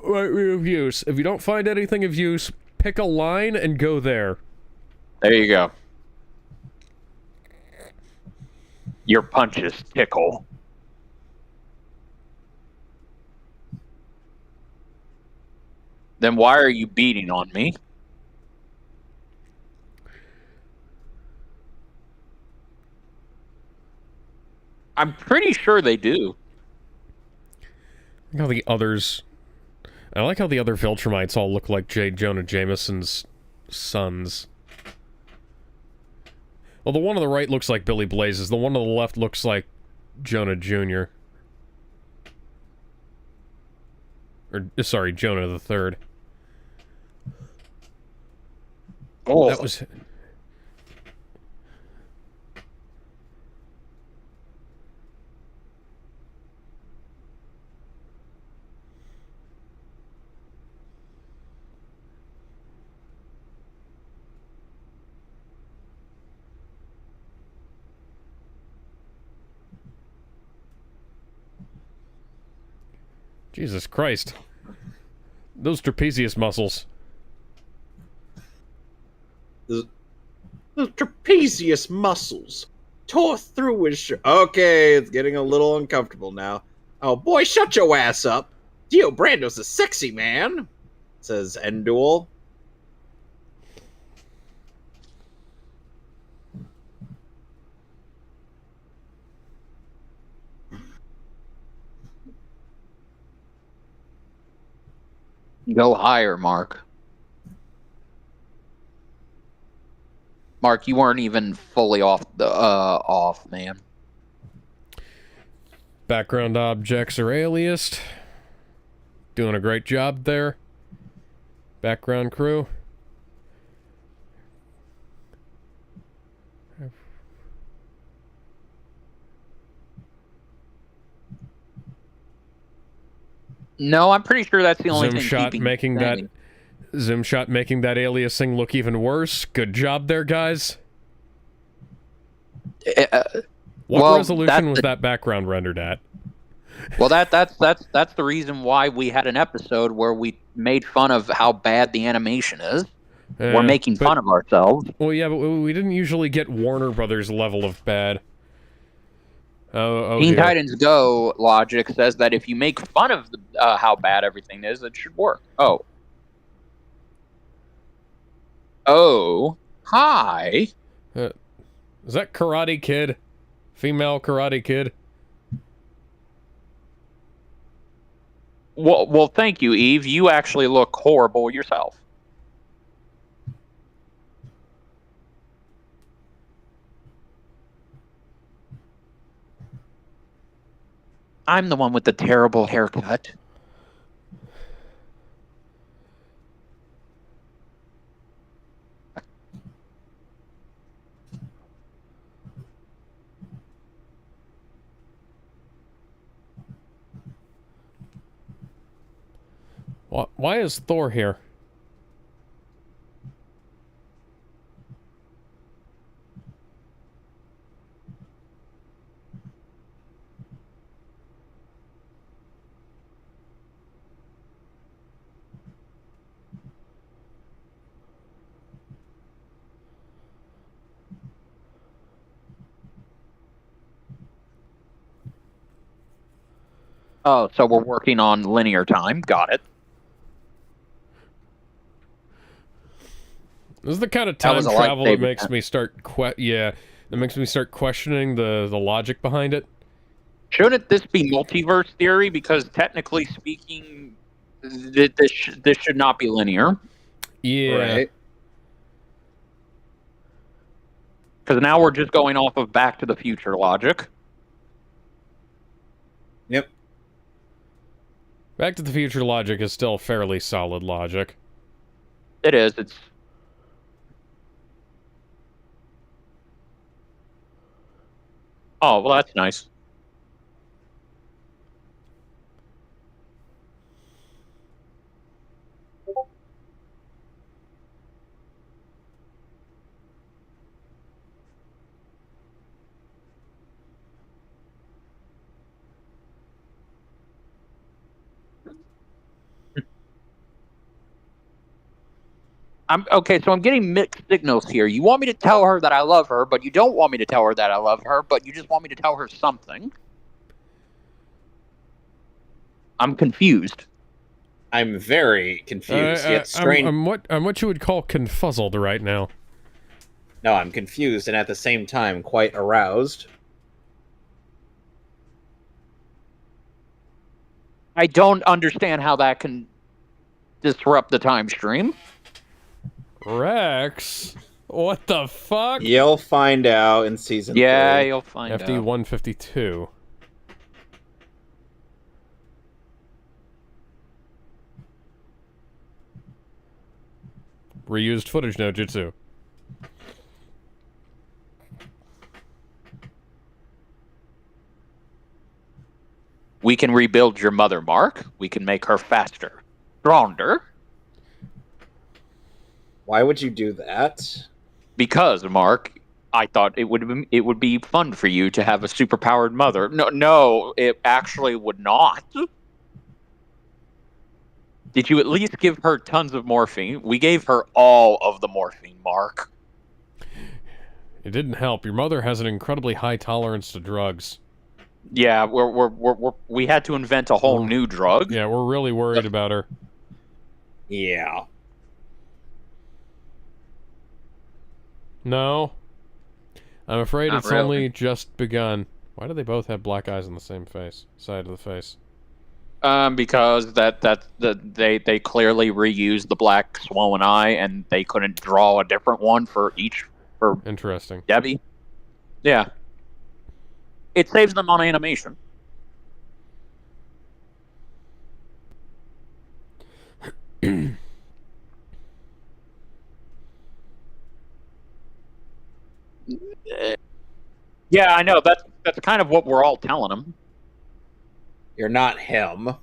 might be of use. If you don't find anything of use, pick a line and go there. There you go. Your punches tickle. Then why are you beating on me? I'm pretty sure they do. I like how the others... I like how the other Viltrumites all look like J. Jonah Jameson's sons. Well, the one on the right looks like Billy Blazes. The one on the left looks like Jonah Jr. Or, sorry, Jonah the Third. Oh. That was... Jesus Christ. Those trapezius muscles. The trapezius muscles tore through his shirt. Okay, it's getting a little uncomfortable now. Oh boy, shut your ass up. Dio Brando's a sexy man, says Endul. Go higher, Mark. Mark, you weren't even fully off, man. Background objects are aliased. Doing a great job there. Background crew. No, I'm pretty sure that's the only thing Zoom keeping making that aliasing look even worse. Good job there, guys. What resolution was that background rendered at? Well, that's the reason why we had an episode where we made fun of how bad the animation is. We're making fun of ourselves. Well, yeah, but we didn't usually get Warner Brothers level of bad. Teen Titans Go logic says that if you make fun of how bad everything is, it should work. Oh, hi. Is that Karate Kid? Female Karate Kid? Well, thank you, Eve. You actually look horrible yourself. I'm the one with the terrible haircut. Why is Thor here? Oh, so we're working on linear time. Got it. This is the kind of time travel that makes me start questioning the logic behind it. Shouldn't this be multiverse theory? Because technically speaking, this should not be linear. Yeah. Right. Because now we're just going off of Back to the Future logic. Yep. Back to the Future logic is still fairly solid logic. It is. It's. Oh well, that's nice. I'm okay. So I'm getting mixed signals here. You want me to tell her that I love her, but you don't want me to tell her that I love her, but you just want me to tell her something. I'm confused. I'm very confused, yet strange. I'm what you would call confuzzled right now. No, I'm confused and at the same time quite aroused. I don't understand how that can disrupt the time stream. Rex, what the fuck? You'll find out in season 3. Yeah, you'll find FD out. 152. Reused footage no jutsu. We can rebuild your mother, Mark. We can make her faster, stronger. Why would you do that? Because, Mark, I thought it would be fun for you to have a superpowered mother. No, it actually would not. Did you at least give her tons of morphine? We gave her all of the morphine, Mark. It didn't help. Your mother has an incredibly high tolerance to drugs. Yeah, we had to invent a whole new drug. Yeah, we're really worried about her. Yeah. No. I'm afraid Not it's really. only just begun. Why do they both have black eyes on the same side of the face? Because they clearly reused the black swollen eye, and they couldn't draw a different one for each for Interesting. Debbie. Yeah, it saves them on animation. Yeah, I know. That's kind of what we're all telling them. You're not him.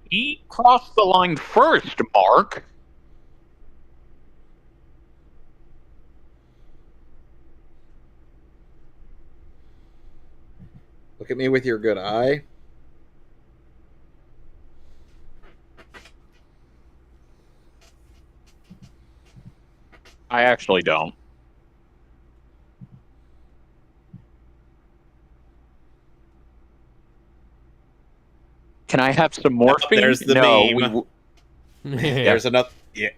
He crossed the line first, Mark. Look at me with your good eye. I actually don't. Can I have some morphine? There's the meme. There's another. Yeah,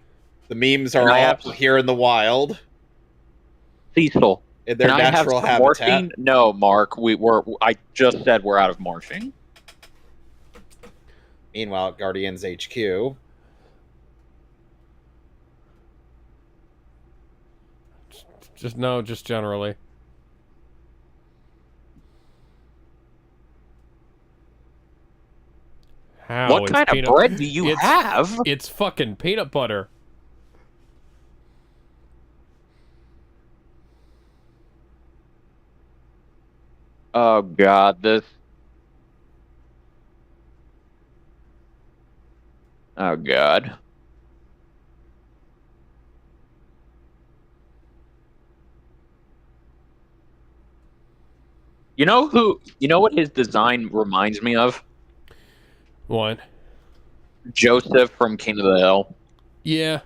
the memes are all here in the wild. Cecil, In their can I have natural some habitat. morphine? No, Mark. I just said we're out of morphine. Meanwhile, at Guardians HQ. Just generally. How? What kind of bread do you have? It's fucking peanut butter. Oh God, this. Oh God. You know who? You know what his design reminds me of? What? Joseph from King of the Hill. Yeah.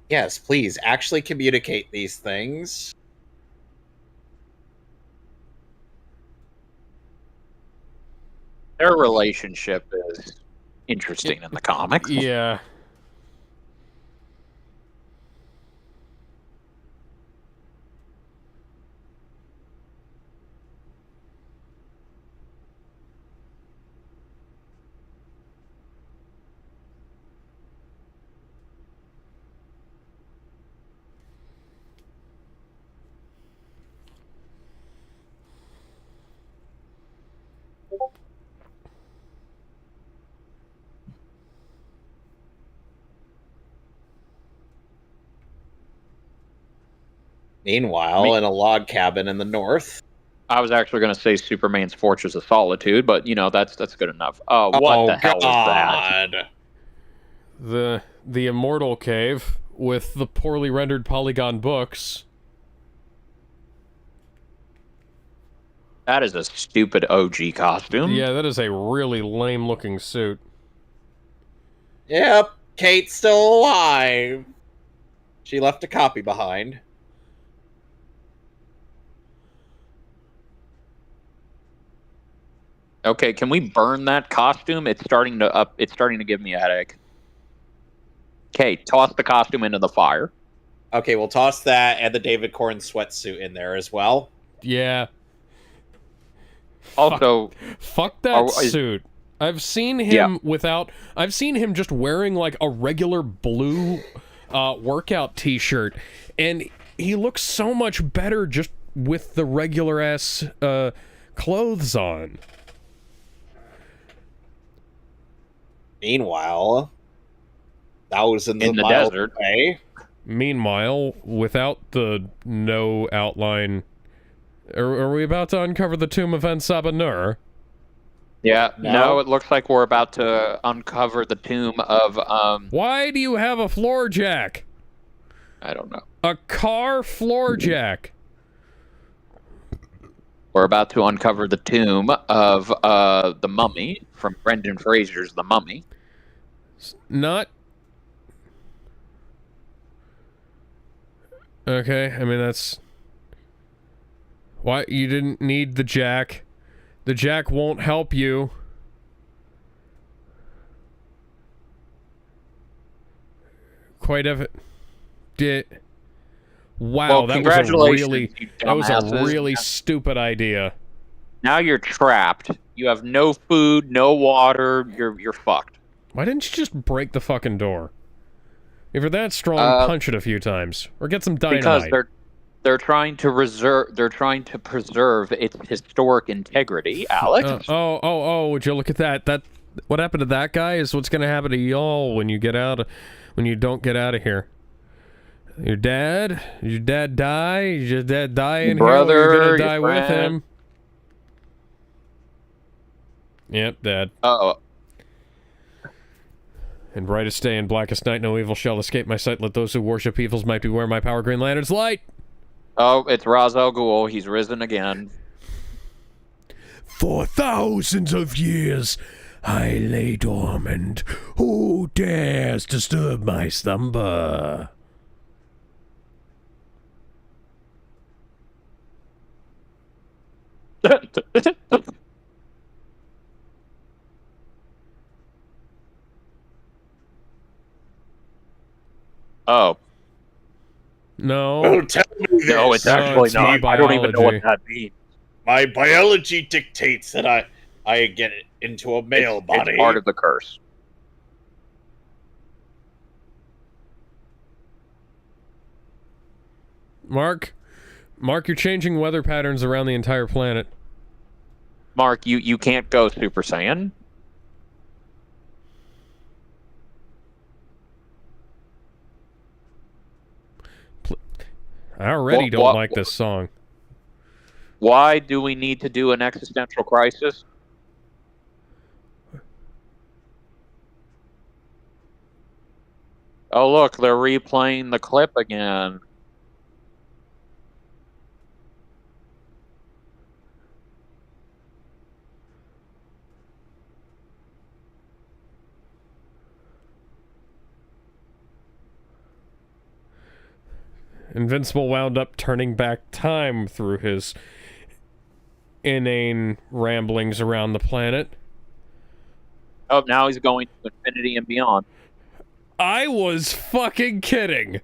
Yes, please, actually communicate these things. Their relationship is interesting in the comics. Yeah. Meanwhile, in a log cabin in the north. I was actually going to say Superman's Fortress of Solitude, but that's good enough. What the hell was that? God. The Immortal Cave with the poorly rendered polygon books. That is a stupid OG costume. Yeah, that is a really lame looking suit. Yep, Kate's still alive. She left a copy behind. Okay, can we burn that costume? It's starting to give me a headache. Okay, toss the costume into the fire. Okay, we'll toss that and the David Corn sweatsuit in there as well. Yeah. Also, fuck that suit. I've seen him I've seen him just wearing like a regular blue workout t-shirt, and he looks so much better just with the regular ass clothes on. Meanwhile, thousands in of the miles desert. away. Meanwhile, without the no outline, are we about to uncover the tomb of En-Sabah-Nur? Yeah, no, it looks like we're about to uncover the tomb of Why do you have a floor jack? I don't know. A car floor jack. We're about to uncover the tomb of the Mummy from Brendan Fraser's The Mummy. Not. Okay, I mean that's. Why you didn't need the jack? The jack won't help you. Quite did. Wow, Well, that was a really stupid idea. Now you're trapped. You have no food, no water. You're fucked. Why didn't you just break the fucking door? If you're that strong, punch it a few times or get some dynamite. Because they're trying to preserve its historic integrity, Alex. Would you look at that? What happened to that guy is what's going to happen to y'all when you don't get out of here. Your dad die? Did your dad die in brother, here? You're gonna die with him. Yep, Dad. Uh-oh. In brightest day and blackest night, no evil shall escape my sight. Let those who worship evils might beware my power. Green Lantern's light. Oh, it's Ra's al Ghul. He's risen again. For thousands of years, I lay dormant. Who dares disturb my slumber? Oh. No. Oh, tell me this. No, it's actually it's not. I don't even know what that means. My biology dictates that I get into a male body. It's part of the curse. Mark, you're changing weather patterns around the entire planet. Mark, you can't go Super Saiyan. I already don't like this song. Why do we need to do an existential crisis? Oh, look, they're replaying the clip again. Invincible wound up turning back time through his inane ramblings around the planet. Oh, now he's going to infinity and beyond. I was fucking kidding.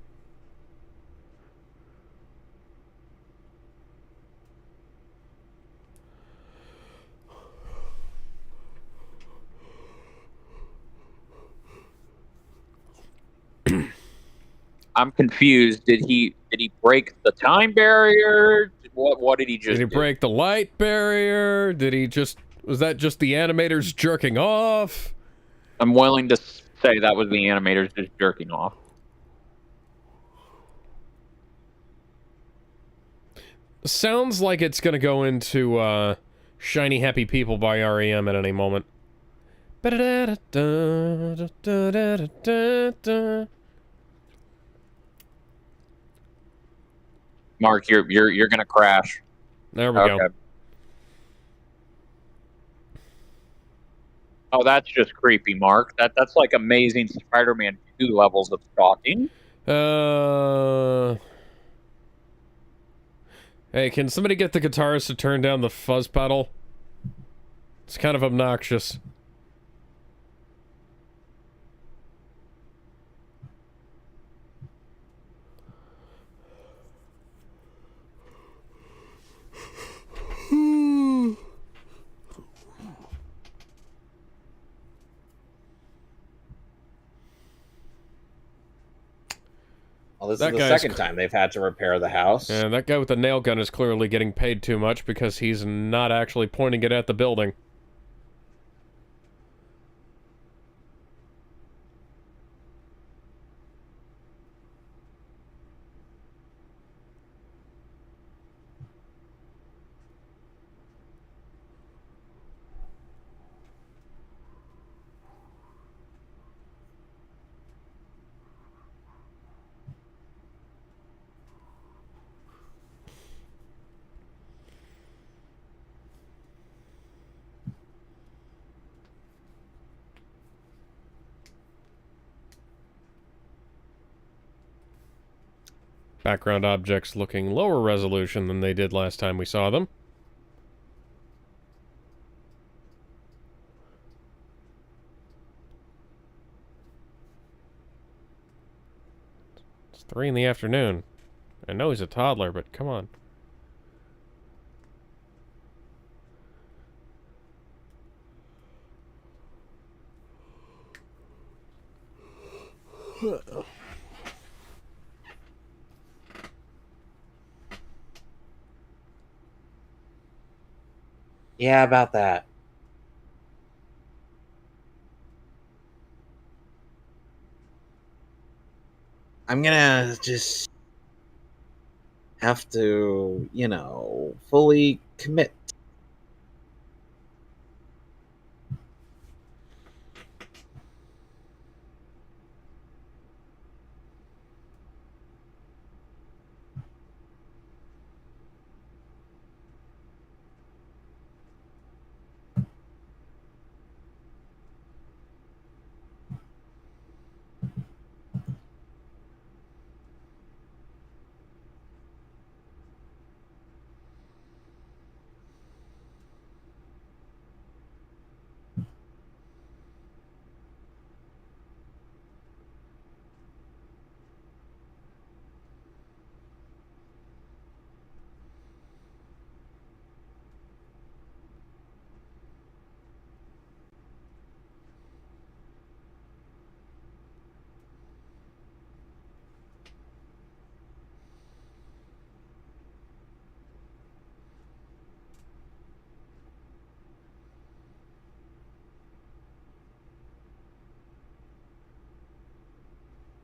I'm confused. Did he break the time barrier? What did he just Did he break the light barrier? Was that just the animators jerking off? I'm willing to say that was the animators just jerking off. Sounds like it's gonna go into, Shiny Happy People by REM at any moment. Mark, you're gonna crash. There we go. Oh, that's just creepy, Mark. That's like Amazing Spider-Man 2 levels of stalking. Hey, can somebody get the guitarist to turn down the fuzz pedal? It's kind of obnoxious. Well, this is the second time they've had to repair the house. And that guy with the nail gun is clearly getting paid too much because he's not actually pointing it at the building. Background objects looking lower resolution than they did last time we saw them. It's 3 in the afternoon. I know he's a toddler, but come on. Yeah, about that. I'm gonna just have to, fully commit.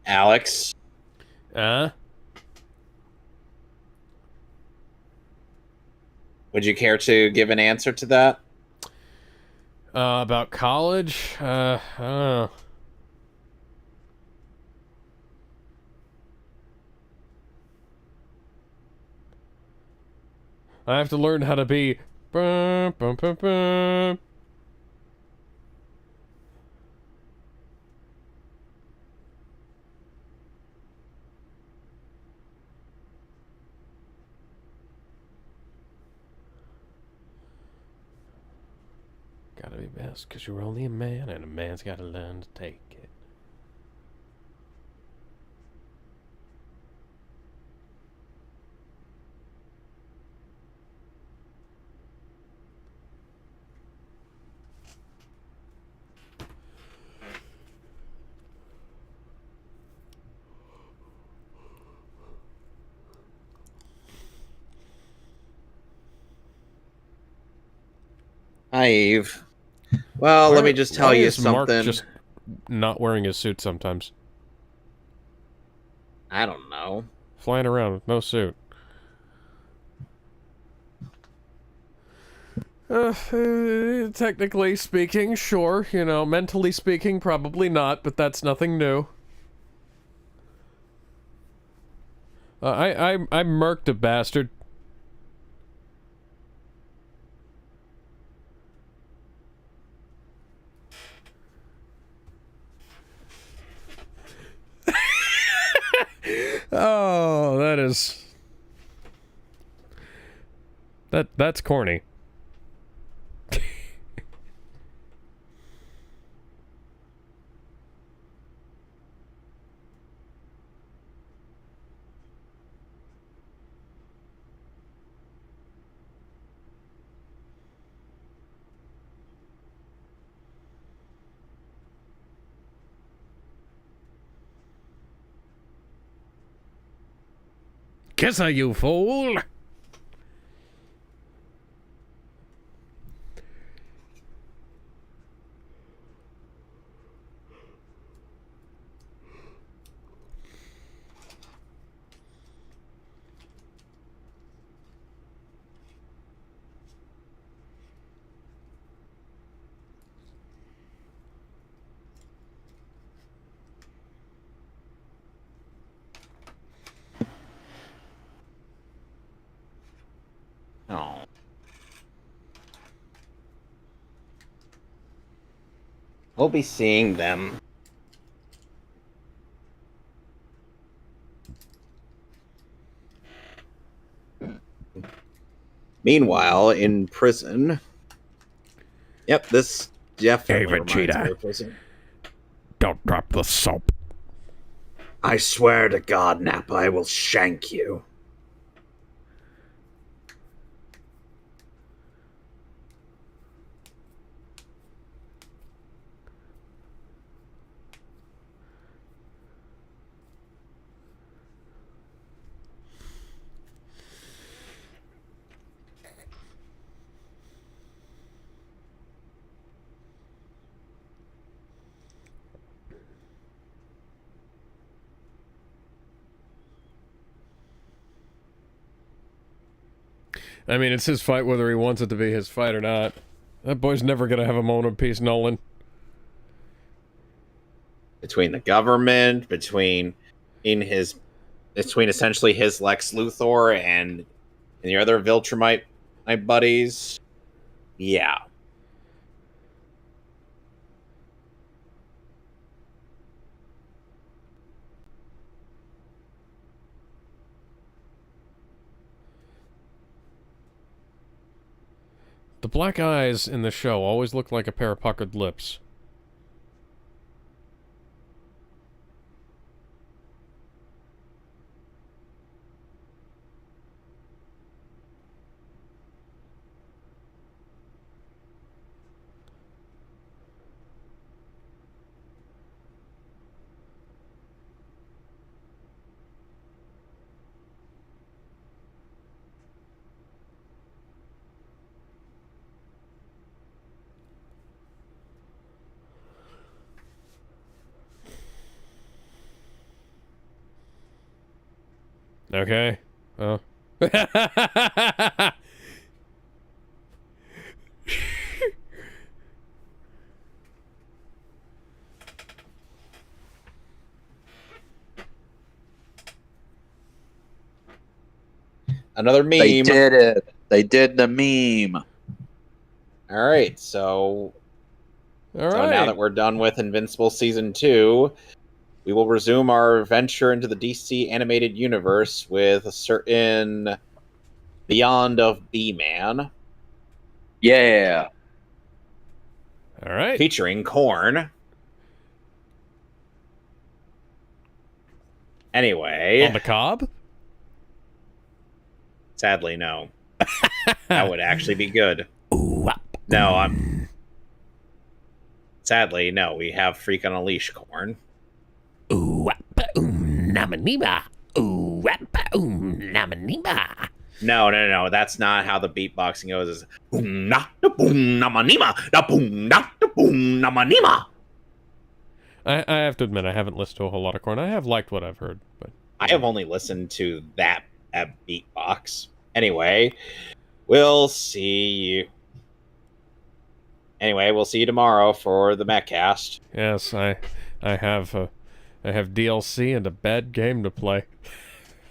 Alex? Would you care to give an answer to that? About college? I don't know. I have to learn how to be... Gotta be best, because you're only a man, and a man's gotta learn to take it. Hi, Eve. Well, let me just tell you something. Mark just not wearing his suit sometimes? I don't know. Flying around with no suit. Technically speaking, sure. You know, mentally speaking, probably not, but that's nothing new. I murked a bastard. Oh, that is... That's corny. Kiss her, you fool! Oh. We'll be seeing them. Meanwhile, in prison... Yep, this definitely Hey, reminds me Vegeta. of prison. Don't drop the soap. I swear to God, Nappa, I will shank you. I mean, it's his fight whether he wants it to be his fight or not. That boy's never gonna have a moment of peace, Nolan. Between the government, between essentially his Lex Luthor and the other Viltrumite my buddies. Yeah. The black eyes in the show always look like a pair of puckered lips. Okay. Oh. Another meme. They did it. They did the meme. All right, so All now right. that we're done with Invincible Season 2, we will resume our venture into the DC animated universe with a certain Beyond of B-Man. Yeah. All right. Featuring Korn. Anyway. On the cob? Sadly, no. That would actually be good. Ooh, No, sadly, no. We have Freak on a Leash Korn. ooh, namanima. Ooh, namanima. No. That's not how the beatboxing goes. It's boom na da boom namanima da boom na da boom namanima. I have to admit, I haven't listened to a whole lot of Korn. I have liked what I've heard, but I have only listened to that beatbox. Anyway, we'll see you. Anyway, we'll see you tomorrow for the MechCast. Yes, I have DLC and a bad game to play.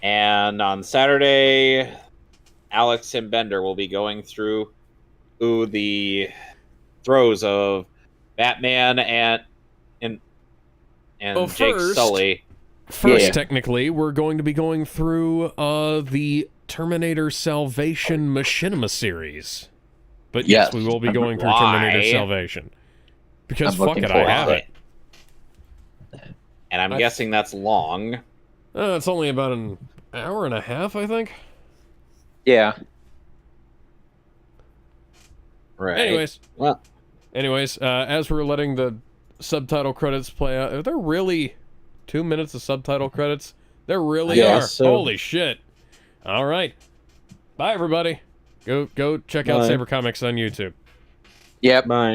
And on Saturday, Alex and Bender will be going through the throes of Batman and Well, Jake Sully. First, Yeah. technically, we're going to be going through the Terminator Salvation Machinima series. But yes, Yes. we will be going through Why? Terminator Salvation. Because I'm fuck looking it, I forward have to it. And I'm guessing that's long. It's only about an hour and a half, I think. Yeah. Right. Anyways, as we're letting the subtitle credits play out, are there really 2 minutes of subtitle credits? There really I are. guess so. Holy shit. All right. Bye, everybody. Go check out Bye. Saber Comics on YouTube. Yep. Bye.